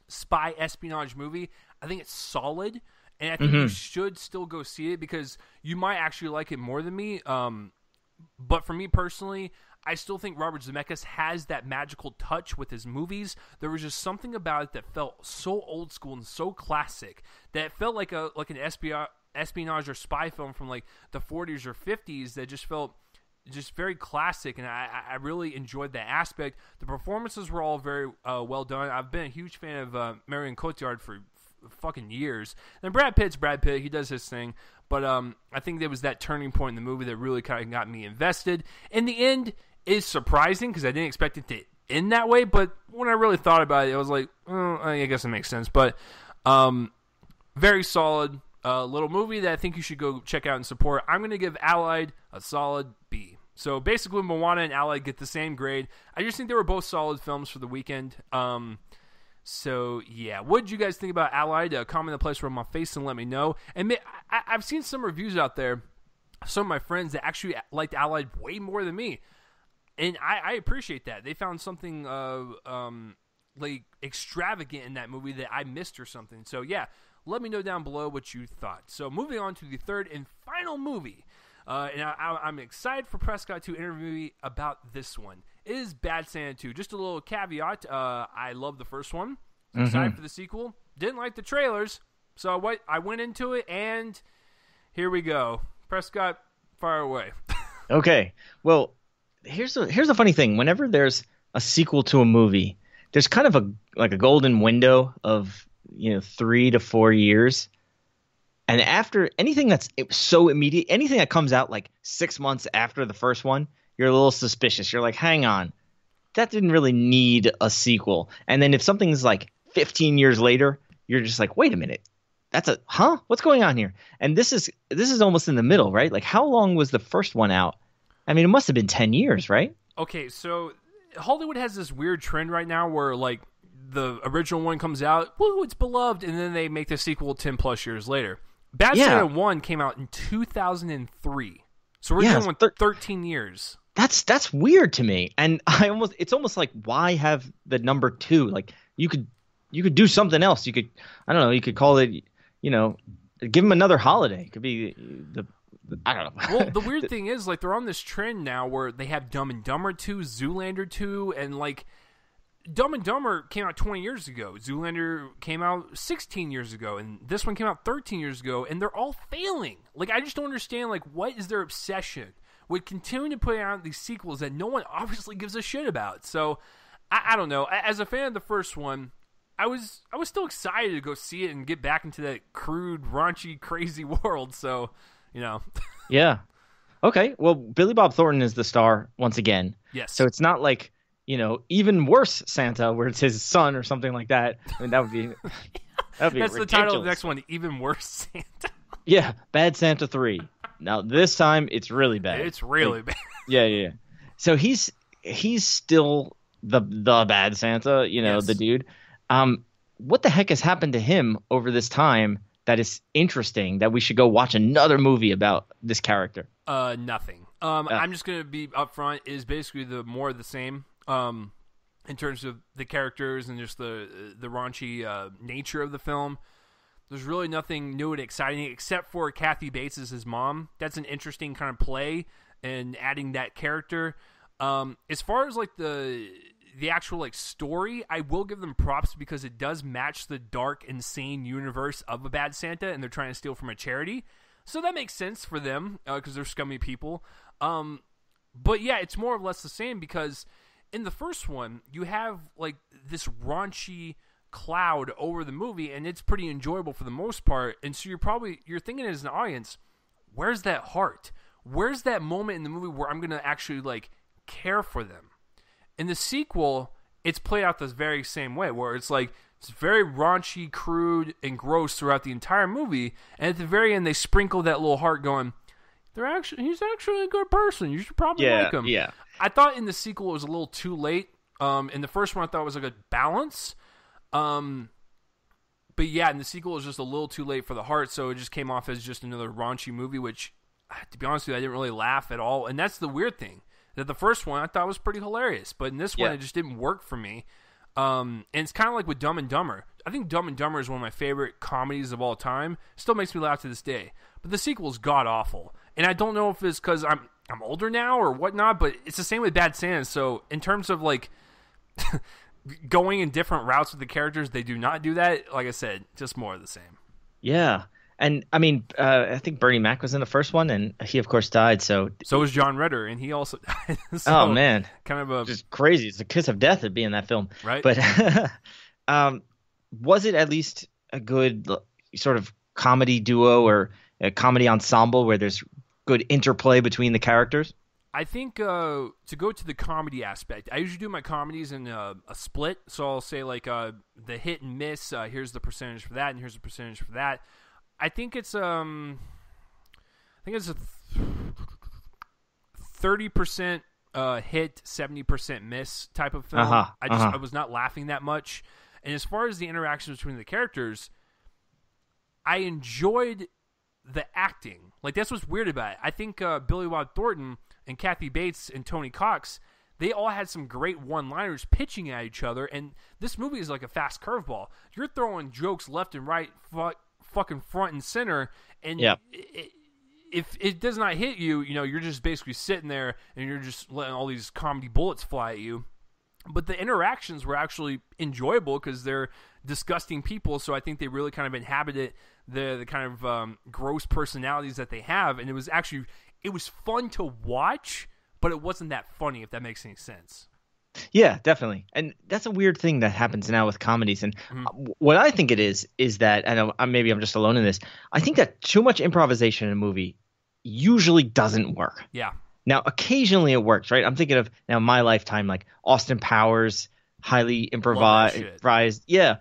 spy espionage movie, I think it's solid. And I think you should still go see it, because you might actually like it more than me. But for me personally, I still think Robert Zemeckis has that magical touch with his movies. There was just something about it that felt so old school and so classic that it felt like an espionage or spy film from like the 40s or 50s that just felt just very classic, and I really enjoyed that aspect. The performances were all very well done. I've been a huge fan of Marion Cotillard for fucking years. And Brad Pitt's Brad Pitt. He does his thing. But I think there was that turning point in the movie that really kind of got me invested. And the end is surprising, because I didn't expect it to end that way. But when I really thought about it, I was like, I guess it makes sense. But very solid little movie that I think you should go check out and support. I'm going to give Allied a solid B. So basically, Moana and Allied get the same grade. I just think they were both solid films for the weekend. So, yeah. What did you guys think about Allied? Comment in the place where I'm on face and let me know. And I've seen some reviews out there, some of my friends that actually liked Allied way more than me. And I appreciate that. They found something like extravagant in that movie that I missed or something. So, yeah. Let me know down below what you thought. So, moving on to the third and final movie. And I'm excited for Prescott to interview me about this one. It is Bad Santa 2. Just a little caveat. I love the first one. Excited for the sequel. Didn't like the trailers, so I went into it, and here we go. Prescott, fire away. Okay. Well, here's a funny thing. Whenever there's a sequel to a movie, there's kind of a golden window of 3 to 4 years. And after anything that's so immediate, anything that comes out like 6 months after the first one, you're a little suspicious. You're like, hang on, that didn't really need a sequel. And then if something's like 15 years later, you're just like, wait a minute, what's going on here? And this is almost in the middle, right? Like, how long was the first one out? I mean, it must have been 10 years, right? Okay, so Hollywood has this weird trend right now where like the original one comes out, woo, it's beloved, and then they make the sequel 10 plus years later. Bad Santa 1 came out in 2003. So we're dealing with 13 years. That's weird to me. And it's almost like, why have the number 2? Like, you could do something else. You could, I don't know, you could call it, give them another holiday. It could be I don't know. Well, the weird thing is, like, they're on this trend now where they have Dumb and Dumber 2, Zoolander 2, and like Dumb and Dumber came out 20 years ago. Zoolander came out 16 years ago, and this one came out 13 years ago, and they're all failing. Like, I just don't understand, like, what is their obsession with continuing to put out these sequels that no one obviously gives a shit about? So, I don't know. As a fan of the first one, I was still excited to go see it and get back into that crude, raunchy, crazy world. So, Yeah. Okay. Well, Billy Bob Thornton is the star once again. Yes. So it's not like, even worse Santa, where it's his son or something like that. I mean, that would be That's ridiculous. the title of the next one, Even Worse Santa. Yeah, Bad Santa 3. Now this time it's really bad. It's really bad. Yeah. So he's still the bad Santa, Yes. the dude. What the heck has happened to him over this time that is interesting that we should go watch another movie about this character? Nothing. I'm just gonna be upfront. Is basically the more of the same. In terms of the characters and just the raunchy nature of the film. There's really nothing new and exciting except for Kathy Bates as his mom. That's an interesting kind of play and adding that character. As far as like the actual like story, I will give them props because it does match the dark, insane universe of a Bad Santa, and they're trying to steal from a charity. So that makes sense for them because they're scummy people. But yeah, it's more or less the same because in the first one, you have like this raunchy cloud over the movie, and it's pretty enjoyable for the most part. And so you're thinking as an audience, where's that heart? Where's that moment in the movie where I'm gonna actually like care for them? In the sequel, it's played out this very same way, where it's like it's very raunchy, crude, and gross throughout the entire movie, and at the very end, they sprinkle that little heart, going, he's actually a good person. You should probably like him. Yeah. I thought in the sequel it was a little too late. In the first one, I thought it was a good balance. But yeah, in the sequel, it was just a little too late for the heart, so it just came off as just another raunchy movie, which, to be honest with you, I didn't really laugh at all. And that's the weird thing. That the first one I thought was pretty hilarious, but in this one, it just didn't work for me. And it's kind of like with Dumb and Dumber. I think Dumb and Dumber is one of my favorite comedies of all time. Still makes me laugh to this day. But the sequel is god-awful. And I don't know if it's because I'm older now or whatnot, but it's the same with Bad Santa. So in terms of like going in different routes with the characters, they do not do that. Like I said, just more of the same. Yeah. And I mean, I think Bernie Mac was in the first one, and he of course died. So was John Ritter, and he also died. So, oh man, kind of just crazy. It's a kiss of death to be in that film, right? But was it at least a good sort of comedy duo or a comedy ensemble where there's good interplay between the characters? I think to go to the comedy aspect, I usually do my comedies in a split. So I'll say like the hit and miss. Here's the percentage for that, and here's the percentage for that. I think it's a 30% hit, 70% miss type of film. I was not laughing that much. And as far as the interactions between the characters, I enjoyed the acting. Like, that's what's weird about it. I think Billy Bob Thornton and Kathy Bates and Tony Cox, they all had some great one-liners pitching at each other. And this movie is like a fast curveball. You're throwing jokes left and right, fucking front and center, and if it does not hit you, you're just basically sitting there and you're just letting all these comedy bullets fly at you. But the interactions were actually enjoyable because they're disgusting people. So I think they really kind of inhabited the kind of gross personalities that they have. And it was fun to watch, but it wasn't that funny, if that makes any sense. Yeah, definitely. And that's a weird thing that happens now with comedies. And what I think it is that, and maybe I'm just alone in this, I think that too much improvisation in a movie usually doesn't work. Yeah. Now, occasionally it works, right? I'm thinking of now my lifetime, like Austin Powers, highly improvised. Yeah.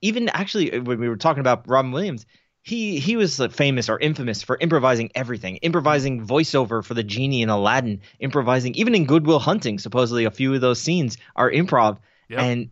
Even actually, when we were talking about Robin Williams, he was famous or infamous for improvising everything, improvising voiceover for the genie in Aladdin, improvising even in Good Will Hunting. Supposedly, a few of those scenes are improv, and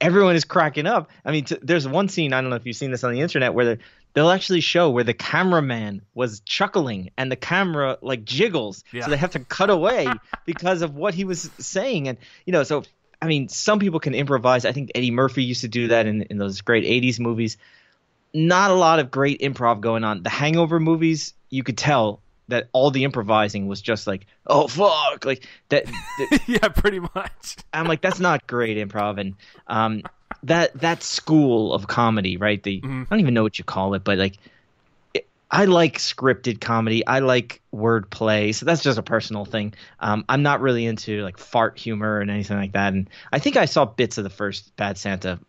everyone is cracking up. I mean, there's one scene, I don't know if you've seen this on the internet, where they'll actually show where the cameraman was chuckling and the camera like jiggles. Yeah. So they have to cut away because of what he was saying. And, so, I mean, some people can improvise. I think Eddie Murphy used to do that in those great 80s movies. Not a lot of great improv going on. The Hangover movies, you could tell that all the improvising was just like, oh, fuck. Like that. Yeah, pretty much. I'm like, that's not great improv. And, that school of comedy, right? I don't even know what you call it, but like, I like scripted comedy. I like wordplay. So that's just a personal thing. I'm not really into like fart humor and anything like that. And I think I saw bits of the first Bad Santa,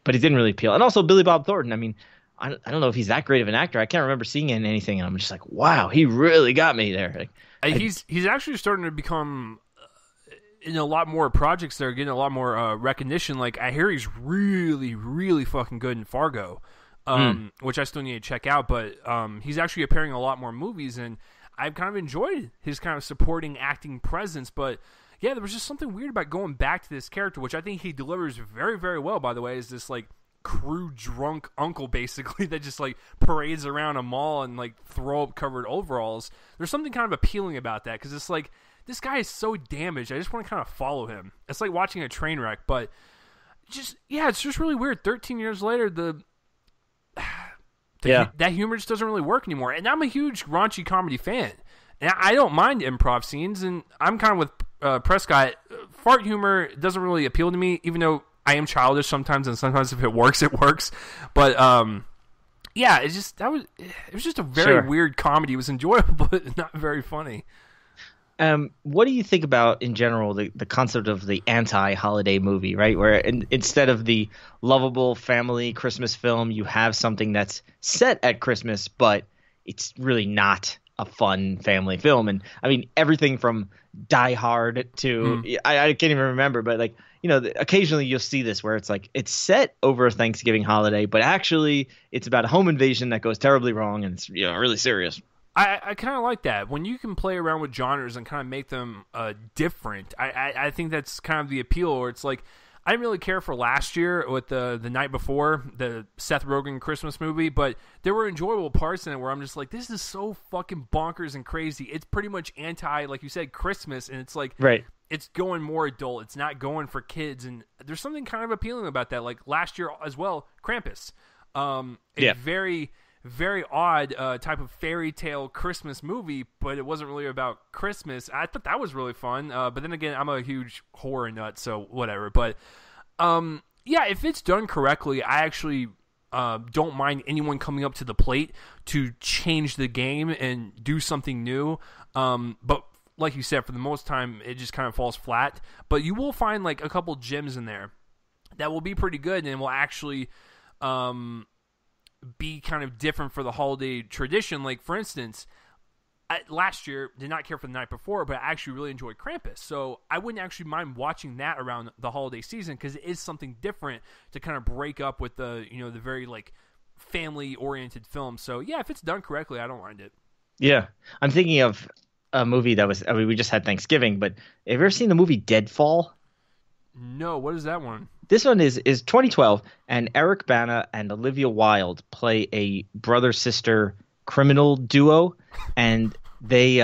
but it didn't really appeal. And also Billy Bob Thornton. I mean, I don't know if he's that great of an actor. I can't remember seeing him in anything. And I'm just like, wow, he really got me there. Like, he's actually starting to become in a lot more projects that are getting a lot more recognition. Like, I hear he's really, really fucking good in Fargo, which I still need to check out. But he's actually appearing in a lot more movies, and I've kind of enjoyed his kind of supporting acting presence. But yeah, there was just something weird about going back to this character, which I think he delivers very, very well, by the way, is this like crude drunk uncle basically that just like parades around a mall and like throw up covered overalls. There's something kind of appealing about that because it's like, this guy is so damaged. I just want to kind of follow him. It's like watching a train wreck, but it's just really weird. 13 years later, that humor just doesn't really work anymore. And I'm a huge raunchy comedy fan, and I don't mind improv scenes. And I'm kind of with Prescott. Fart humor doesn't really appeal to me, even though I am childish sometimes, and sometimes if it works, it works. But it was just a very weird comedy. It was enjoyable, but not very funny. What do you think about, in general, the concept of the anti-holiday movie, right? Where instead of the lovable family Christmas film, you have something that's set at Christmas, but it's really not a fun family film. And I mean, everything from Die Hard to I can't even remember, but like, occasionally you'll see this where it's like it's set over a Thanksgiving holiday, but actually it's about a home invasion that goes terribly wrong, and it's really serious. I kind of like that when you can play around with genres and kind of make them different. I think that's kind of the appeal. Where it's like, I didn't really care for last year with the Night Before, the Seth Rogen Christmas movie, but there were enjoyable parts in it where I'm just like, this is so fucking bonkers and crazy. It's pretty much anti, like you said, Christmas, and it's like, right. It's going more adult. It's not going for kids, and there's something kind of appealing about that. Like last year as well, Krampus, very, very odd type of fairy tale Christmas movie, but it wasn't really about Christmas. I thought that was really fun, but then again, I'm a huge horror nut, so whatever. But if it's done correctly, I actually don't mind anyone coming up to the plate to change the game and do something new. But like you said, for the most time, it just kind of falls flat. But you will find like a couple gems in there that will be pretty good and will actually be kind of different for the holiday tradition. Like, for instance, last year, did not care for The Night Before, but I actually really enjoyed Krampus. So I wouldn't actually mind watching that around the holiday season because it is something different to kind of break up with the very like family-oriented film. So yeah, if it's done correctly, I don't mind it. Yeah. I'm thinking of a movie we just had Thanksgiving, but have you ever seen the movie Deadfall? No, what is that one? This one is 2012, and Eric Bana and Olivia Wilde play a brother-sister criminal duo, and they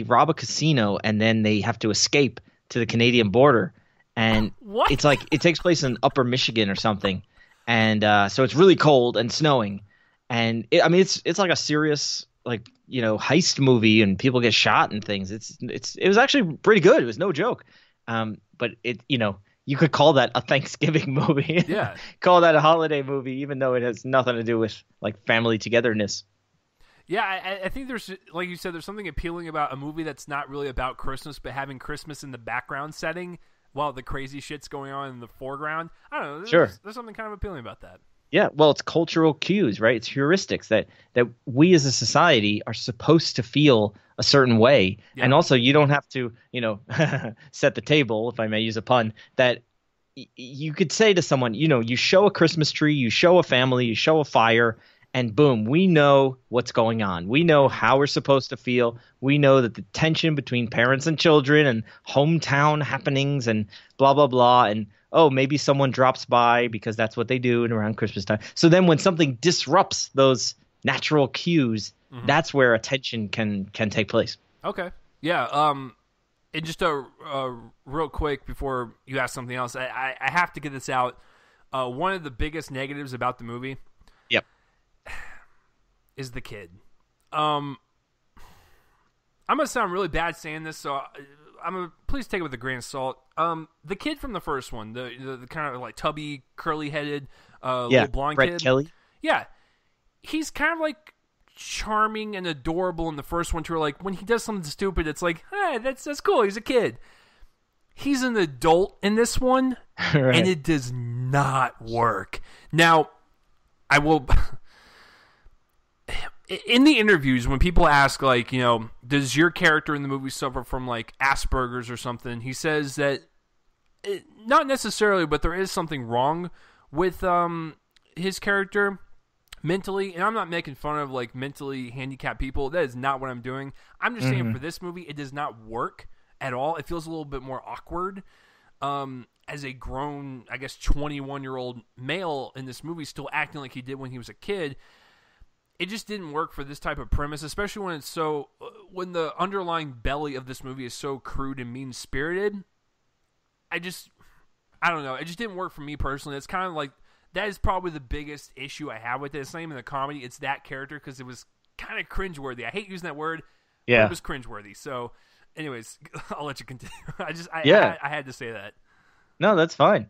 rob a casino, and then they have to escape to the Canadian border. And what? It's like it takes place in Upper Michigan or something, and so it's really cold and snowing, and it's like a serious heist movie, and people get shot and things. It was actually pretty good. It was no joke. But you could call that a Thanksgiving movie. Yeah. Call that a holiday movie, even though it has nothing to do with like family togetherness. Yeah, I think there's, like you said, there's something appealing about a movie that's not really about Christmas, but having Christmas in the background setting while the crazy shit's going on in the foreground. I don't know. There's something kind of appealing about that. Yeah, well, it's cultural cues, right? It's heuristics that we as a society are supposed to feel a certain way. Yeah. And also, you don't have to, set the table, if I may use a pun, that you could say to someone, you show a Christmas tree, you show a family, you show a fire, and boom, we know what's going on. We know how we're supposed to feel. We know that the tension between parents and children and hometown happenings and blah, blah, blah. And, oh, maybe someone drops by because that's what they do around Christmas time. So then when something disrupts those natural cues, that's where a tension can take place. Okay. Yeah. And just real quick before you ask something else, I have to get this out. One of the biggest negatives about the movie is the kid. I'm gonna sound really bad saying this, so please take it with a grain of salt. The kid from the first one, the kind of like tubby, curly headed, little blonde Brett kid. Kelly. Yeah, he's kind of like charming and adorable in the first one. To like when he does something stupid, it's like, hey, that's cool. He's a kid. He's an adult in this one, right. And it does not work. Now, I will. In the interviews, when people ask, like, does your character in the movie suffer from, like, Asperger's or something, he says that, not necessarily, but there is something wrong with his character mentally. And I'm not making fun of, like, mentally handicapped people. That is not what I'm doing. I'm just saying for this movie, it does not work at all. It feels a little bit more awkward. As a grown, I guess, 21-year-old male in this movie, still acting like he did when he was a kid. It just didn't work for this type of premise, especially when the underlying belly of this movie is so crude and mean-spirited. I don't know. It just didn't work for me personally. It's kind of like, that is probably the biggest issue I have with it. It's not even the comedy. It's that character because it was kind of cringeworthy. I hate using that word. Yeah. But it was cringeworthy. So, anyways, I'll let you continue. I had to say that. No, that's fine.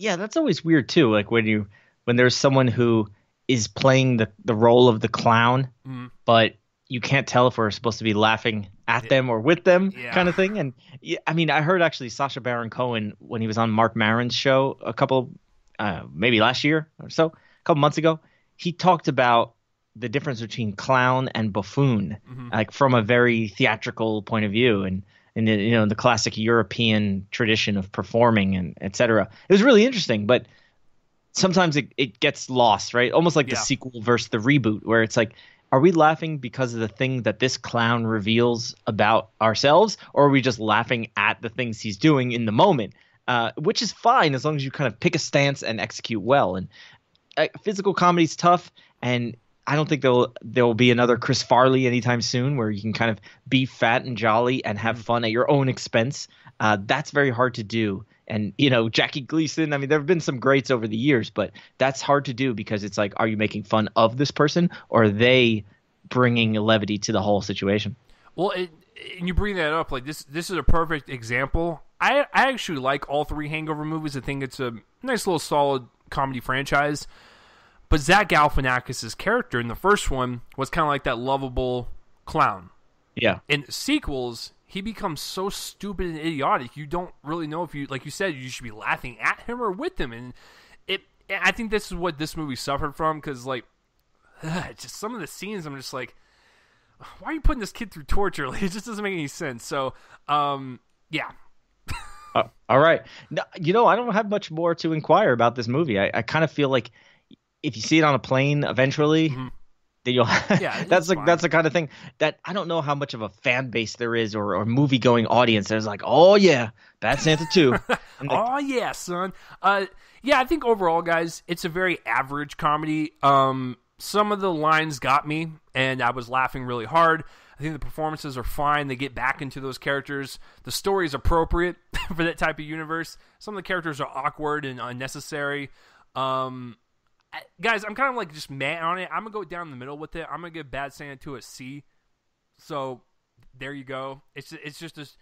That's always weird too. Like when there's someone who is playing the role of the clown, but you can't tell if we're supposed to be laughing at them or with them, kind of thing. And I heard actually Sacha Baron Cohen, when he was on Mark Maron's show maybe last year or so, a couple months ago, he talked about the difference between clown and buffoon, like from a very theatrical point of view, and the classic European tradition of performing and et cetera. It was really interesting, but sometimes it gets lost, right? Almost like the sequel versus the reboot, where it's like, are we laughing because of the thing that this clown reveals about ourselves, or are we just laughing at the things he's doing in the moment? Which is fine as long as you kind of pick a stance and execute well. And physical comedy's tough, and I don't think there'll be another Chris Farley anytime soon where you can kind of be fat and jolly and have fun at your own expense. That's very hard to do. And, Jackie Gleason, there have been some greats over the years, but that's hard to do because it's like, are you making fun of this person, or are they bringing levity to the whole situation? Well, and you bring that up, like this is a perfect example. I actually like all three Hangover movies. I think it's a nice little solid comedy franchise. But Zach Galifianakis' character in the first one was kind of like that lovable clown. Yeah. In sequels, he becomes so stupid and idiotic, you don't really know if you, like you said, you should be laughing at him or with him. And I think this is what this movie suffered from, because just some of the scenes, I'm just like, why are you putting this kid through torture? Like, it just doesn't make any sense. So, yeah. All right. No, I don't have much more to inquire about this movie. I kind of feel like if you see it on a plane eventually, then you'll. That's the kind of thing that I don't know how much of a fan base there is or movie going audience. There's like, oh yeah, Bad Santa 2. Oh yeah, son. Yeah, I think overall, guys, it's a very average comedy. Some of the lines got me, and I was laughing really hard. I think the performances are fine. They get back into those characters. The story is appropriate for that type of universe. Some of the characters are awkward and unnecessary. Guys, I'm kind of like just mad on it. I'm going to go down the middle with it. I'm going to give Bad Santa 2 a C. So there you go. It's just this.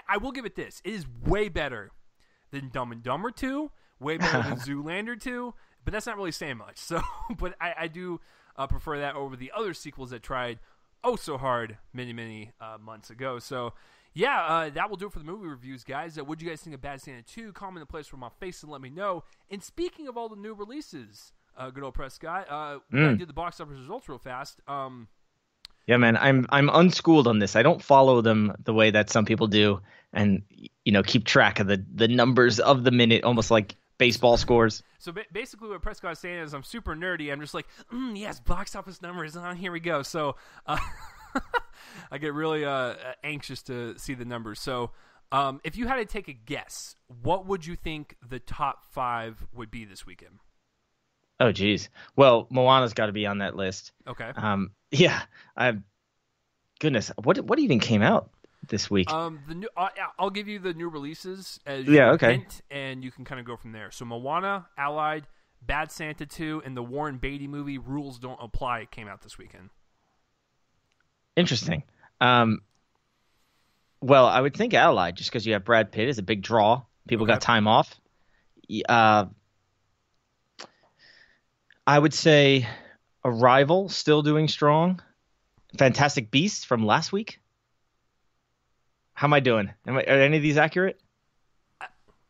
I will give it this. It is way better than Dumb and Dumber 2, way better than Zoolander 2, but that's not really saying much. So, but I do prefer that over the other sequels that tried so hard many months ago. So, yeah, that will do it for the movie reviews, guys. What do you guys think of Bad Santa 2? Comment in the place for my face and let me know. And speaking of all the new releases, good old Prescott, we gotta do the box office results real fast. Yeah, man, I'm unschooled on this. I don't follow them the way that some people do, and keep track of the numbers of the minute, almost like baseball scores. So basically, what Prescott is saying is, I'm super nerdy. I'm just like, yes, box office numbers. Here we go. So I get really anxious to see the numbers. So if you had to take a guess, what would you think the top 5 would be this weekend? Oh, geez. Well, Moana's got to be on that list. Okay. Yeah. Goodness, what even came out this week? The new. I'll give you the new releases as okay. hint, and you can kind of go from there. So Moana, Allied, Bad Santa 2, and the Warren Beatty movie Rules Don't Apply came out this weekend. Interesting. Well, I would think Allied, just because you have Brad Pitt is a big draw. People got time off. I would say Arrival, still doing strong. Fantastic Beasts from last week. How am I doing? Are any of these accurate?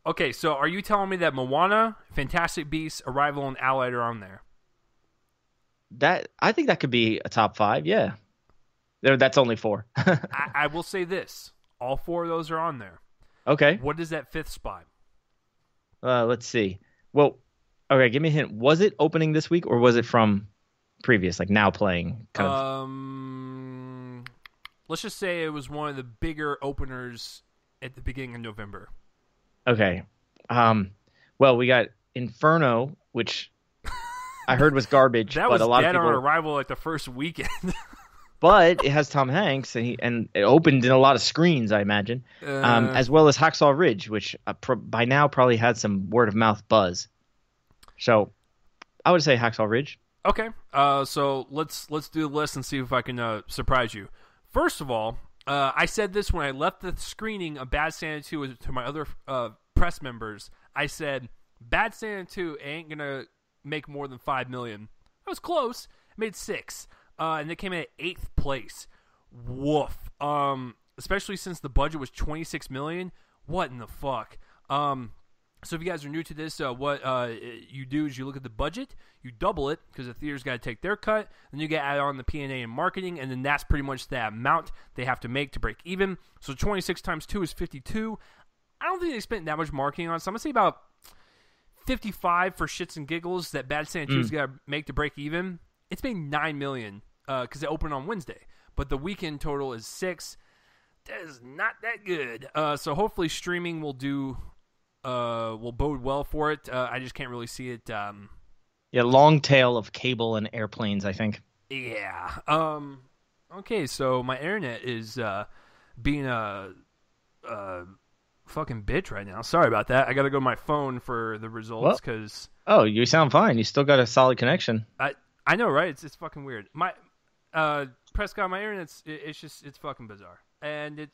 Okay, so are you telling me that Moana, Fantastic Beasts, Arrival, and Allied are on there? I think that could be a top 5, yeah. That's only 4. I will say this. All 4 of those are on there. Okay. What is that 5th spot? Let's see. Well, okay, give me a hint. Was it opening this week, or was it from previous, like now playing? Kind of? Let's just say it was one of the bigger openers at the beginning of November. Okay. Well, we got Inferno, which I heard was garbage. That but was a lot dead of people... on arrival like the first weekend. But it has Tom Hanks, and it opened in a lot of screens, I imagine, as well as Hacksaw Ridge, which by now probably had some word-of-mouth buzz. So I would say Hacksaw Ridge. Okay, so let's do the list and see if I can surprise you. First of all, I said this when I left the screening of Bad Santa 2 to my other press members. I said, Bad Santa 2 ain't going to make more than $5 million. I was close. It made 6. And they came in at 8th place. Woof. Especially since the budget was $26 million. What in the fuck? So if you guys are new to this, what you do is you look at the budget, you double it, because the theater's got to take their cut, then you get add on the P&A and marketing, and then that's pretty much the amount they have to make to break even. So 26 times 2 is 52. I don't think they spent that much marketing on it, so I'm going to say about 55 for shits and giggles that Bad Santa 2's got to make to break even. It's made $9 million because it opened on Wednesday, but the weekend total is 6. That is not that good. So hopefully streaming will bode well for it. I just can't really see it. Yeah, long tail of cable and airplanes, I think. Yeah. Okay, so my internet is being a fucking bitch right now. Sorry about that. I got to go to my phone for the results because. Oh, you sound fine. You still got a solid connection. I know, right? It's fucking weird. My Prescott, my internet's it's fucking bizarre, and it.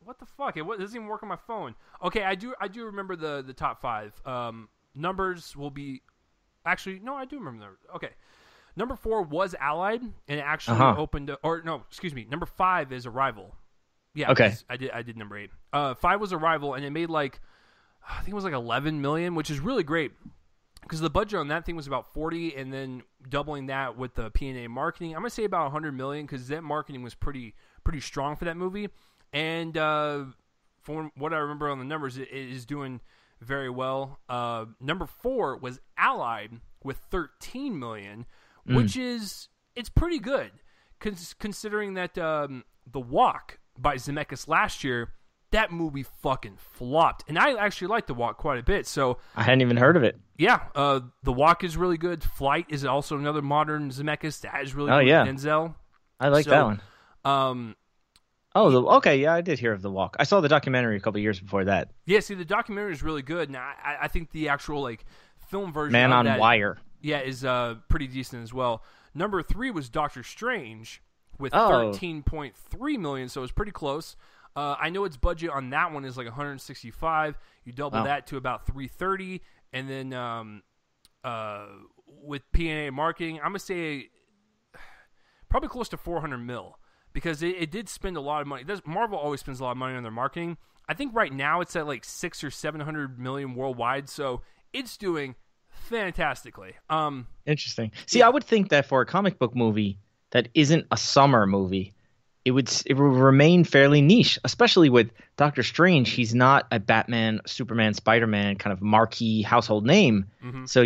What the fuck? It doesn't even work on my phone. Okay, I do remember the top 5. Numbers will be... Actually, no, I do remember them. Okay. Number 4 was Allied, and it actually opened... Or, no, excuse me. Number 5 is Arrival. Yeah, okay. I did number 8. 5 was Arrival, and it made I think it was $11 million, which is really great. Because the budget on that thing was about 40, and then doubling that with the P&A marketing. I'm going to say about $100 million, because that marketing was pretty strong for that movie. And from what I remember on the numbers, it is doing very well. Number 4 was Allied with $13 million, which is it's pretty good considering that The Walk by Zemeckis last year, that movie fucking flopped. And I actually liked The Walk quite a bit. So I hadn't even heard of it. Yeah, The Walk is really good. Flight is also another modern Zemeckis that is really good. Yeah. Denzel. I like that one. Okay, yeah, I did hear of The Walk. I saw the documentary a couple years before that. Yeah, see, the documentary is really good, and I think the actual film version Man of on that, Wire, is pretty decent as well. Number 3 was Doctor Strange with Oh. 13.3 million, so it's pretty close. I know its budget on that one is like 165. You double that to about 330, and then with P&A and marketing, I'm gonna say probably close to 400 mil because it did spend a lot of money. Marvel always spends a lot of money on their marketing. I think right now it's at like 600 or 700 million worldwide, so it's doing fantastically. Interesting. See, I would think that for a comic book movie that isn't a summer movie, it would remain fairly niche, especially with Doctor Strange. He's not a Batman, Superman, Spider-Man kind of marquee household name. Mm-hmm. So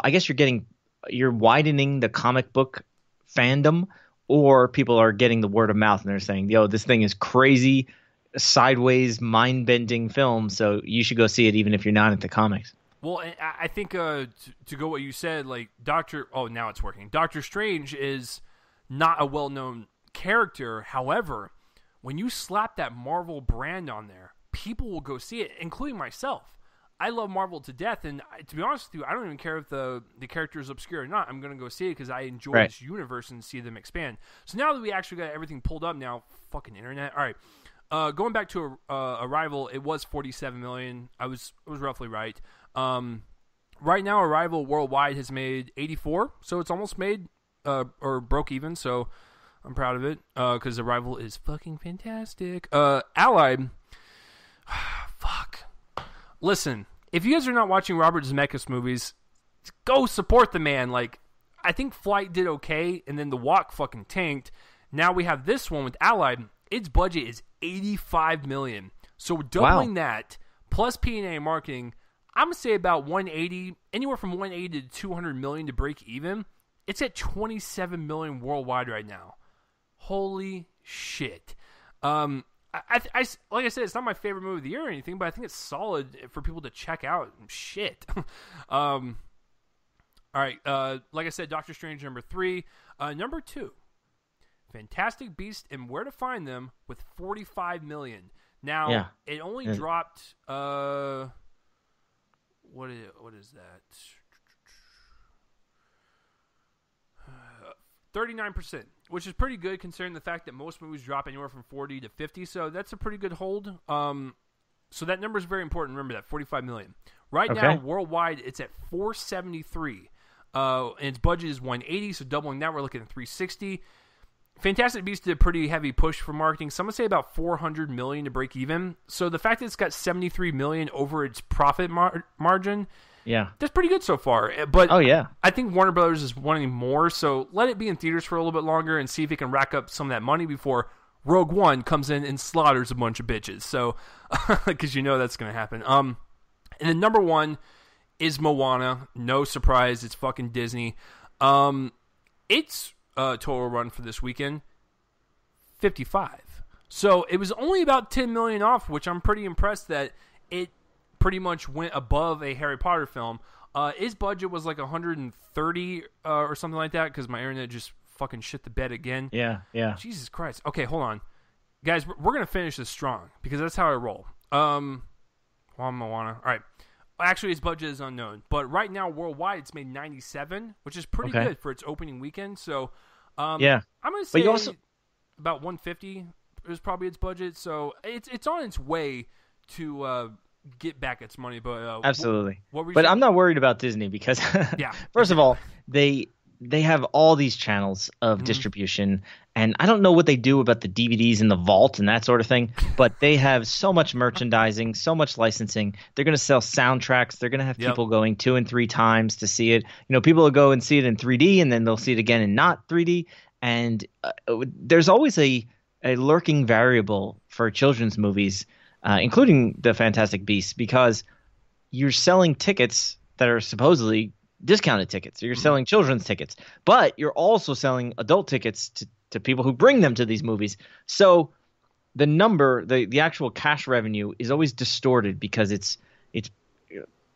I guess you're widening the comic book fandom, or people are getting the word of mouth and they're saying, yo, this thing is crazy, sideways, mind-bending film, so you should go see it even if you're not into comics. Well, I think to go what you said, like now it's working. Doctor Strange is not a well-known character. However, when you slap that Marvel brand on there, people will go see it, including myself. I love Marvel to death, and to be honest with you, I don't even care if the character is obscure or not. I'm going to go see it because I enjoy this universe and see them expand. So now that we actually got everything pulled up now, fucking internet. All right, going back to Arrival, it was 47 million. I was roughly right. Right now, Arrival worldwide has made 84, so it's almost made or broke even. So I'm proud of it because Arrival is fucking fantastic. Allied, fuck. Listen, if you guys are not watching Robert Zemeckis movies, go support the man. Like, I think Flight did okay, and then The Walk fucking tanked. Now we have this one with Allied. Its budget is 85 million. So doubling that plus P&A marketing, I'm gonna say about 180, anywhere from 180 to 200 million to break even. It's at 27 million worldwide right now. Holy shit. I like I said, it's not my favorite movie of the year or anything, but I think it's solid for people to check out. Shit. All right. Like I said, Doctor Strange number 3. Number 2, Fantastic Beasts and Where to Find Them with 45 million. Now it only dropped. What is that? 39%, which is pretty good considering the fact that most movies drop anywhere from 40 to 50. So that's a pretty good hold. So that number is very important. Remember that 45 million. Right now, worldwide, it's at 473. And its budget is 180. So doubling that, we're looking at 360. Fantastic Beasts did a pretty heavy push for marketing. So I'm gonna say about 400 million to break even. So the fact that it's got 73 million over its profit margin. Yeah, that's pretty good so far. But I think Warner Brothers is wanting more, so let it be in theaters for a little bit longer and see if it can rack up some of that money before Rogue One comes in and slaughters a bunch of bitches. So, because that's going to happen. And then number 1 is Moana. No surprise, it's fucking Disney. Its total run for this weekend, 55. So it was only about 10 million off, which I'm pretty impressed that it pretty much went above a Harry Potter film. His budget was like 130 or something like that because my internet just fucking shit the bed again. Yeah. Jesus Christ. Okay, hold on. Guys, we're going to finish this strong because that's how I roll. Moana. All right. Actually, his budget is unknown. But right now, worldwide, it's made 97, which is pretty good for its opening weekend. So, I'm going to say about 150 is probably its budget. So, it's on its way to get back its money, but absolutely. What were you saying? I'm not worried about Disney because first of all, they have all these channels of distribution, and I don't know what they do about the DVDs in the vault and that sort of thing, but they have so much merchandising, so much licensing. They're going to sell soundtracks. They're going to have people going 2 and 3 times to see it. People will go and see it in 3D, and then they'll see it again in not 3D. And there's always a lurking variable for children's movies, including the Fantastic Beasts, because you're selling tickets that are supposedly discounted tickets. You're selling children's tickets, but you're also selling adult tickets to people who bring them to these movies. So the number, the actual cash revenue is always distorted because it's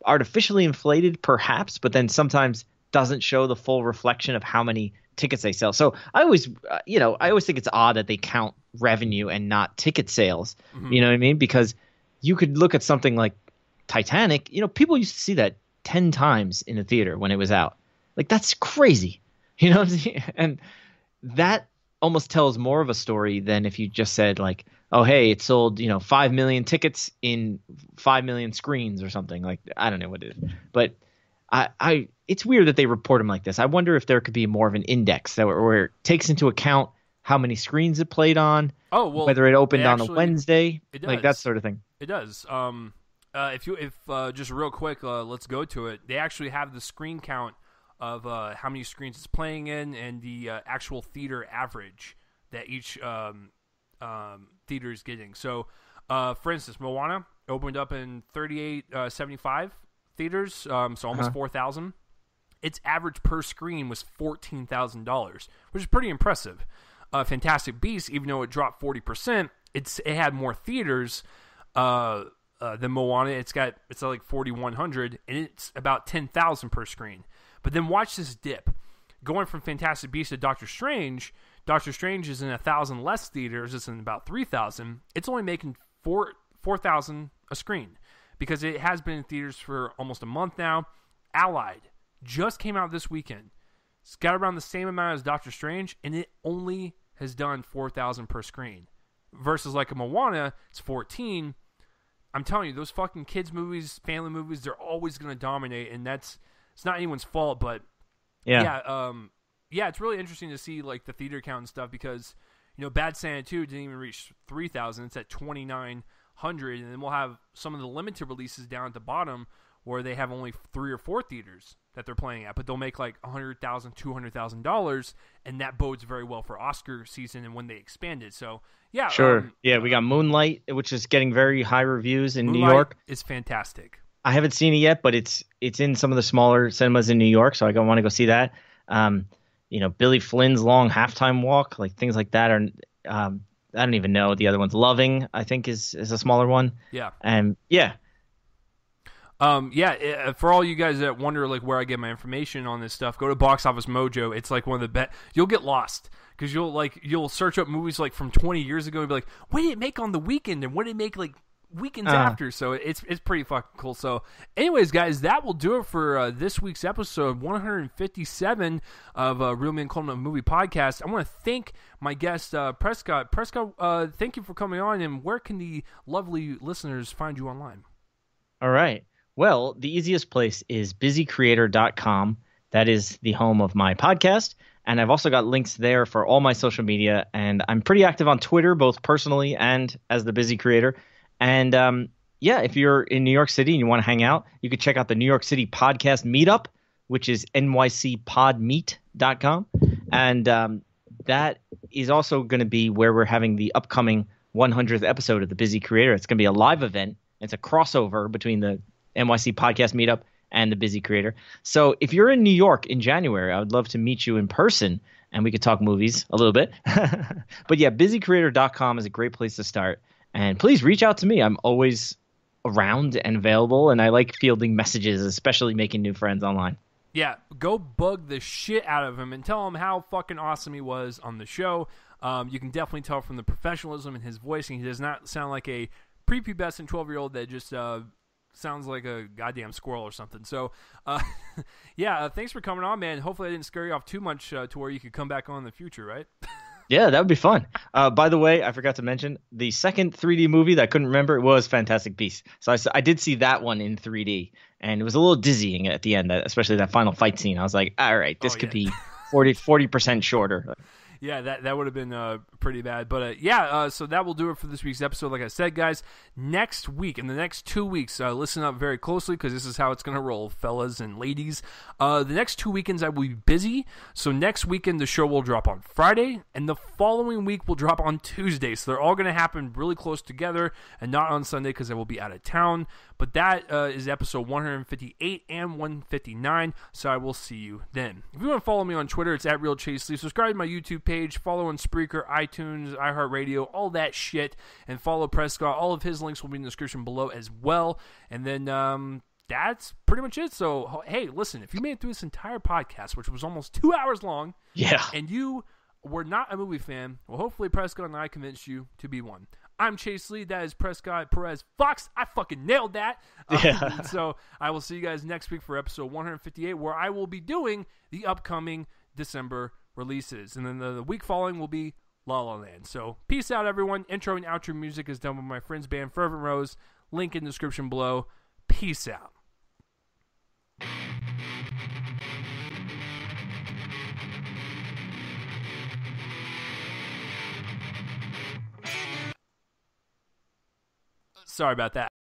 artificially inflated perhaps, but then sometimes doesn't show the full reflection of how many tickets they sell. So I always think it's odd that they count revenue and not ticket sales. You know what I mean? Because you could look at something like Titanic. People used to see that 10 times in the theater when it was out. Like, that's crazy. And that almost tells more of a story than if you just said like, oh, hey, it sold, 5 million tickets in 5 million screens or something. Like, I don't know what it is, but it's weird that they report them like this. I wonder if there could be more of an index where it takes into account how many screens it played on. Oh, well, whether it opened on a Wednesday, it does. Like that sort of thing. It does. If just real quick, let's go to it. They actually have the screen count of how many screens it's playing in and the actual theater average that each theater is getting. So, for instance, Moana opened up in 3875 theaters, so almost 4,000. Its average per screen was $14,000, which is pretty impressive. Fantastic Beasts, even though it dropped 40%, it had more theaters than Moana. It's like 4,100, and it's about 10,000 per screen. But then watch this dip. Going from Fantastic Beasts to Doctor Strange is in 1,000 less theaters. It's in about 3,000. It's only making 4,000 a screen because it has been in theaters for almost a month now. Allied just came out this weekend. It's got around the same amount as Doctor Strange, and it only has done 4,000 per screen. Versus like a Moana, it's 14. I'm telling you, those fucking kids movies, family movies, they're always going to dominate, and it's not anyone's fault, but yeah, it's really interesting to see like the theater count and stuff because Bad Santa 2 didn't even reach 3,000. It's at 2,900, and then we'll have some of the limited releases down at the bottom where they have only 3 or 4 theaters that they're playing at, but they'll make like $100,000, $200,000, and that bodes very well for Oscar season and when they expand it. So yeah, sure. We got Moonlight, which is getting very high reviews in New York. It's fantastic. I haven't seen it yet, but it's in some of the smaller cinemas in New York, so I want to go see that. Billy Flynn's Long Halftime Walk, like things like that are. I don't even know the other ones. Loving, I think, is a smaller one. Yeah. And yeah. For all you guys that wonder like where I get my information on this stuff, go to Box Office Mojo. It's like one of the best. You'll get lost because you'll search up movies like from 20 years ago and be like, what did it make on the weekend and what did it make like weekends after? So it's pretty fucking cool. So anyways, guys, that will do it for this week's episode 157 of Real Men Coleman Movie Podcast. I want to thank my guest Prescott. Thank you for coming on. And where can the lovely listeners find you online? All right. Well, the easiest place is busycreator.com. That is the home of my podcast. And I've also got links there for all my social media. And I'm pretty active on Twitter, both personally and as the Busy Creator. And if you're in New York City and you want to hang out, you can check out the New York City Podcast Meetup, which is nycpodmeet.com. And that is also going to be where we're having the upcoming 100th episode of the Busy Creator. It's going to be a live event. It's a crossover between the NYC Podcast Meetup and the Busy Creator. So if you're in New York in January, I would love to meet you in person and we could talk movies a little bit. But yeah, busycreator.com is a great place to start. And please reach out to me. I'm always around and available, and I like fielding messages, especially making new friends online. Yeah, go bug the shit out of him and tell him how fucking awesome he was on the show. You can definitely tell from the professionalism in his voice, and he does not sound like a prepubescent 12-year-old that just sounds like a goddamn squirrel or something. So, thanks for coming on, man. Hopefully I didn't scare you off too much to where you could come back on in the future, right? Yeah, that would be fun. By the way, I forgot to mention the second 3D movie that I couldn't remember. It was Fantastic Beasts. So I did see that one in 3D, and it was a little dizzying at the end, especially that final fight scene. I was like, all right, this could be 40% shorter. Yeah, that would have been pretty bad. But so that will do it for this week's episode. Like I said, guys, next week, in the next 2 weeks, listen up very closely because this is how it's going to roll, fellas and ladies. The next 2 weekends I will be busy. So next weekend the show will drop on Friday, and the following week will drop on Tuesday. So they're all going to happen really close together and not on Sunday because I will be out of town. But that is episode 158 and 159, so I will see you then. If you want to follow me on Twitter, it's @RealChaseLee. Subscribe to my YouTube page, follow on Spreaker, iTunes, iHeartRadio, all that shit, and follow Prescott. All of his links will be in the description below as well. And then that's pretty much it. So, hey, listen, if you made it through this entire podcast, which was almost 2 hours long, and you were not a movie fan, well, hopefully Prescott and I convinced you to be one. I'm Chase Lee. That is Prescott Perez-Fox. I fucking nailed that. So I will see you guys next week for episode 158, where I will be doing the upcoming December releases. And then the week following will be La La Land. So peace out, everyone. Intro and outro music is done by my friend's band Fervent Roze. Link in the description below. Peace out. Sorry about that.